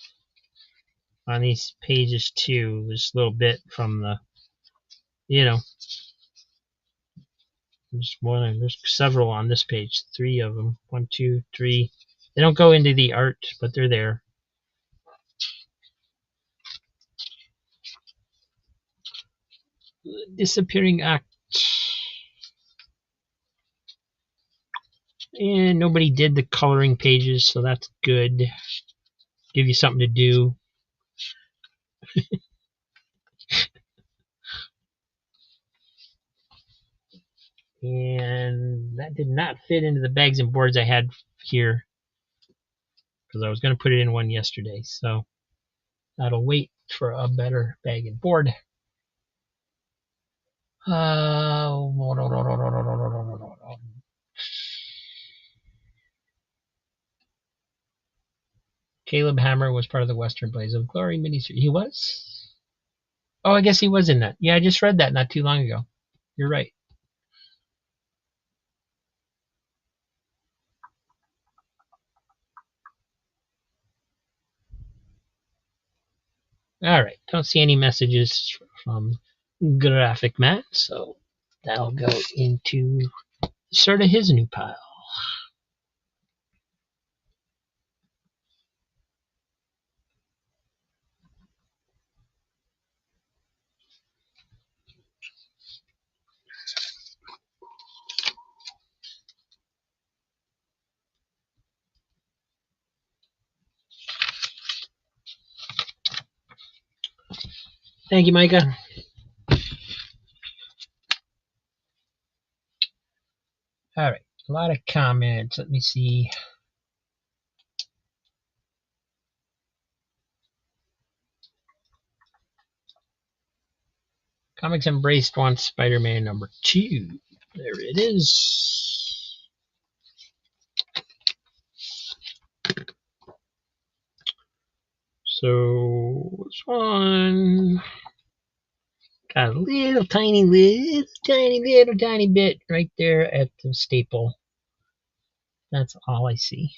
on these pages too. There's a little bit from the, you know, there's several on this page. 3 of them. 1, 2, 3. They don't go into the art, but they're there. Disappearing act. And nobody did the coloring pages, so that's good. Give you something to do. And that did not fit into the bags and boards I had here because I was going to put it in one yesterday. So that'll wait for a better bag and board. Caleb Hammer was part of the Western Blaze of Glory miniseries. He was? Oh, I guess he was in that. Yeah, I just read that not too long ago. You're right. All right. Don't see any messages from Graphic Matt, so that'll go into sort of his new pile. Thank you, Micah. All right. A lot of comments. Let me see. Comics Embraced wants Spider-Man number 2. There it is. So this one got a little tiny bit right there at the staple. That's all I see.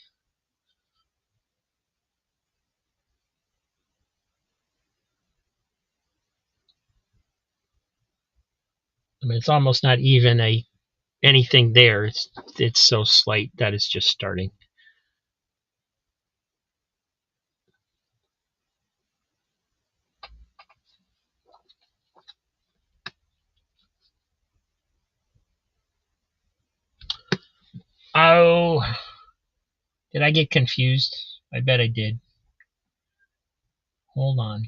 I mean, it's almost not even anything there. It's so slight that it's just starting. Oh, did I get confused? I bet I did. Hold on.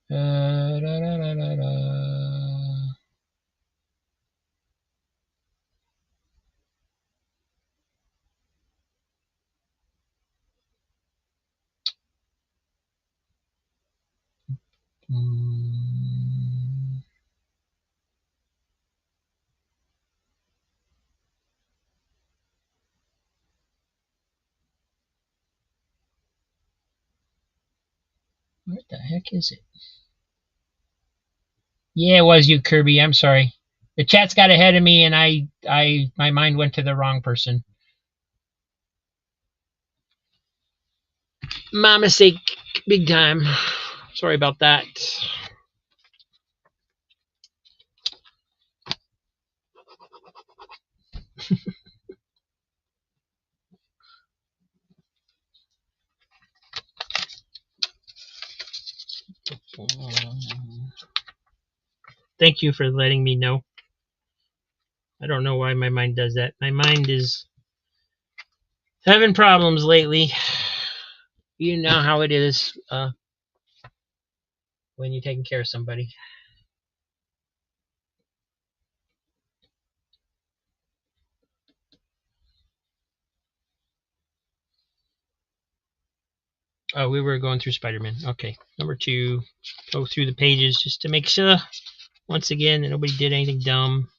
Da, da, da, da, da. What the heck is it? Yeah, it was you, Kirby. I'm sorry. The chat's got ahead of me, and my mind went to the wrong person. My mistake, big time. Sorry about that. Thank you for letting me know. I don't know why my mind does that. My mind is having problems lately. You know how it is when you're taking care of somebody. Oh, we were going through Spider-Man. Okay, number 2. Go through the pages just to make sure, once again, that nobody did anything dumb.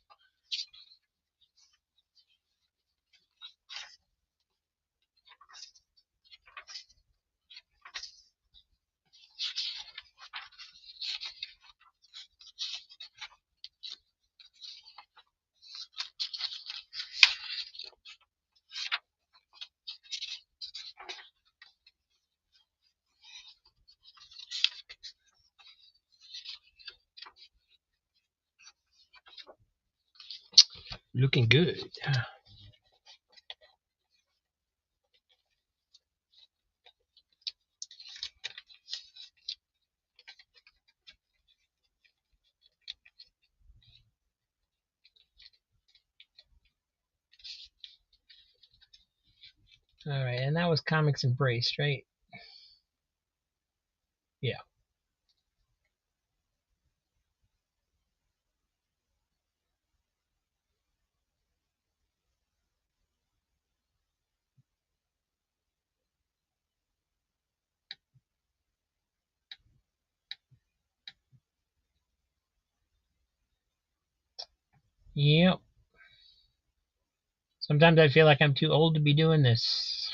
Looking good. All right, and that was Comics Embraced, right? Yeah. Yep. Sometimes I feel like I'm too old to be doing this.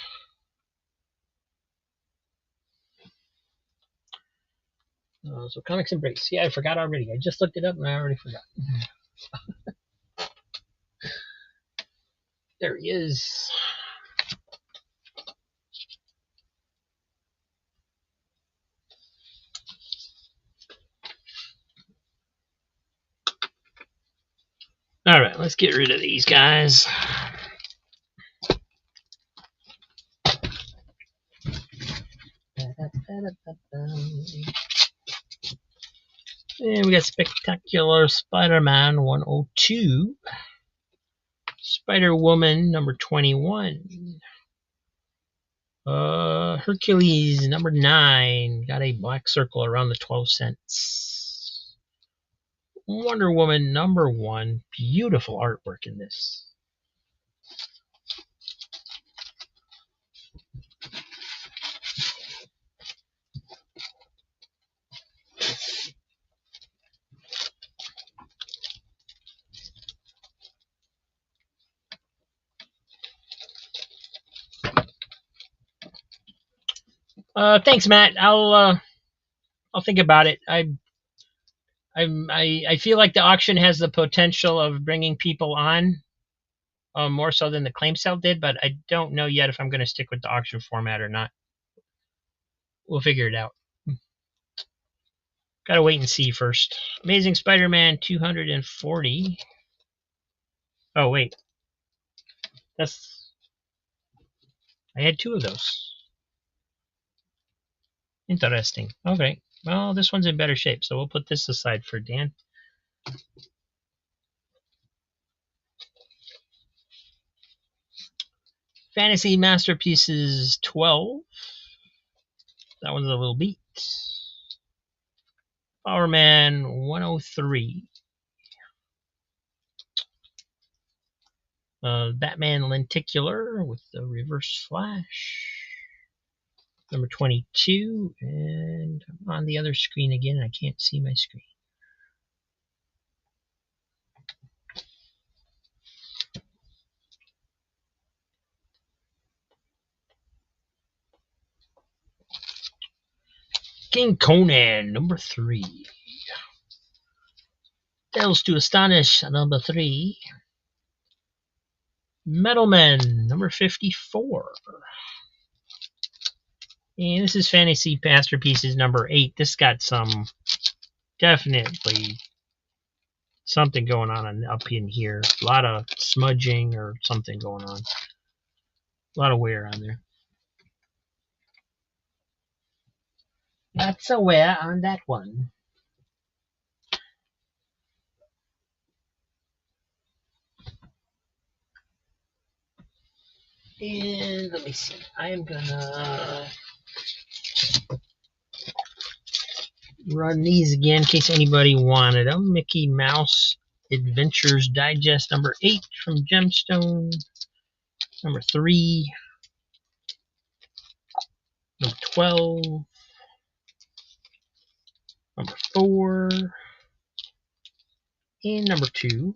So Comics Embrace. Yeah, I forgot already. I just looked it up and I already forgot. There he is. All right, let's get rid of these guys. And we got Spectacular Spider-Man 102. Spider-Woman number 21. Hercules number 9. Got a black circle around the 12 cents. Wonder Woman number 1. Beautiful artwork in this. Thanks, Matt. I'll think about it. I feel like the auction has the potential of bringing people on, more so than the claim sale did, but I don't know yet if I'm going to stick with the auction format or not. We'll figure it out. Gotta wait and see first. Amazing Spider-Man 240. Oh wait, I had 2 of those. Interesting. Okay. Well, this one's in better shape, so we'll put this aside for Dan. Fantasy Masterpieces 12. That one's a little beat. Power Man 103. Batman Lenticular with the reverse flash. Number 22. And I'm on the other screen again. I can't see my screen. King Conan, number 3. Tales to Astonish, number 3. Metal Men, number 54. And this is Fantasy Masterpieces number 8. This got some, definitely something going on up in here. A lot of smudging or something going on. A lot of wear on there. Lots of wear on that one. And let me see. I am gonna run these again in case anybody wanted them. Mickey Mouse Adventures Digest number 8 from Gemstone. Number 3. number 12, number 4, and number 2.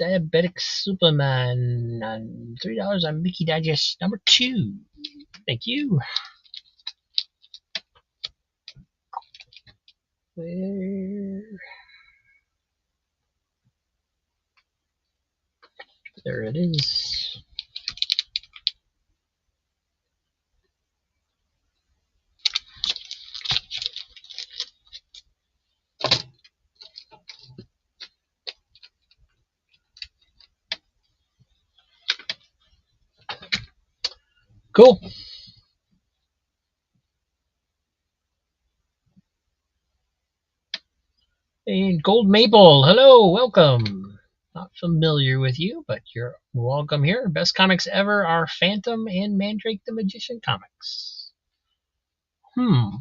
Diabetic Superman on $3 on Mickey Digest number 2. Thank you. Where? There it is. Cool. And Gold Maple, hello, welcome. Not familiar with you, but you're welcome here. Best comics ever are Phantom and Mandrake the Magician comics. I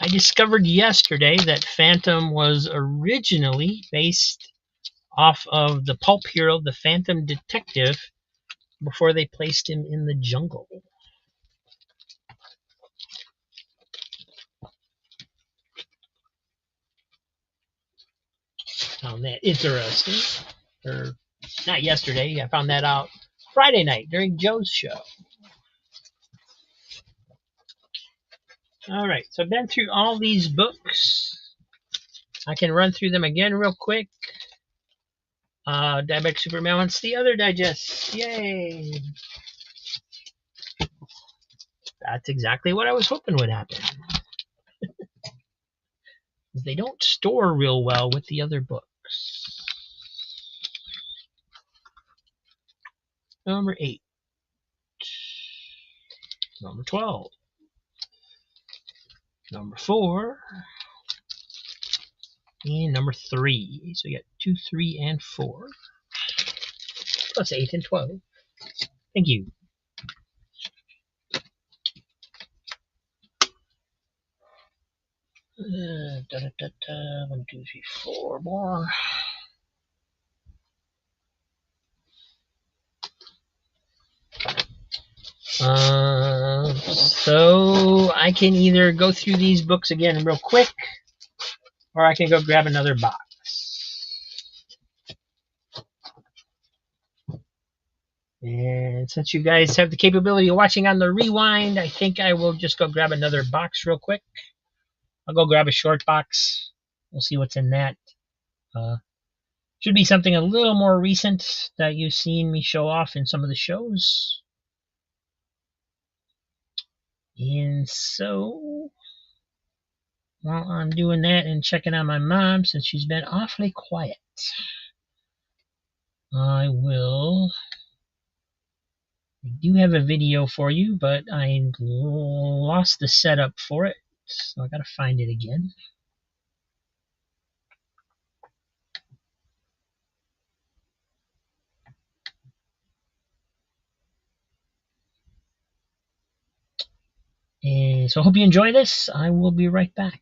discovered yesterday that Phantom was originally based off of the pulp hero, the Phantom Detective, before they placed him in the jungle. Found that interesting. Or not yesterday, I found that out Friday night during Joe's show. All right, so I've been through all these books. I can run through them again real quick. Diabetic Superman wants the other digest. Yay! That's exactly what I was hoping would happen. They don't store real well with the other books. Number 8. Number 12. Number 4. And number 3. So you got 2, 3, and 4. Plus 8 and 12. Thank you. One, 2, 3, 4 more. So I can either go through these books again real quick, or I can go grab another box. And since you guys have the capability of watching on the rewind, I think I will just go grab another box real quick. I'll go grab a short box. We'll see what's in that. Should be something a little more recent that you've seen me show off in some of the shows. And so, while I'm doing that and checking on my mom, since she's been awfully quiet, I do have a video for you, but I lost the setup for it, so I gotta find it again. And so I hope you enjoy this. I will be right back.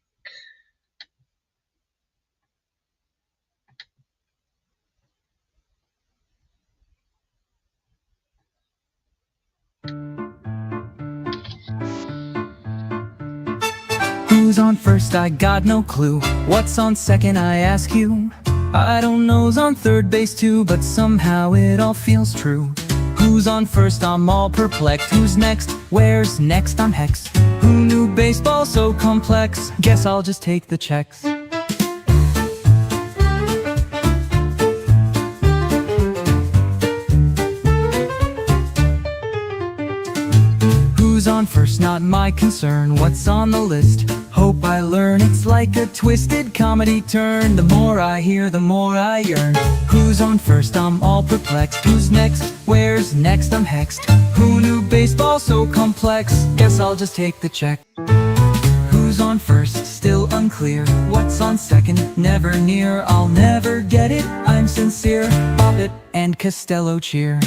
Who's on first? I got no clue. What's on second? I ask you. I don't know's on third base too, but somehow it all feels true. Who's on first? I'm all perplexed. Who's next? where's next? I'm Hex. Who knew baseball so complex? Guess I'll just take the checks. Who's on first? Not my concern. What's on the list? Hope I learn. It's like a twisted comedy turn. The more I hear, the more I yearn. Who's on first? I'm all perplexed. Who's next? Where's next? I'm hexed. Who knew baseball so complex? Guess I'll just take the check. Who's on first? Still unclear. What's on second? Never near. I'll never get it. I'm sincere. Bobbitt and Costello cheer.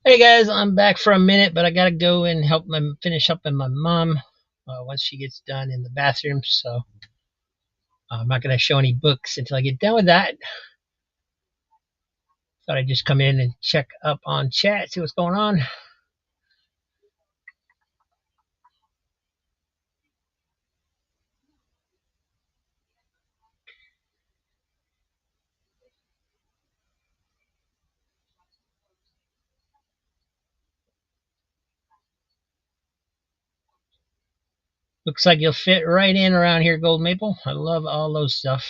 Hey guys, I'm back for a minute, but I gotta go and finish up my mom once she gets done in the bathroom. So I'm not gonna show any books until I get done with that. Thought I'd just come in and check up on chat, see what's going on. Looks like you'll fit right in around here, Gold Maple. I love all those stuff.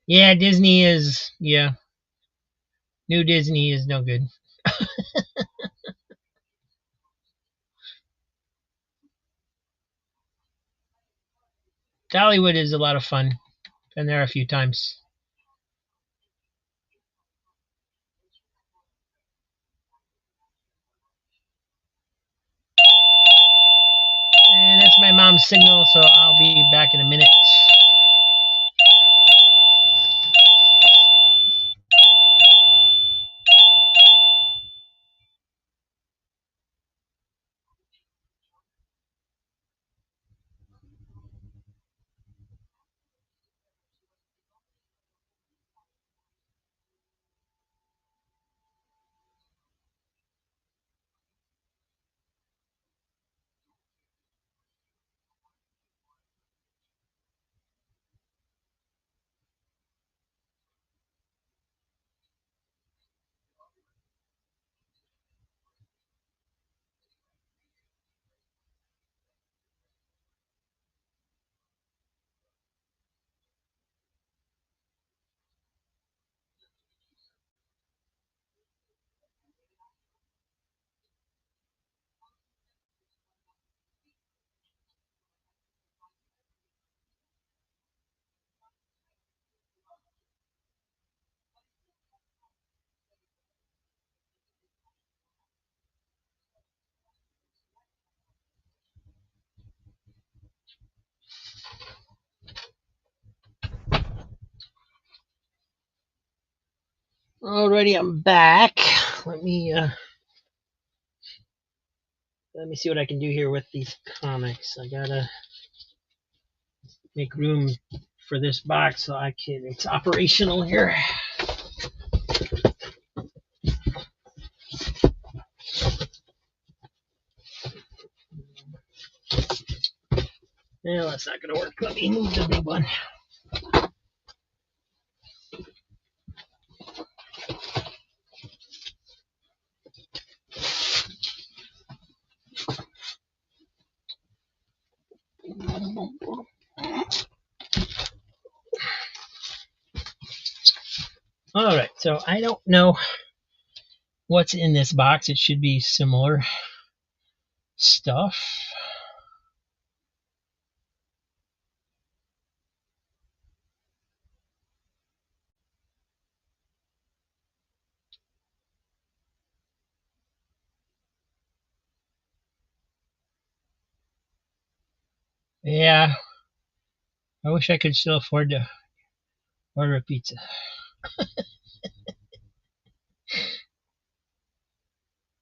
Yeah, Disney is, yeah. New Disney is no good. Dollywood is a lot of fun. Been there a few times. And that's my mom's signal, so I'll be back in a minute. Alrighty, I'm back. Let me see what I can do here with these comics. I gotta make room for this box so it's operational here. Yeah, that's not gonna work. Let me move the big one. Alright, so I don't know what's in this box. It should be similar stuff. Yeah, I wish I could still afford to order a pizza.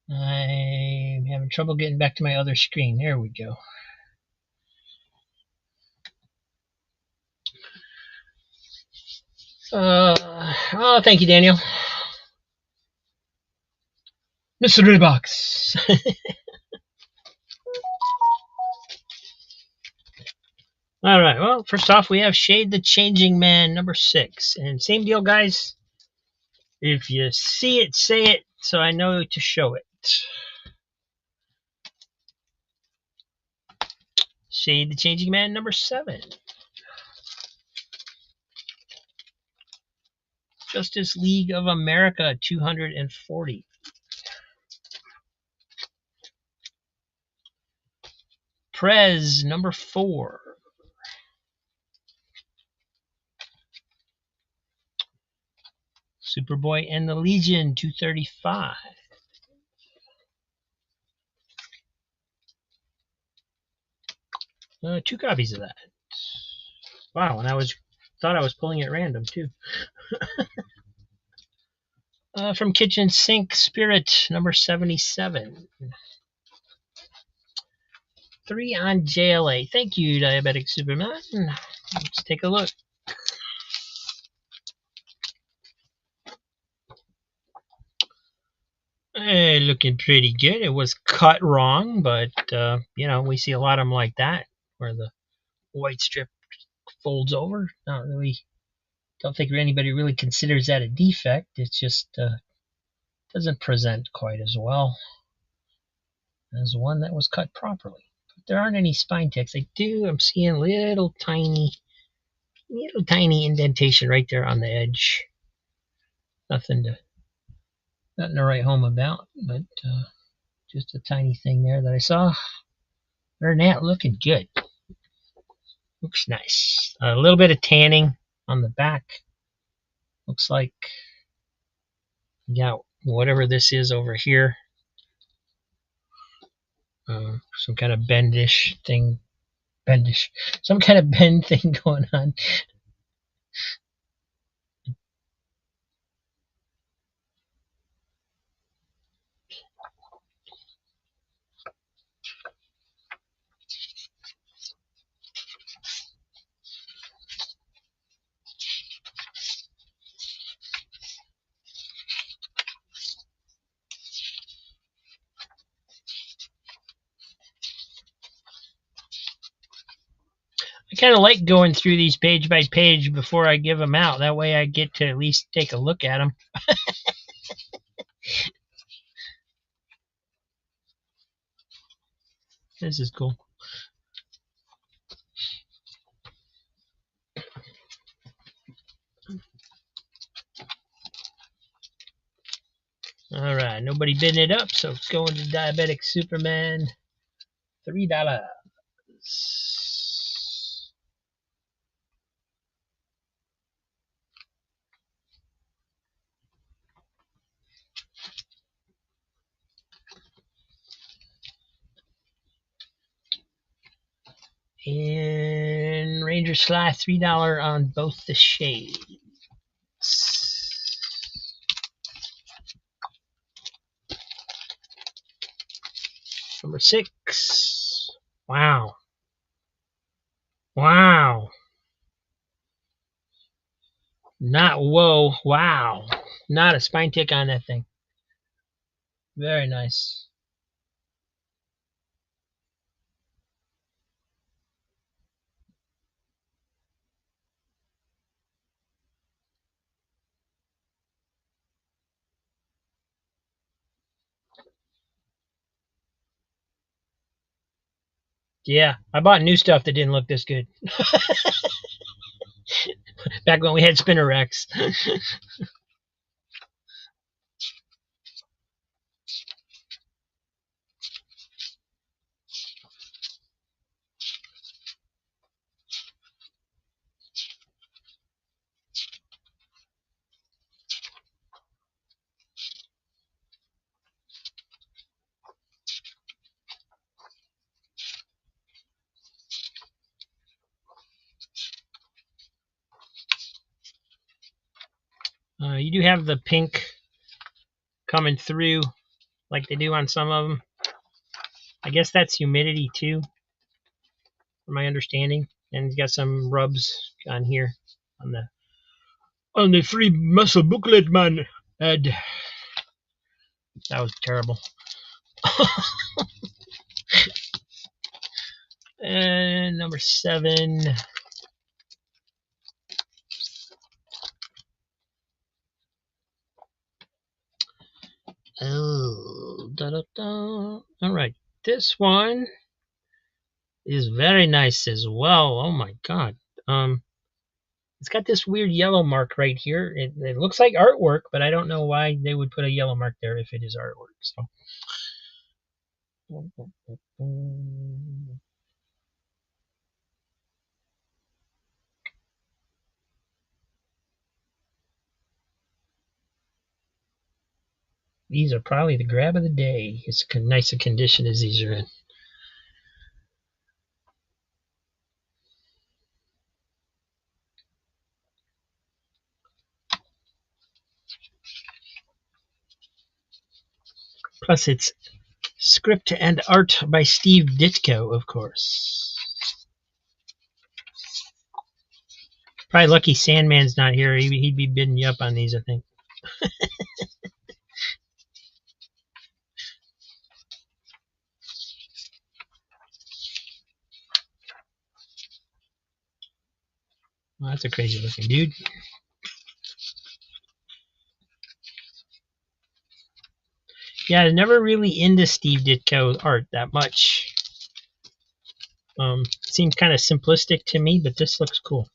I'm having trouble getting back to my other screen. There we go. Oh, thank you, Daniel. Mystery box. All right. Well, first off, we have Shade the Changing Man number 6, and same deal, guys. If you see it, say it, so I know to show it. Shade the Changing Man number 7. Justice League of America 240. Prez number 4. Superboy and the Legion 235. Two copies of that. Wow, and thought I was pulling at random too. From Kitchen Sink Spirit, number 77. 3 on JLA. Thank you, Diabetic Superman. Let's take a look. Looking pretty good. It was cut wrong, but, we see a lot of them like that, where the white strip folds over. Not really, don't think anybody really considers that a defect. It's just doesn't present quite as well as one that was cut properly. But there aren't any spine ticks. I'm seeing little tiny indentation right there on the edge. Nothing to write home about, but just a tiny thing there that I saw. Other than that, looking good. Looks nice. A little bit of tanning on the back. Looks like you got whatever this is over here. Some kind of some kind of bend thing going on. I kind of like going through these page by page before I give them out. That way I get to at least take a look at them. This is cool. All right, nobody bidding it up, so it's going to Diabetic Superman. $3. And Ranger Sly, $3 on both the shades. Number 6. Wow. Wow. Not whoa. Wow. Not a spine tick on that thing. Very nice. Yeah, I bought new stuff that didn't look this good. Back when we had spinner racks. You do have the pink coming through like they do on some of them. I guess that's humidity too, from my understanding. And it's got some rubs on here on the free muscle booklet, man. Ed. That was terrible. And number 7. Oh, All right, this one is very nice as well. Oh my god. It's got this weird yellow mark right here. It looks like artwork, but I don't know why they would put a yellow mark there if it is artwork. So. These are probably the grab of the day. It's nice a condition as these are in. Plus, it's script and art by Steve Ditko, of course. Probably lucky Sandman's not here. He'd be bidding you up on these, I think. Well, that's a crazy looking dude. Yeah, I was never really into Steve Ditko art that much. It seemed kind of simplistic to me, but this looks cool.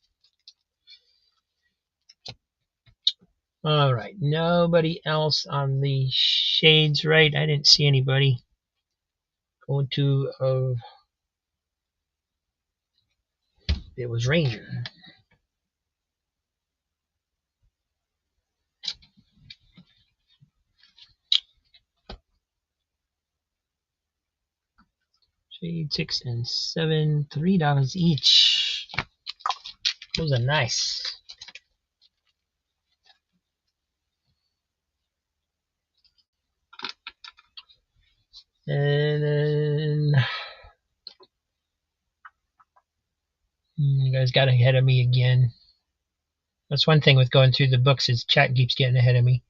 All right, nobody else on the shades, right? I didn't see anybody. Going to it was Ranger. Shade 6 and 7, $3 each. Those are nice. And then you guys got ahead of me again. That's one thing with going through the books is chat keeps getting ahead of me.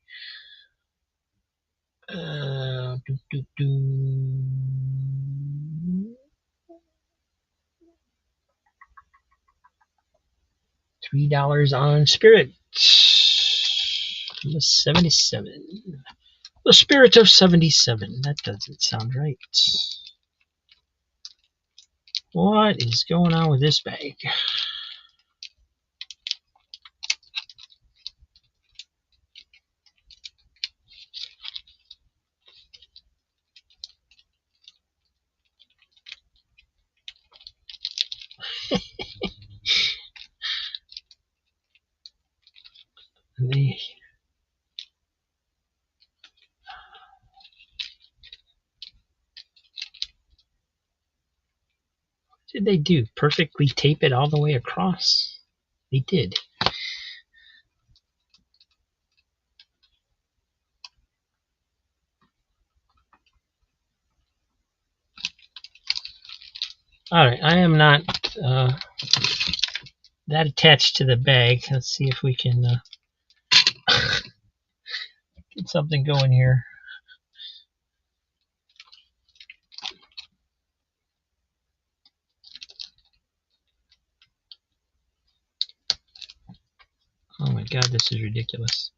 $3 on Spirit. 77. The Spirit of 77. That doesn't sound right. What is going on with this bag? What did they do? Perfectly tape it all the way across? They did. Alright, I am not that attached to the bag. Let's see if we can get something going here. Oh my god, this is ridiculous.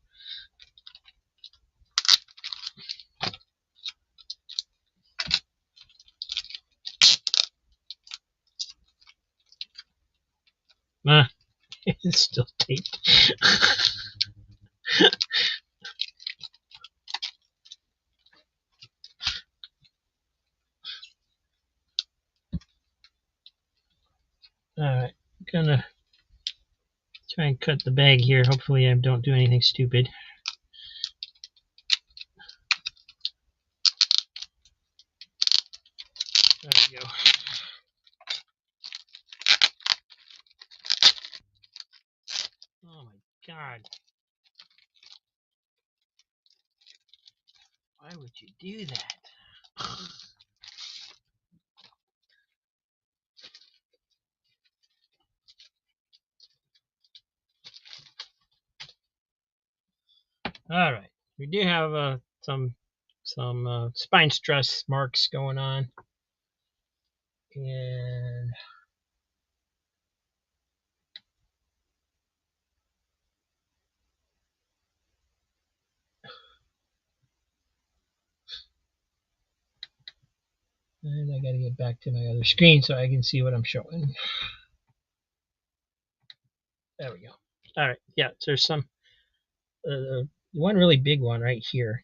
It's still taped. Alright, gonna try and cut the bag here. Hopefully I don't do anything stupid. There we go. Oh my god. Why would you do that? All right, we do have some spine stress marks going on, and I got to get back to my other screen so I can see what I'm showing. There we go. All right, yeah, so there's some one really big one right here.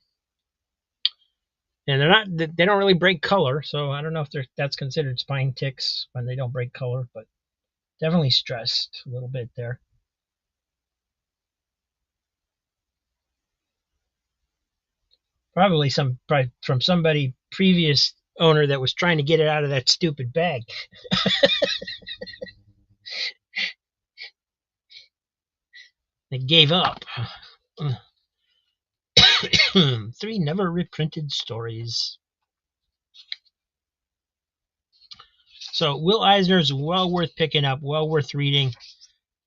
And they don't really break color, so I don't know if that's considered spine ticks when they don't break color, but definitely stressed a little bit there. Probably from somebody previous owner that was trying to get it out of that stupid bag. They gave up. 3 never reprinted stories. So Will Eisner's well worth picking up, well worth reading.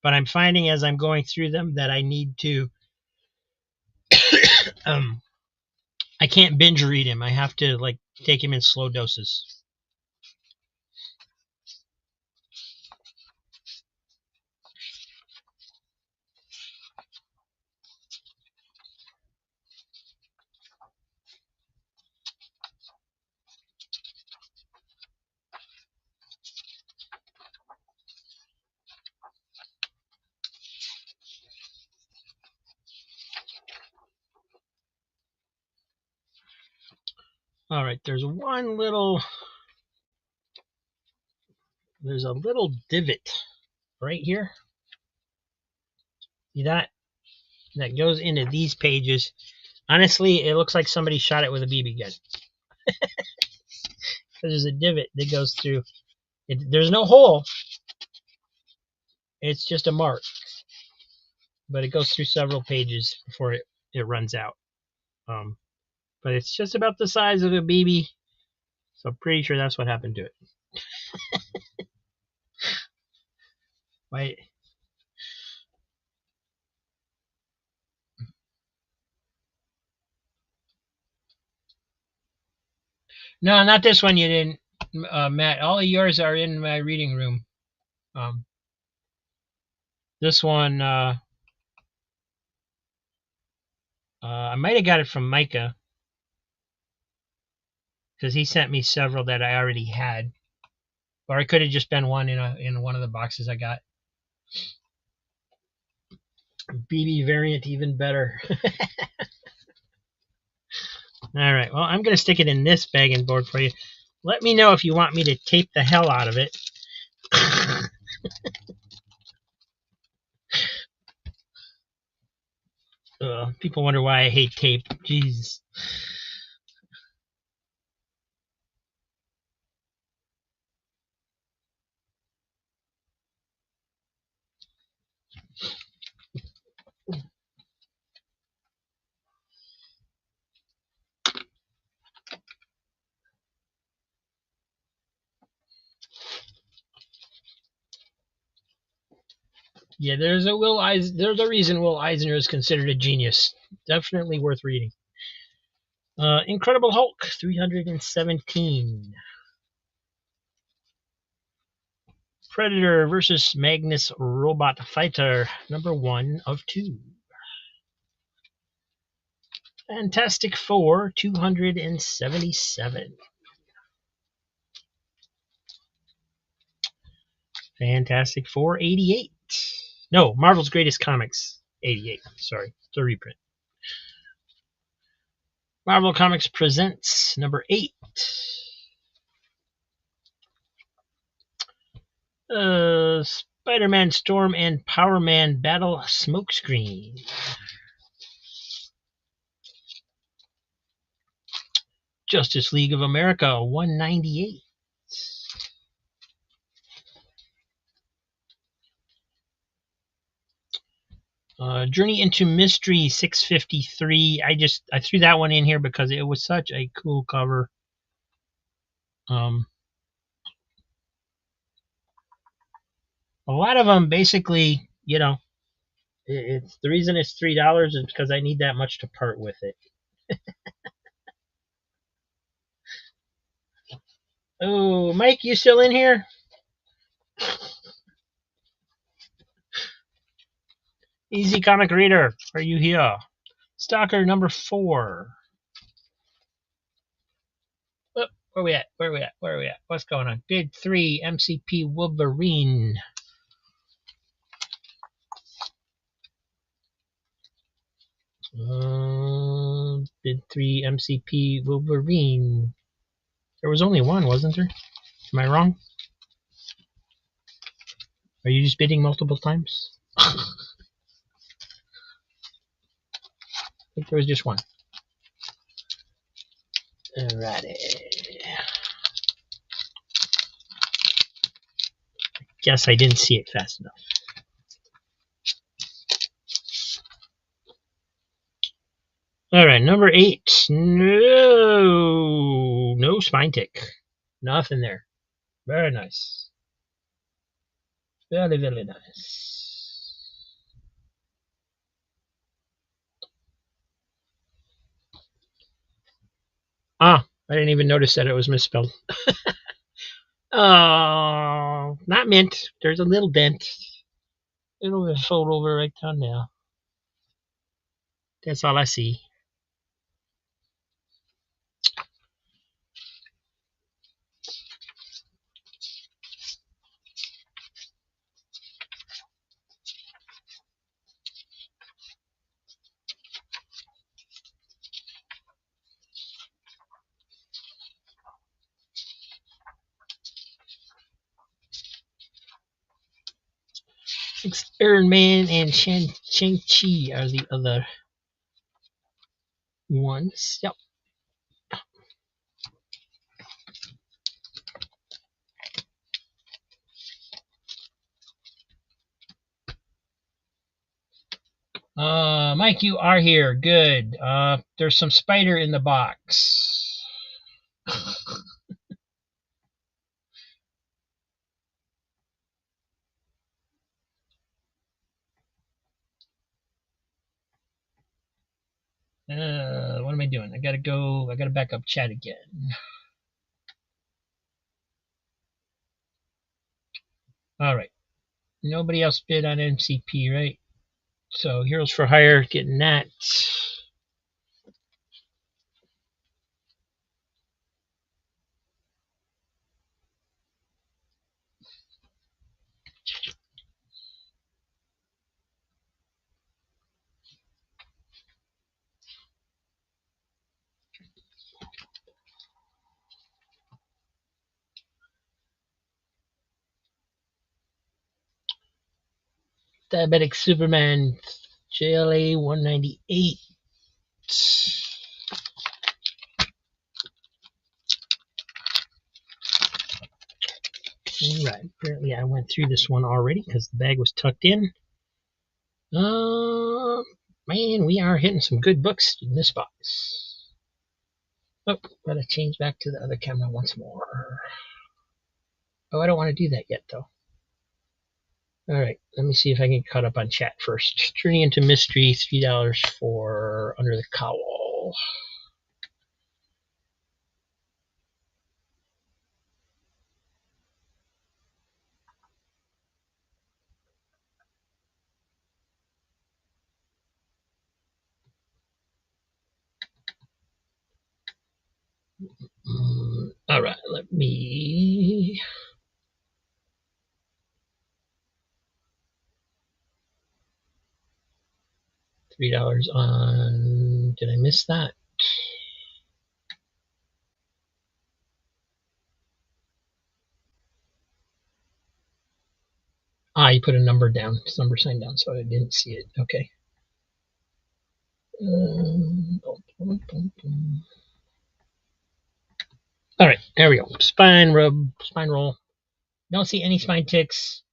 But I'm finding as I'm going through them that I need to I can't binge read him. I have to like take him in slow doses. All right, there's a little divot right here. See that? That goes into these pages. Honestly, it looks like somebody shot it with a BB gun. There's a divot that goes through. There's no hole. It's just a mark. But it goes through several pages before it runs out. But it's just about the size of a BB. So I'm pretty sure that's what happened to it. Wait. No, not this one you didn't, Matt. All of yours are in my reading room. This one, I might have got it from Micah. Because he sent me several that I already had. Or it could have just been one in one of the boxes I got. BB variant, even better. All right, well, I'm going to stick it in this bag and board for you. Let me know if you want me to tape the hell out of it. People wonder why I hate tape. Jeez. Yeah, there's a reason Will Eisner is considered a genius. Definitely worth reading. Incredible Hulk 317. Predator versus Magnus Robot Fighter, number 1 of 2. Fantastic Four 277. Fantastic Four 88. No, Marvel's Greatest Comics 88. Sorry, it's a reprint. Marvel Comics presents number 8. Spider-Man Storm and Power Man Battle Smokescreen. Justice League of America 198. Journey into Mystery 653. I threw that one in here because it was such a cool cover. A lot of them basically, it's the reason it's $3 is because I need that much to part with it. Oh, Mike, you still in here? Easy Comic Reader, are you here? Stalker number 4. Oh, where we at? What's going on? Bid 3, MCP Wolverine. Bid 3, MCP Wolverine. There was only one, wasn't there? Am I wrong? Are you just bidding multiple times? I think there was just one. Alrighty. Guess I didn't see it fast enough. All right, number 8. No spine tick. Nothing there. Very nice. Very, very nice. Ah, I didn't even notice that it was misspelled. Oh, not mint. There's a little dent. It'll fold over right down now. That's all I see. Iron Man and Shang-Chi are the other ones. Yep. Mike, you are here. Good. There's some spider in the box. What am I doing? I gotta back up chat again. Alright. Nobody else bid on MCP, right? So Heroes for Hire getting that. Diabetic Superman JLA 198. Alright, apparently I went through this one already because the bag was tucked in. Man, we are hitting some good books in this box. Oh, gotta change back to the other camera once more. Oh, I don't want to do that yet, though. Alright, let me see if I can cut up on chat first. Turning into Mystery, $3 for Under the Cowl. Alright, let me... $3 on... Did I miss that? Ah, you put a number down, number sign down, so I didn't see it. Okay. All right, there we go. Spine rub, spine roll. Don't see any spine ticks.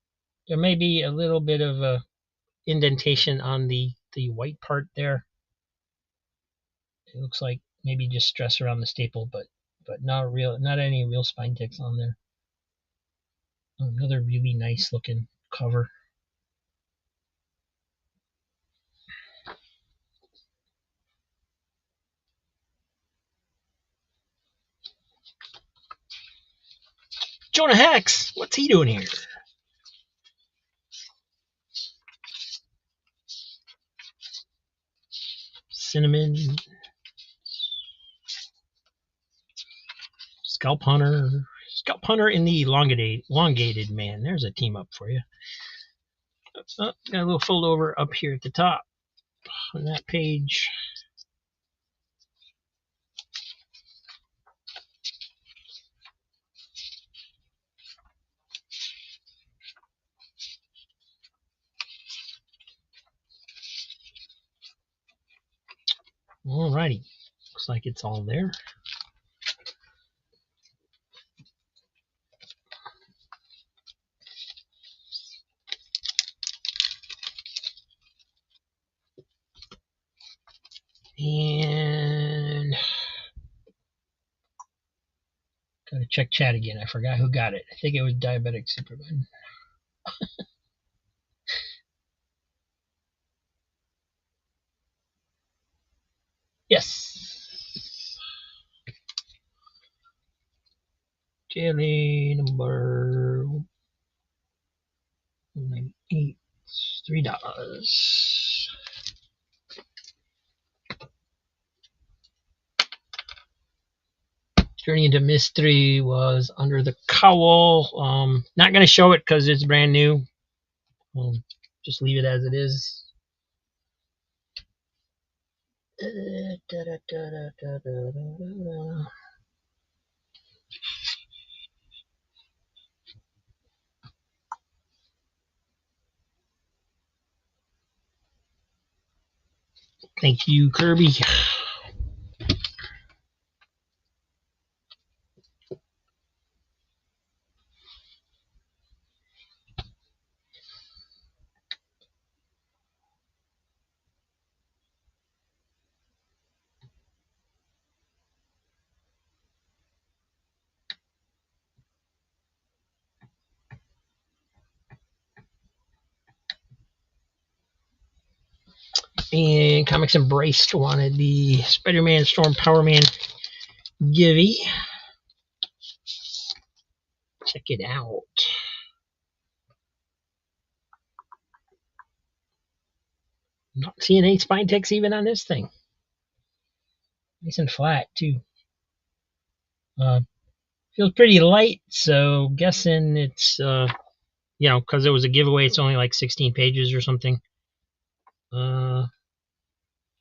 There may be a little bit of a indentation on the white part there. It looks like maybe just stress around the staple, but not any real spine ticks on there. Another really nice looking cover. Jonah Hex, what's he doing here? Cinnamon. Scalp Hunter. Scalp Hunter in the elongated man. There's a team up for you. Oh, got a little fold over up here at the top on that page. Alrighty. Looks like it's all there. Gotta check chat again. I forgot who got it. I think it was Diabetic Superman. Yes. Jelly number 198. $3. Journey into Mystery was Under the Cowl. Not going to show it because it's brand new. Just leave it as it is. Thank you, Kirby. And Comics Embraced wanted the Spider-Man Storm Power Man Givey. Check it out. Not seeing any spine ticks even on this thing. Nice and flat too. Feels pretty light, so guessing it's because it was a giveaway, it's only like 16 pages or something.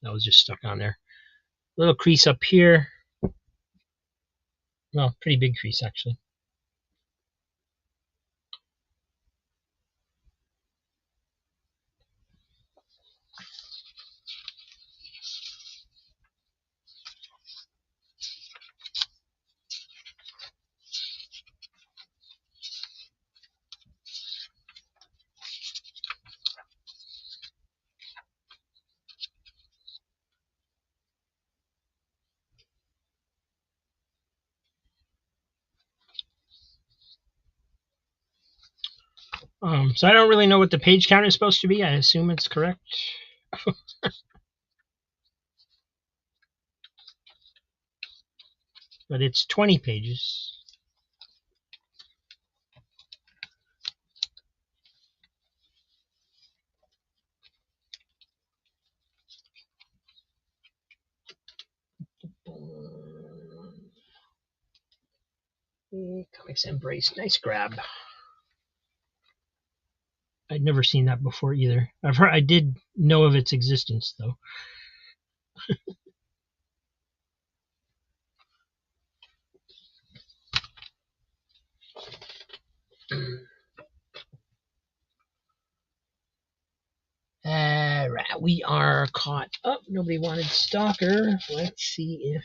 That was just stuck on there. Little crease up here. Well, pretty big crease actually. So I don't really know what the page count is supposed to be. I assume it's correct. But it's 20 pages. Comics Embrace. Nice grab. I'd never seen that before either. I did know of its existence though. Alright, we are caught up. Nobody wanted Stalker. Let's see if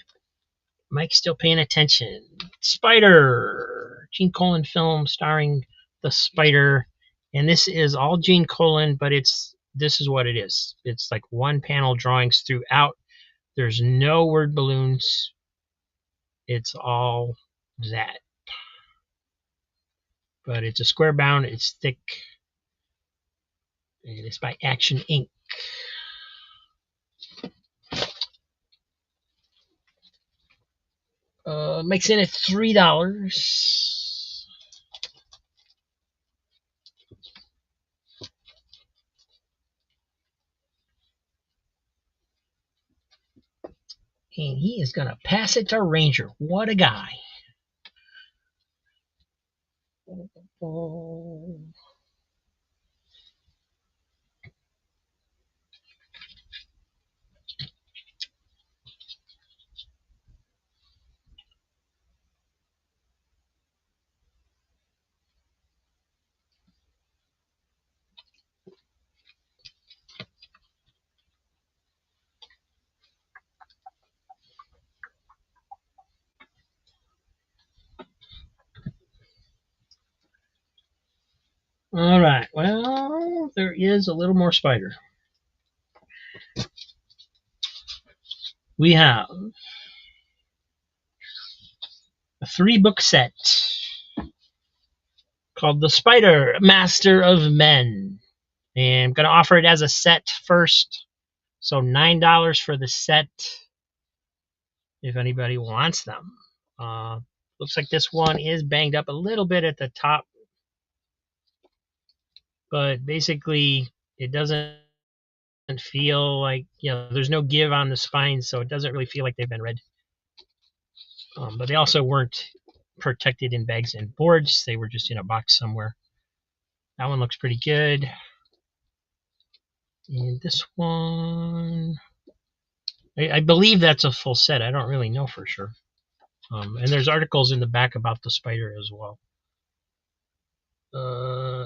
Mike's still paying attention. Spider! Gene Colan film starring the Spider. And this is all Gene Colan, but this is what it is. It's like one panel drawings throughout. There's no word balloons. It's all that. But it's a square bound, it's thick, and it's by Action Inc. Makes in at $3. And he is going to pass it to Ranger. What a guy. All right, well, there is a little more Spider. We have a a 3-book set called The Spider, Master of Men. And I'm going to offer it as a set first. So $9 for the set if anybody wants them. Looks like this one is banged up a little bit at the top. But basically, it doesn't feel like, there's no give on the spines, so it doesn't really feel like they've been read. But they also weren't protected in bags and boards. They were just in a box somewhere. That one looks pretty good. And this one, I believe that's a full set. I don't really know for sure. And there's articles in the back about the spider as well.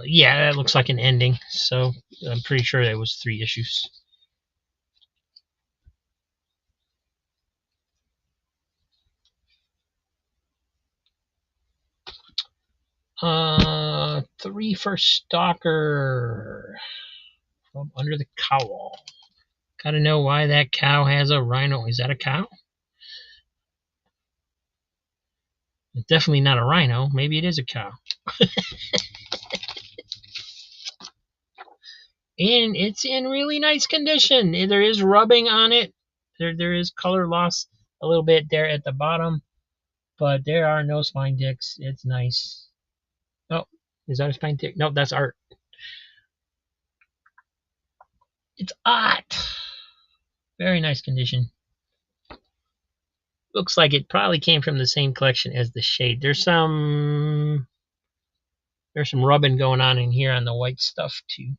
Yeah, that looks like an ending. So I'm pretty sure that was 3 issues. Three for Stalker from Under the Cowl. Gotta know why that cow has a rhino. Is that a cow? It's definitely not a rhino. Maybe it is a cow. And it's in really nice condition. There is rubbing on it. There is color loss a little bit there at the bottom, but there are no spine ticks. It's nice. Oh, is that a spine tick? No, that's art. It's art. Very nice condition. Looks like it probably came from the same collection as the shade. There's some rubbing going on in here on the white stuff too.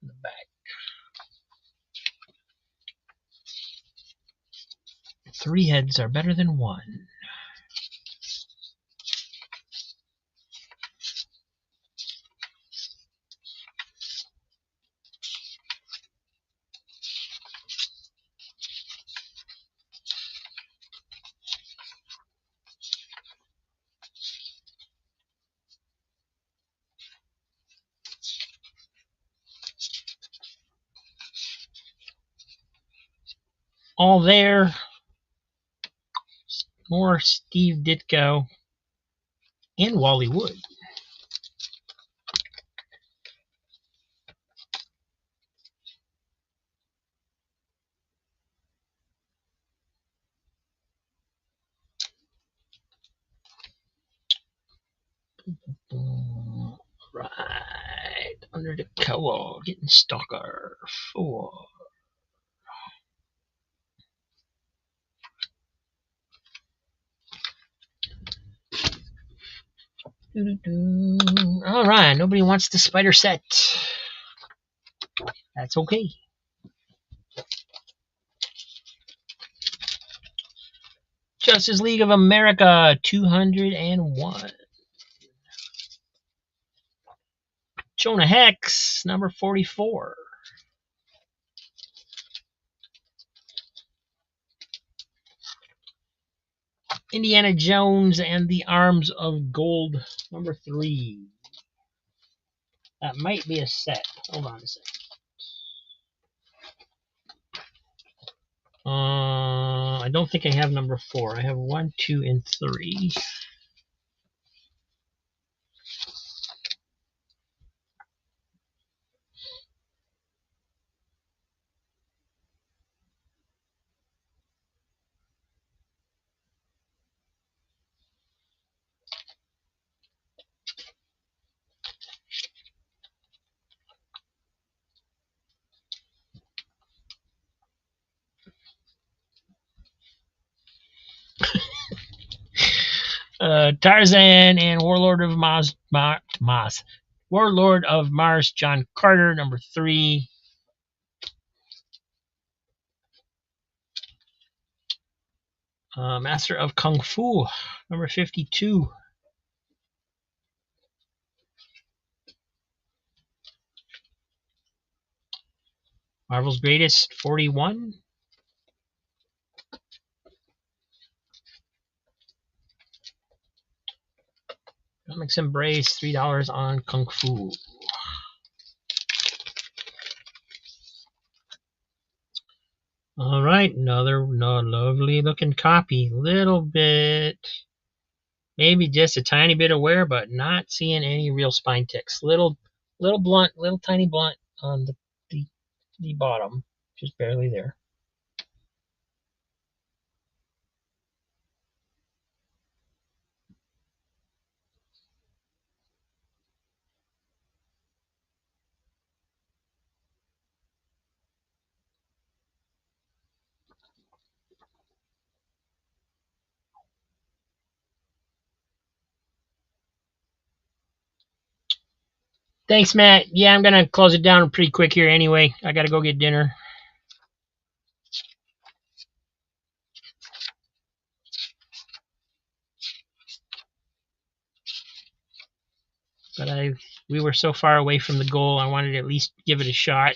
In the back. 3 heads are better than 1. All there. More Steve Ditko and Wally Wood. Right. Under the Cowl. Getting Stalker 4. All right, nobody wants the spider set. That's okay. Justice League of America 201. Jonah Hex, number 44. Indiana Jones and the Arms of Gold, number 3. That might be a set. Hold on a second. I don't think I have number 4. I have 1, 2, and 3. Tarzan and Warlord of Mars, John Carter, number 3. Master of Kung Fu, number 52. Marvel's Greatest, 41. Comics Embrace, $3 on Kung Fu. All right, another lovely looking copy. Little bit Maybe just a tiny bit of wear, but not seeing any real spine ticks. Little blunt, little tiny blunt on the, the bottom, just barely there. Thanks, Matt. Yeah, I'm gonna close it down pretty quick here anyway. I gotta go get dinner. But we were so far away from the goal, I wanted to at least give it a shot.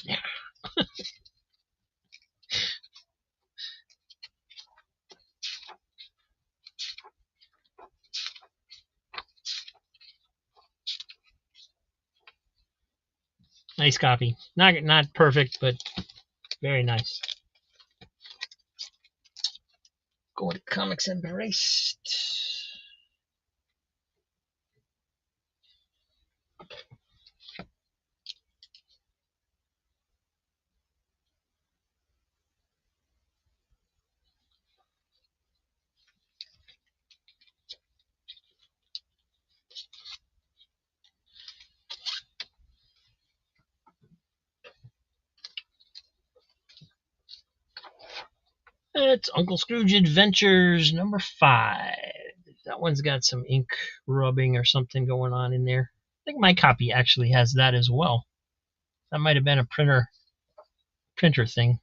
Nice copy. Not perfect, but very nice. Going to Comics Embraced. It's Uncle Scrooge Adventures number 5. That one's got some ink rubbing or something going on in there. I think my copy actually has that as well. That might have been a printer thing.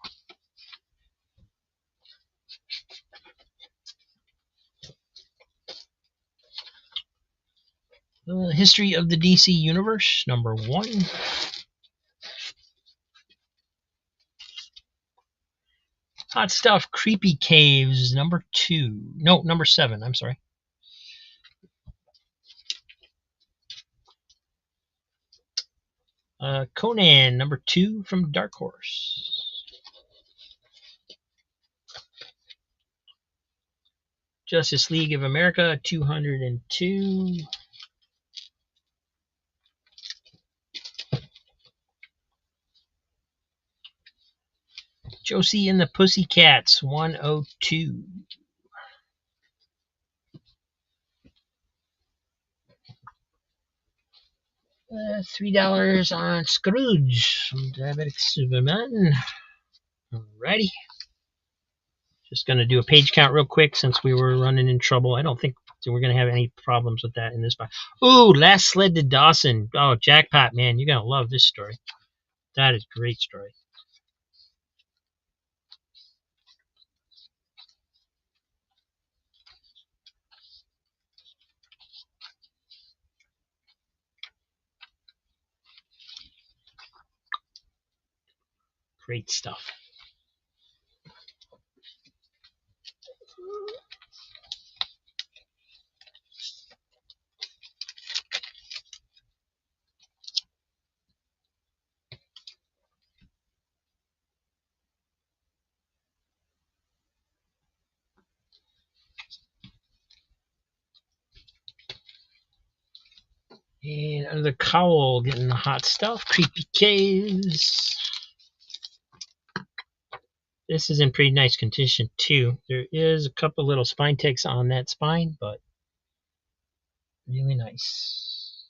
History of the DC Universe number 1. Hot Stuff Creepy Caves number 2. No, number 7. I'm sorry. Conan number 2 from Dark Horse. Justice League of America 202. Josie and the Pussycats 102. $3 on Scrooge from Diabetic Superman. Alrighty. Just going to do a page count real quick since we were running in trouble. I don't think we're going to have any problems with that in this box. Ooh, Last Sled to Dawson. Oh, jackpot, man. You're going to love this story. That is a great story. Great stuff. And under the cowl, getting the hot stuff. Creepy Caves. This is in pretty nice condition too. There is a couple little spine ticks on that spine, but really nice.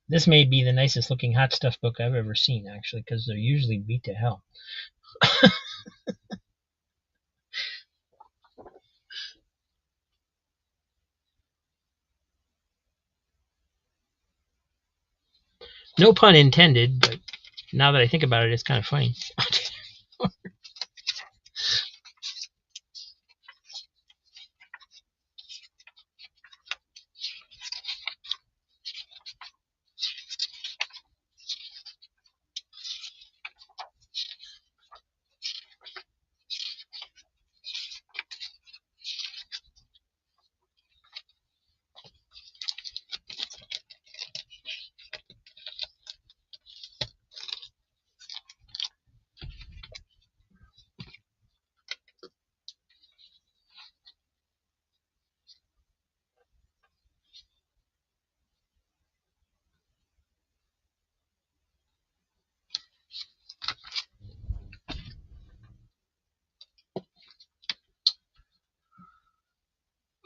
This may be the nicest looking hot stuff book I've ever seen, actually, because they're usually beat to hell. No pun intended, but now that I think about it, it's kind of funny.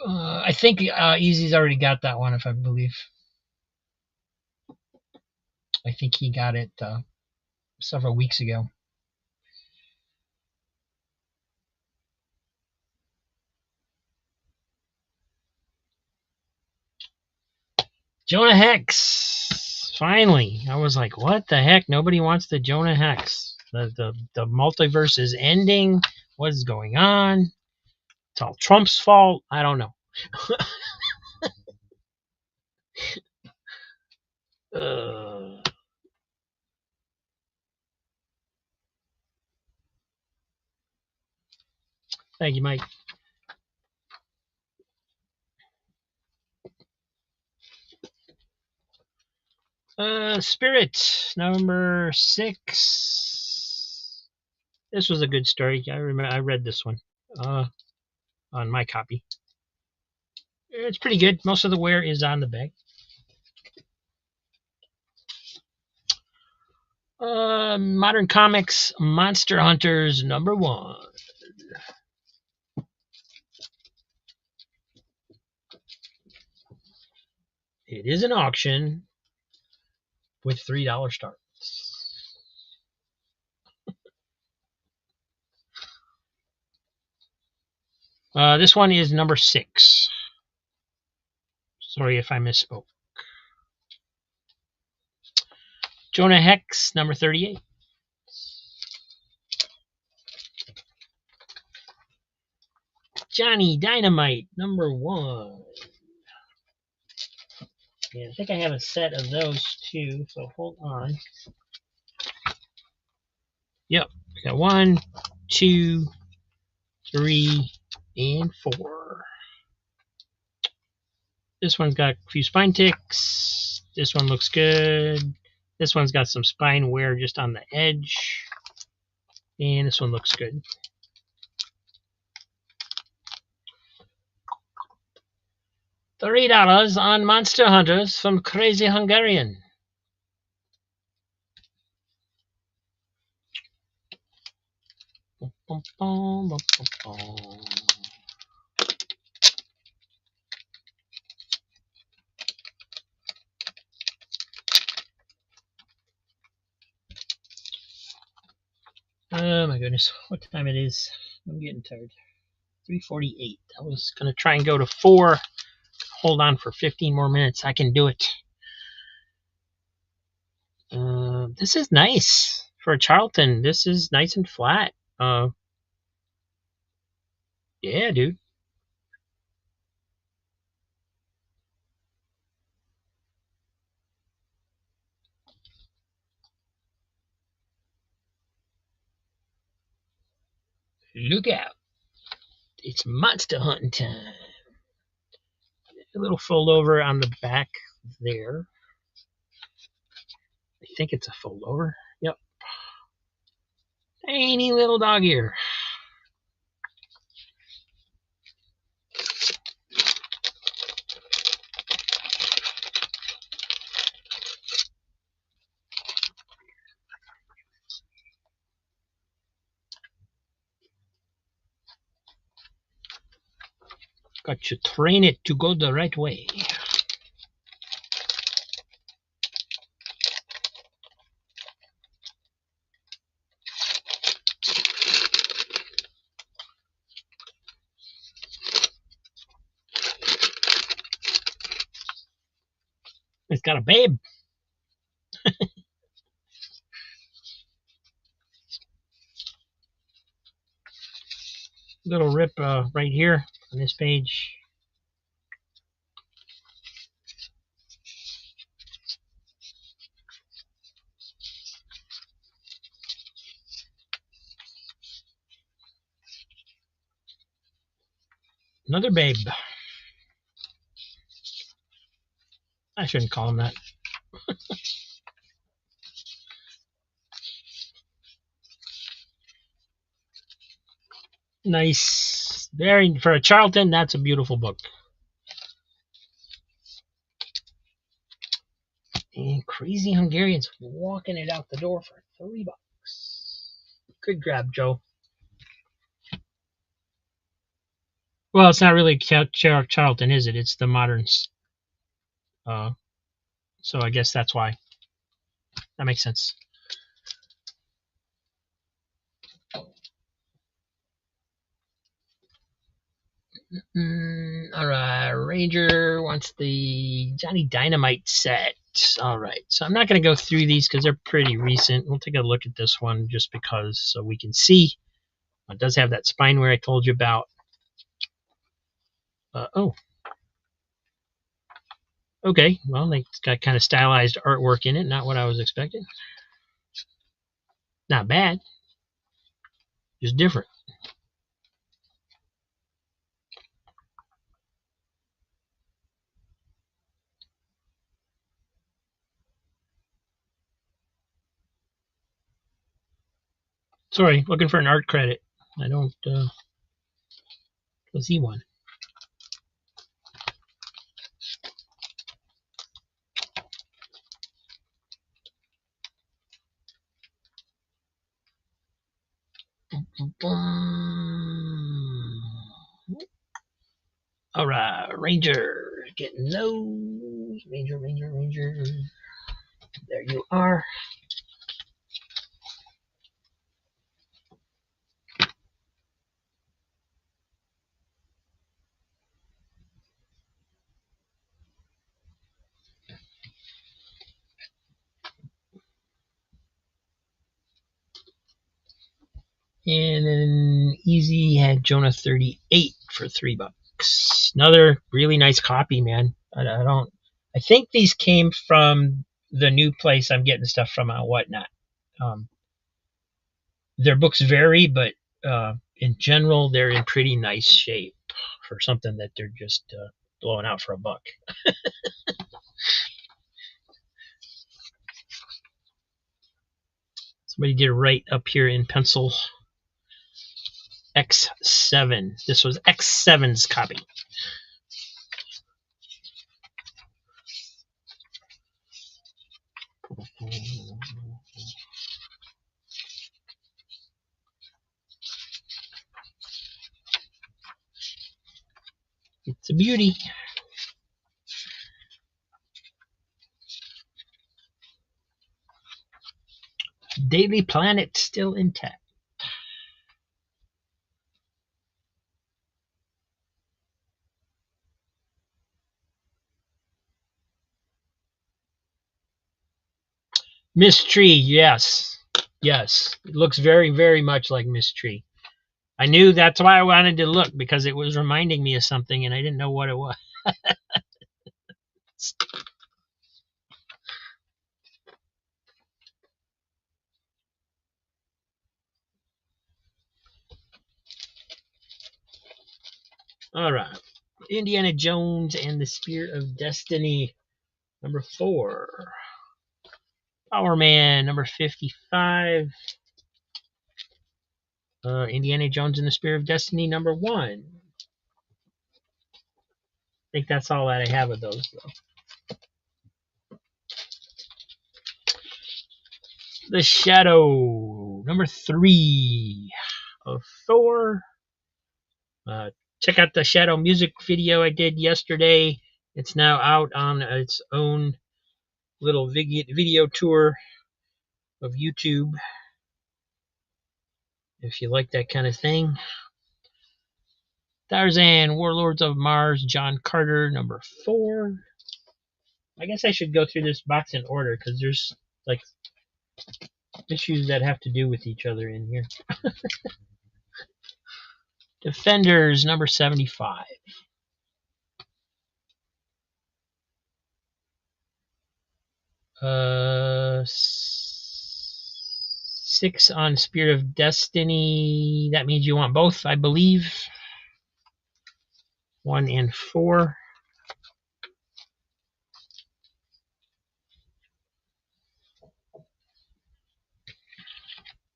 I think Easy's already got that one, if I believe. I think he got it several weeks ago. Jonah Hex. Finally. I was like, what the heck? Nobody wants the Jonah Hex. The multiverse is ending. What is going on? It's all Trump's fault. I don't know. Thank you, Mike. Spirit number 6. This was a good story. I remember I read this one on my copy. It's pretty good. Most of the wear is on the back. Modern Comics Monster Hunters number 1. It is an auction with $3 starts. This one is number 6. Sorry if I misspoke. Jonah Hex, number 38. Johnny Dynamite, number 1. Yeah, I think I have a set of those too, so hold on. Yep, I got 1, 2, 3, and 4. This one's got a few spine ticks. This one looks good. This one's got some spine wear just on the edge. And this one looks good. $3 on Monster Hunters from Crazy Hungarian. Oh my goodness, what time it is? I'm getting tired. 3:48. I was going to try and go to 4. Hold on for 15 more minutes. I can do it. This is nice for a Charlton. This is nice and flat. Yeah, dude. Look out. It's monster hunting time. A little fold over on the back there. I think it's a fold over. Yep. Tiny little dog ear. Got to train it to go the right way. It's got a babe. Little rip right here on this page. Another babe. I shouldn't call him that. Nice. Very, for a Charlton, that's a beautiful book. And Crazy Hungarian's walking it out the door for $3. Good grab, Joe. Well, it's not really Charlton, is it? It's the moderns. So I guess that's why. That makes sense. All right, Ranger wants the Johnny Dynamite set. All right, so I'm not going to go through these because they're pretty recent. We'll take a look at this one just because so we can see. It does have that spine where I told you about. Oh, okay. Well, it's got kind of stylized artwork in it. Not what I was expecting. Not bad. Just different. Sorry, looking for an art credit. I don't see one. All right, Ranger, getting those. Ranger. There you are. And then Easy had Jonah 38 for $3. Another really nice copy, man. I think these came from the new place I'm getting stuff from on Whatnot. Their books vary, but in general, they're in pretty nice shape for something that they're just blowing out for $1. Somebody did write up here in pencil X7. This was X7's copy. It's a beauty. Daily Planet still intact. Miss Tree, yes. Yes. It looks very, very much like Miss Tree. I knew that's why I wanted to look because it was reminding me of something and I didn't know what it was. All right. Indiana Jones and the Spear of Destiny, number 4. Power Man, number 55. Indiana Jones and the Spear of Destiny, number 1. I think that's all that I have of those, though. The Shadow, number 3 of 4. Check out the Shadow music video I did yesterday. It's now out on its own little video tour of YouTube. If you like that kind of thing. Tarzan, Warlords of Mars, John Carter, number 4. I guess I should go through this box in order because there's like issues that have to do with each other in here. Defenders, number 75. Uh, 6 on Spear of Destiny. That means you want both, I believe. 1 and 4.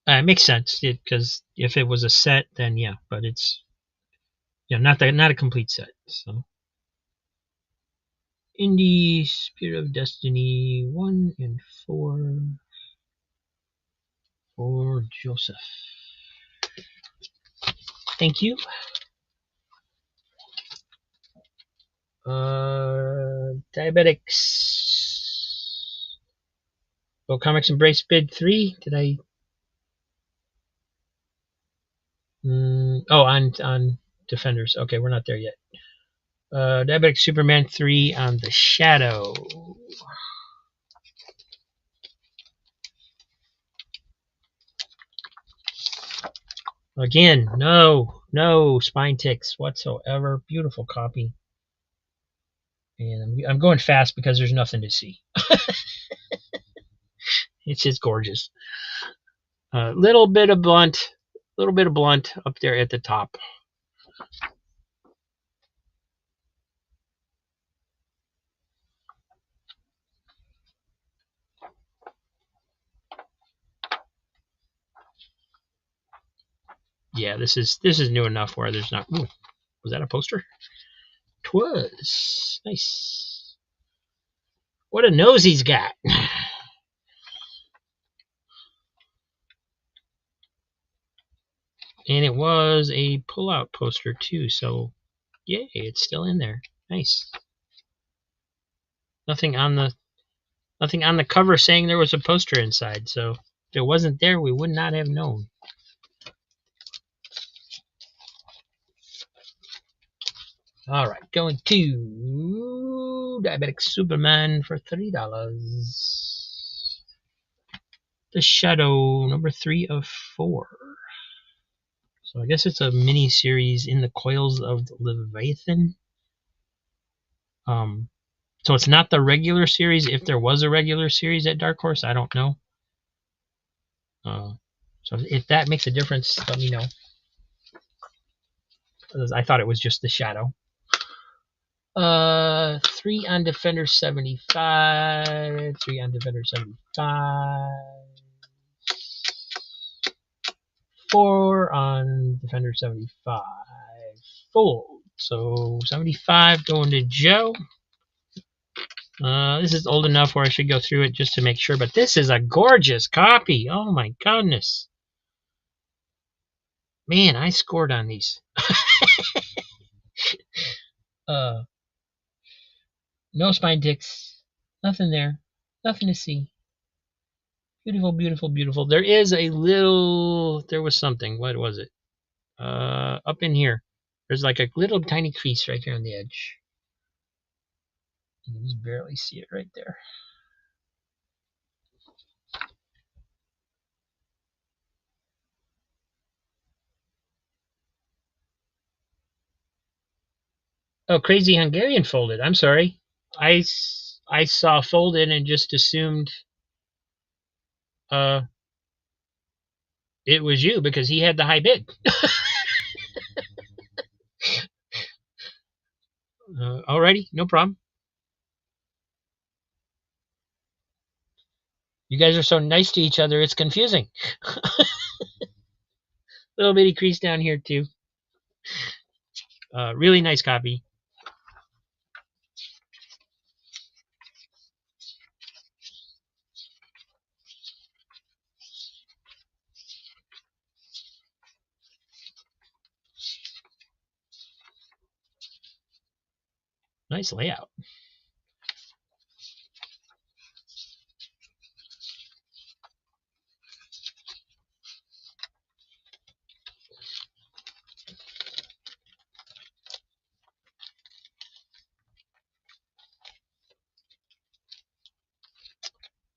It makes sense because if it was a set, then yeah, but it's not a complete set. So, Indie Spear of Destiny 1 and 4 for Joseph. Thank you. Diabetics. Oh, Comics Embrace Bid 3. Did I? Oh, on Defenders. Okay, we're not there yet. Diabetic Superman 3 on the Shadow. Again, no spine ticks whatsoever. Beautiful copy. And I'm going fast because there's nothing to see. It's just gorgeous. Little bit of blunt up there at the top. Yeah, this is new enough where there's not. Ooh, was that a poster? 'Twas nice. What a nose he's got. And it was a pull-out poster too, so yay, it's still in there. Nice. Nothing on the cover saying there was a poster inside, so if it wasn't there, we would not have known. All right, going to Diabetic Superman for $3. The Shadow, number 3 of 4. So I guess it's a mini series in the Coils of Leviathan. So it's not the regular series. If there was a regular series at Dark Horse, I don't know. So if that makes a difference, let me know. I thought it was just the Shadow. 3 on Defender 75. 3 on Defender 75. 4 on Defender 75. Fold. So 75 going to Joe. This is old enough where I should go through it just to make sure, but this is a gorgeous copy. Oh my goodness. Man, I scored on these. No spine ticks. Nothing there. Nothing to see. Beautiful, beautiful, beautiful. There is a little... There was something. What was it? Up in here. There's like a little tiny crease right here on the edge. You can just barely see it right there. Oh, Crazy Hungarian folded. I'm sorry. I saw folded and just assumed it was you because he had the high bid. Alrighty, no problem. You guys are so nice to each other, it's confusing. Little bitty crease down here too. Really nice copy. Nice layout.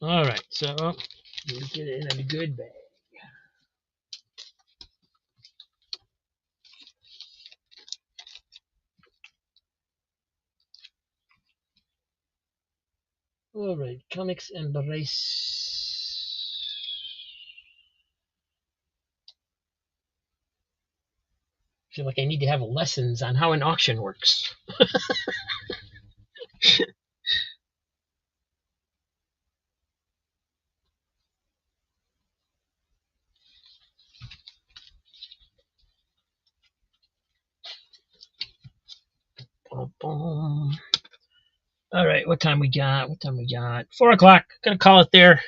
All right, so let me get it in a good bag. All right, Comics Embrace. I feel like I need to have lessons on how an auction works. All right, what time we got? 4 o'clock. Gonna call it there.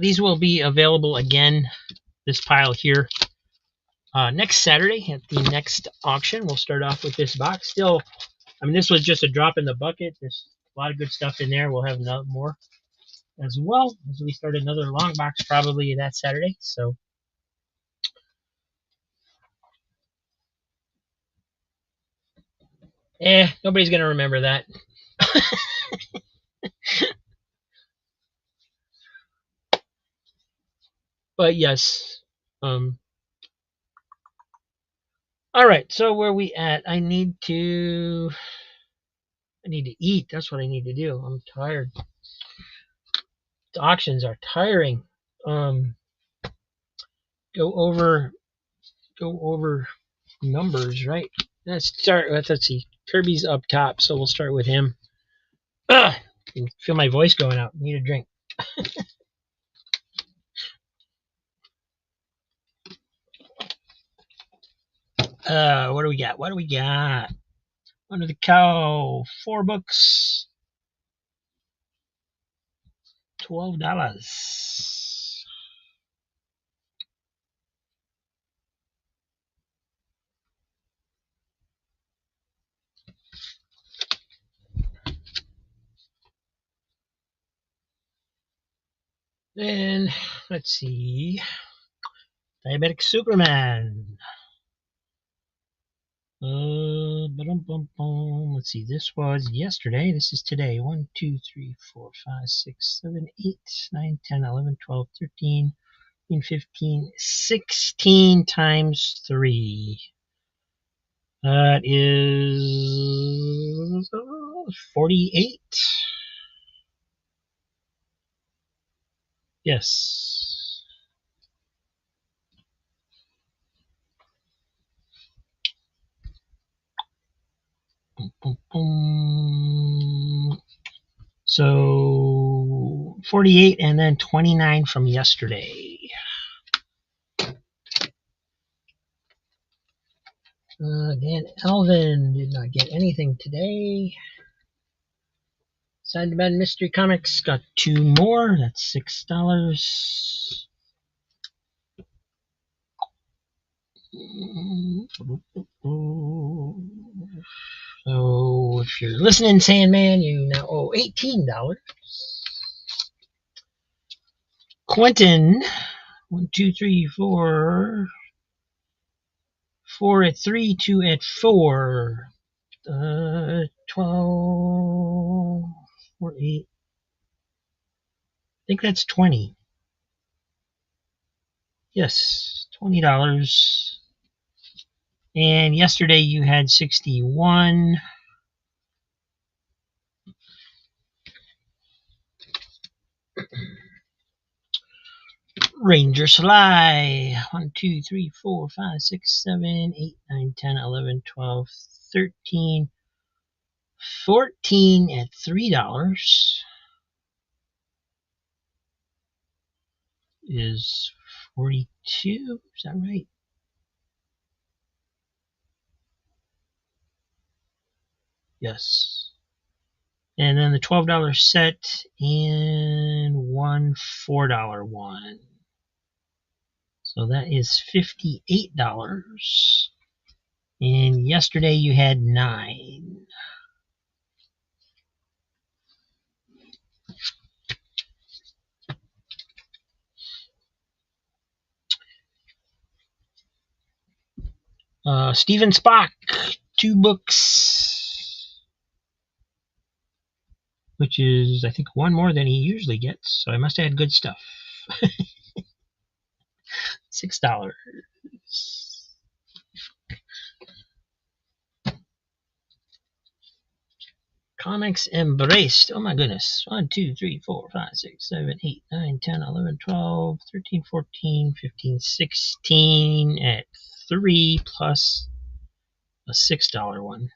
These will be available again. This pile here Next Saturday at the next auction, we'll start off with this box. Still, I mean, this was just a drop in the bucket. There's a lot of good stuff in there. We'll have more as well as we start another long box probably that Saturday. So, nobody's gonna remember that. But yes. All right. So where we at? I need to eat. That's what I need to do. I'm tired. The auctions are tiring. Um, go over numbers, right? Let's start with, let's see. Kirby's up top, so we'll start with him. Ugh! I can feel my voice going out. Need a drink. What do we got? What do we got? Under the cow, 4 books, $12. Then let's see. Diabetic Superman. Let's see. This was yesterday. This is today. 1, 2, 3, 4, 5, 6, 7, 8, 9, 10, 11, 12, 13, 15, 16 times 3. That is 48. Yes. Boom, boom, boom. So 48 and then 29 from yesterday. Dan Alvin did not get anything today. Sandman Mystery Comics got 2 more. That's $6. So if you're listening, Sandman, you now owe $18. Quentin, 1, 2, 3, 4. 4 at 3, 2 at 4. 12, 4, 8. I think that's 20. Yes, $20. And yesterday you had 61. Ranger Sly. 1, 2, 3, 4, 5, 6, 7, 8, 9, 10, 11, 12, 13, 14 at $3 is 42. Is that right? Yes. And then the $12 set and one $4 one. So that is $58. And yesterday you had 9. Steven Spock, 2 books, which is, I think, 1 more than he usually gets. So I must have had good stuff. $6. Comics Embraced. Oh my goodness. 1, 2, 3, 4, 5, 6, 7, 8, 9, 10, 11, 12, 13, 14, 15, 16 at 3 plus a $6 one.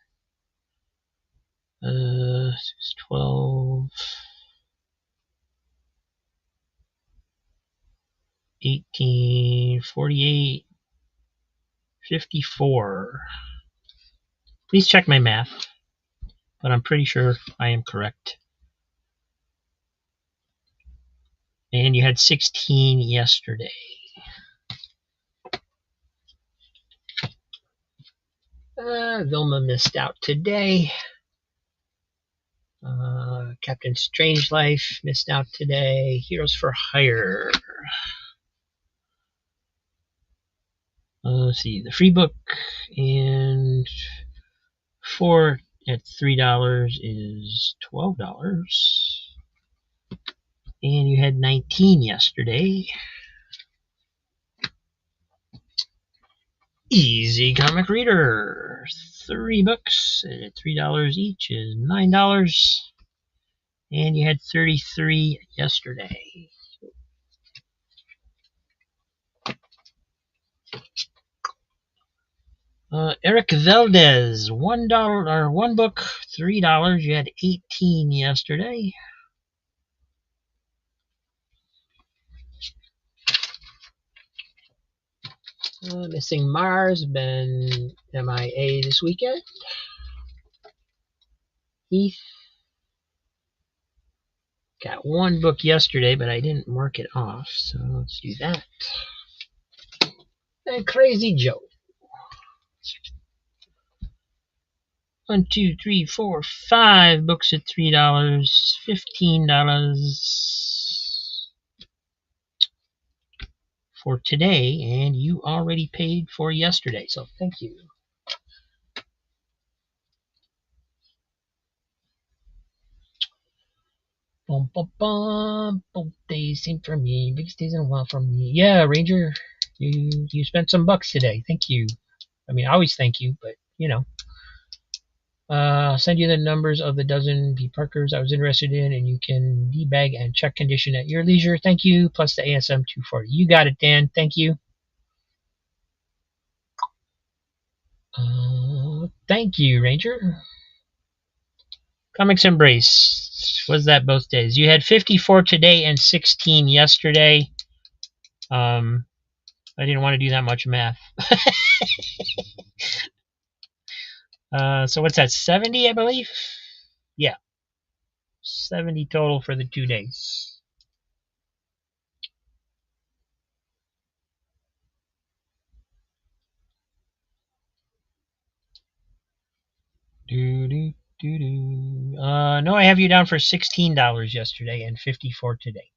6, 12, 18, 48, 54. Please check my math, but I'm pretty sure I am correct. And you had 16 yesterday. Vilma missed out today. Captain Strangelife missed out today. Heroes for Hire. Let's see, the free book and 4 at $3 is $12. And you had 19 yesterday. Easy Comic Reader. 3 books at $3 each is $9. And you had 33 yesterday. Eric Valdez, $1 or 1 book, $3. You had 18 yesterday. Missing Mars, been MIA this weekend. Heath got 1 book yesterday, but I didn't mark it off, so let's do that. And Crazy Joe. 1, 2, 3, 4, 5 books at $3, $15 for today, and you already paid for yesterday, so thank you. Bum, bum, bum. Both days seem for me. Biggest days in a while for me. Yeah, Ranger, you spent some bucks today. Thank you. I mean, I always thank you, but you know. I'll send you the numbers of the dozen P. Parkers I was interested in, and you can debag and check condition at your leisure. Thank you. Plus the ASM 240. You got it, Dan. Thank you. Thank you, Ranger. Comics Embrace. Was that both days? You had 54 today and 16 yesterday. I didn't want to do that much math. So what's that, 70, I believe? Yeah. 70 total for the 2 days. No, I have you down for $16 yesterday and 54 today.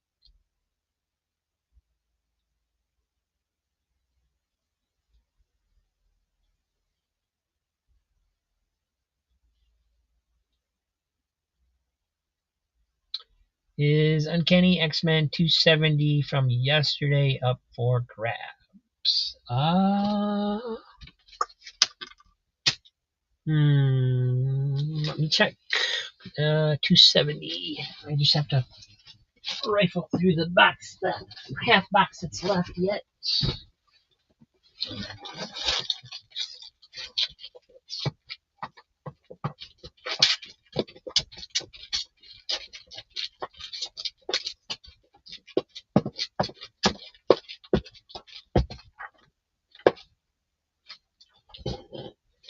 Is Uncanny X-Men 270 from yesterday up for grabs? Let me check. 270. I just have to rifle through the box, the half box that's left yet.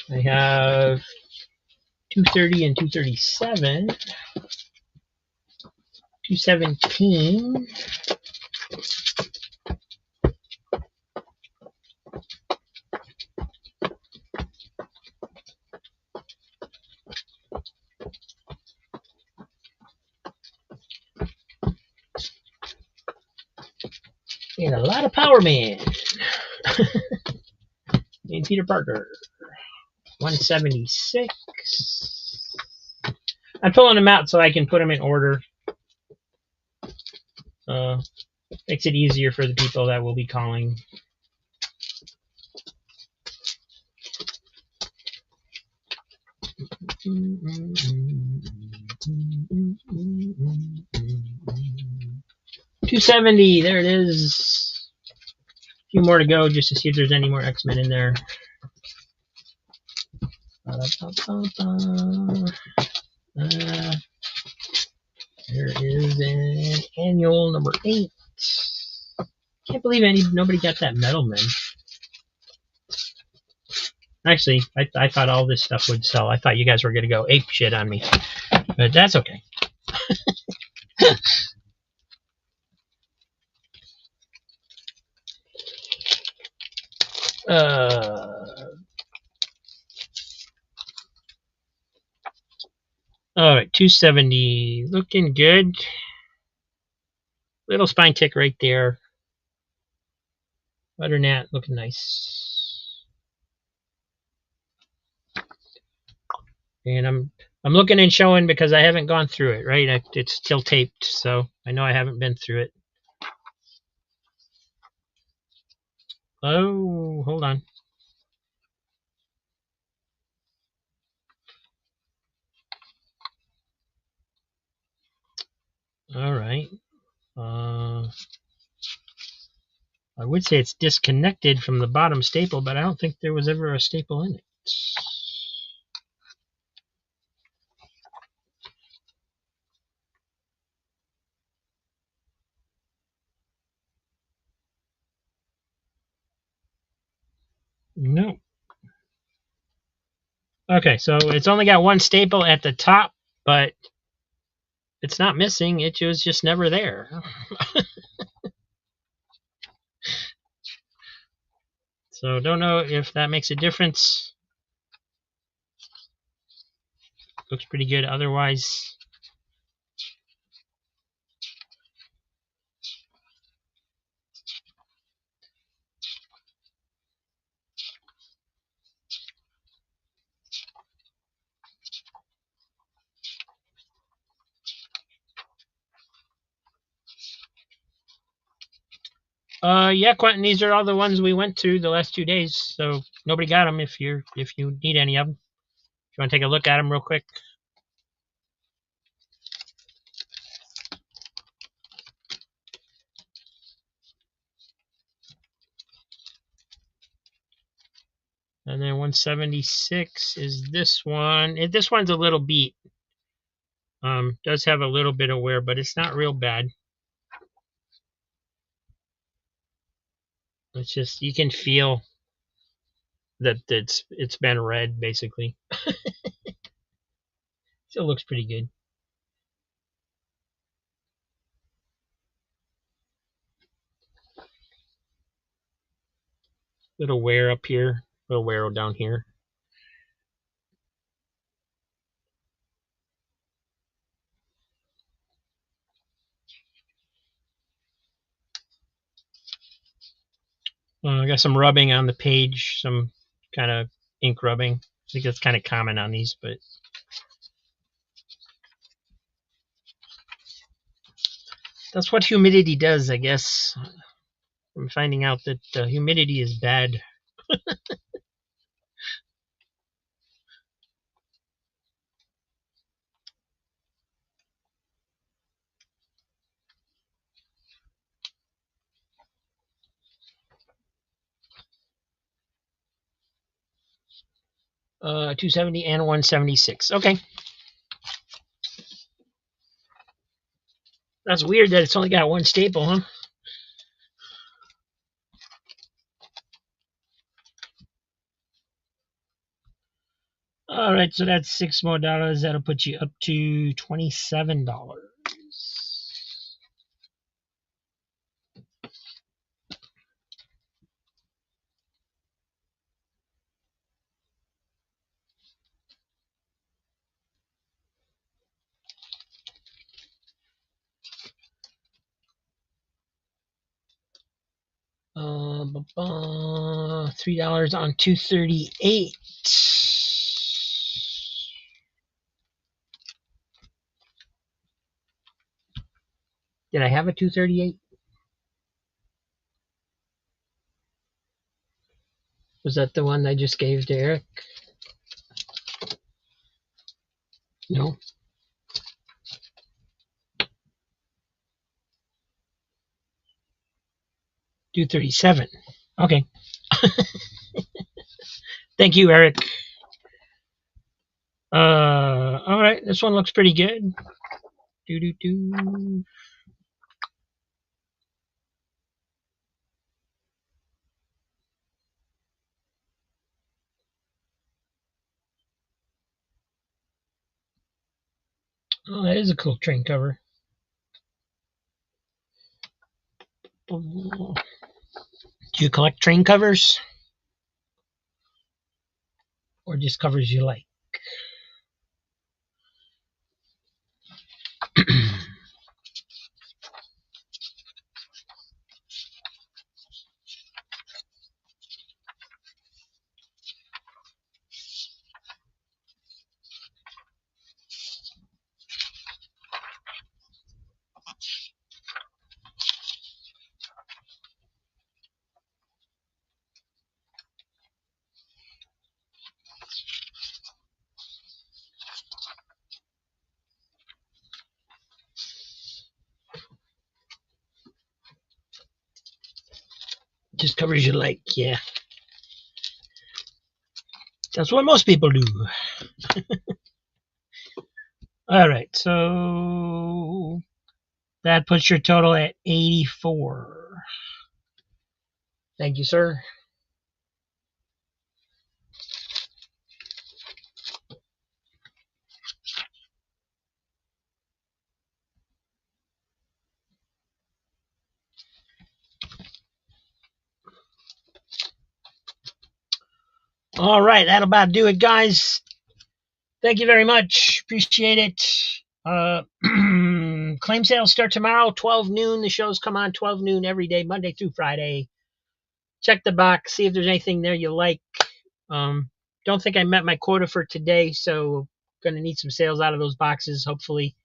I have 230 and 237. 217. And a lot of Power Man. And Peter Parker. 176. I'm pulling them out so I can put them in order. Makes it easier for the people that will be calling. $270, there it is. A few more to go just to see if there's any more X-Men in there. There is an annual number 8. Can't believe nobody got that Metal Man. Actually, I thought all this stuff would sell. I thought you guys were going to go ape shit on me. But that's okay. All right, 270, looking good. Little spine tick right there. Other than that, looking nice. And I'm looking and showing because I haven't gone through it, right? It's still taped, so I know I haven't been through it. Oh, hold on. All right. I would say it's disconnected from the bottom staple, but I don't think there was ever a staple in it. No. Okay, so it's only got one staple at the top, but it's not missing. It was just never there. So don't know if that makes a difference. Looks pretty good otherwise. Yeah, Quentin, these are all the ones we went to the last 2 days, so nobody got them if you need any of them. If you want to take a look at them real quick. And then 176 is this one. This one's a little beat. Does have a little bit of wear, but it's not real bad. It's just you can feel that it's been read basically. Still looks pretty good. Little wear up here, little wear down here. I got some rubbing on the page, some kind of ink rubbing. I think that's kind of common on these, but that's what humidity does, I guess. I'm finding out that humidity is bad. 270 and 176. Okay. That's weird that it's only got one staple, huh? All right, so that's $6 more. That'll put you up to $27. $3 on 238. Did I have a 238? Was that the one I just gave to Eric? No. 237. Okay. Thank you, Eric. All right. This one looks pretty good. Do. Oh, that is a cool train cover. Do you collect train covers? Or just covers you like? as cover as you like. Yeah, that's what most people do. All right, so that puts your total at 84. Thank you, sir. All right, that'll about do it, guys. Thank you very much. Appreciate it. Claim sales start tomorrow, 12 noon. The shows come on 12 noon every day, Monday through Friday. Check the box, see if there's anything there you like. Don't think I met my quota for today, so gonna need some sales out of those boxes, hopefully.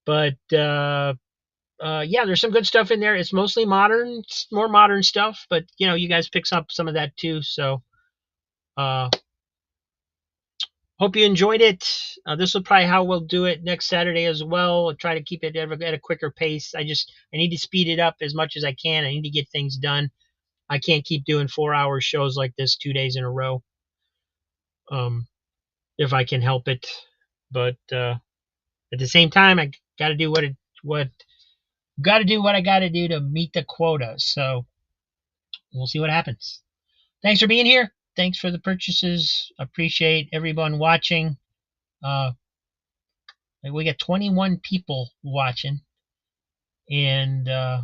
But yeah, there's some good stuff in there. It's mostly modern, more modern stuff, but you guys pick up some of that too. So hope you enjoyed it. This will probably how we'll do it next Saturday as well. I'll try to keep it at a quicker pace. I need to speed it up as much as I can. I need to get things done. I can't keep doing 4-hour shows like this 2 days in a row. If I can help it, but at the same time, I got to do what I got to do to meet the quota. So we'll see what happens. Thanks for being here. Thanks for the purchases. Appreciate everyone watching. We got 21 people watching, and I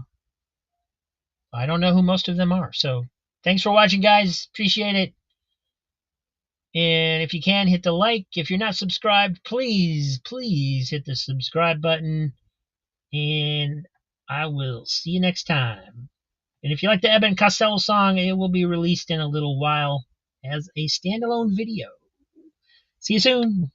don't know who most of them are. So thanks for watching, guys. Appreciate it. And if you can, hit the like. If you're not subscribed, please hit the subscribe button. And I will see you next time. And if you like the Eben Costello song, it will be released in a little while as a standalone video. See you soon.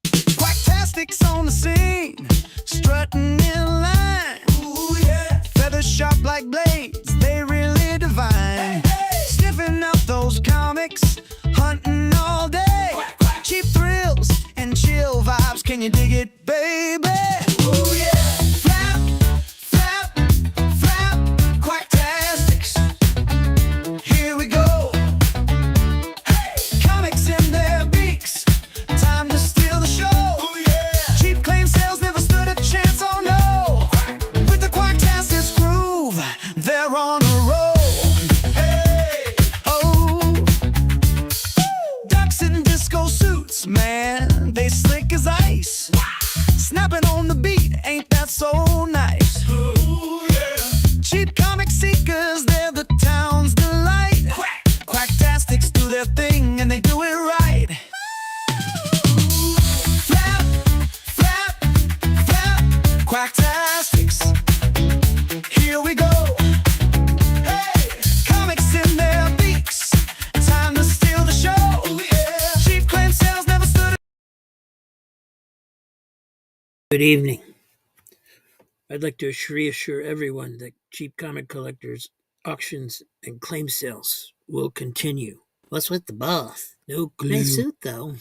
Quacktastics on the scene, strutting in line. Ooh, yeah. Feathers sharp like blades, they really divine. Hey, hey. Sniffing out those comics, hunting all day. Quack, quack. Cheap thrills and chill vibes, can you dig it, baby? Ooh, yeah. Man, they slick as ice. Snapping on the beat, ain't that so nice? Ooh, yeah. Cheap comic seekers, they're the town's delight. Quacktastics do their thing and they do it right. Flap, flap, flap, Quacktastics. Here we go. Hey, comics in their beaks, time to steal the show. Cheap claim sales never stood. Good evening. I'd like to reassure everyone that cheap comic collectors, auctions, and claim sales will continue. What's with the boss? No clue. Nice suit, though.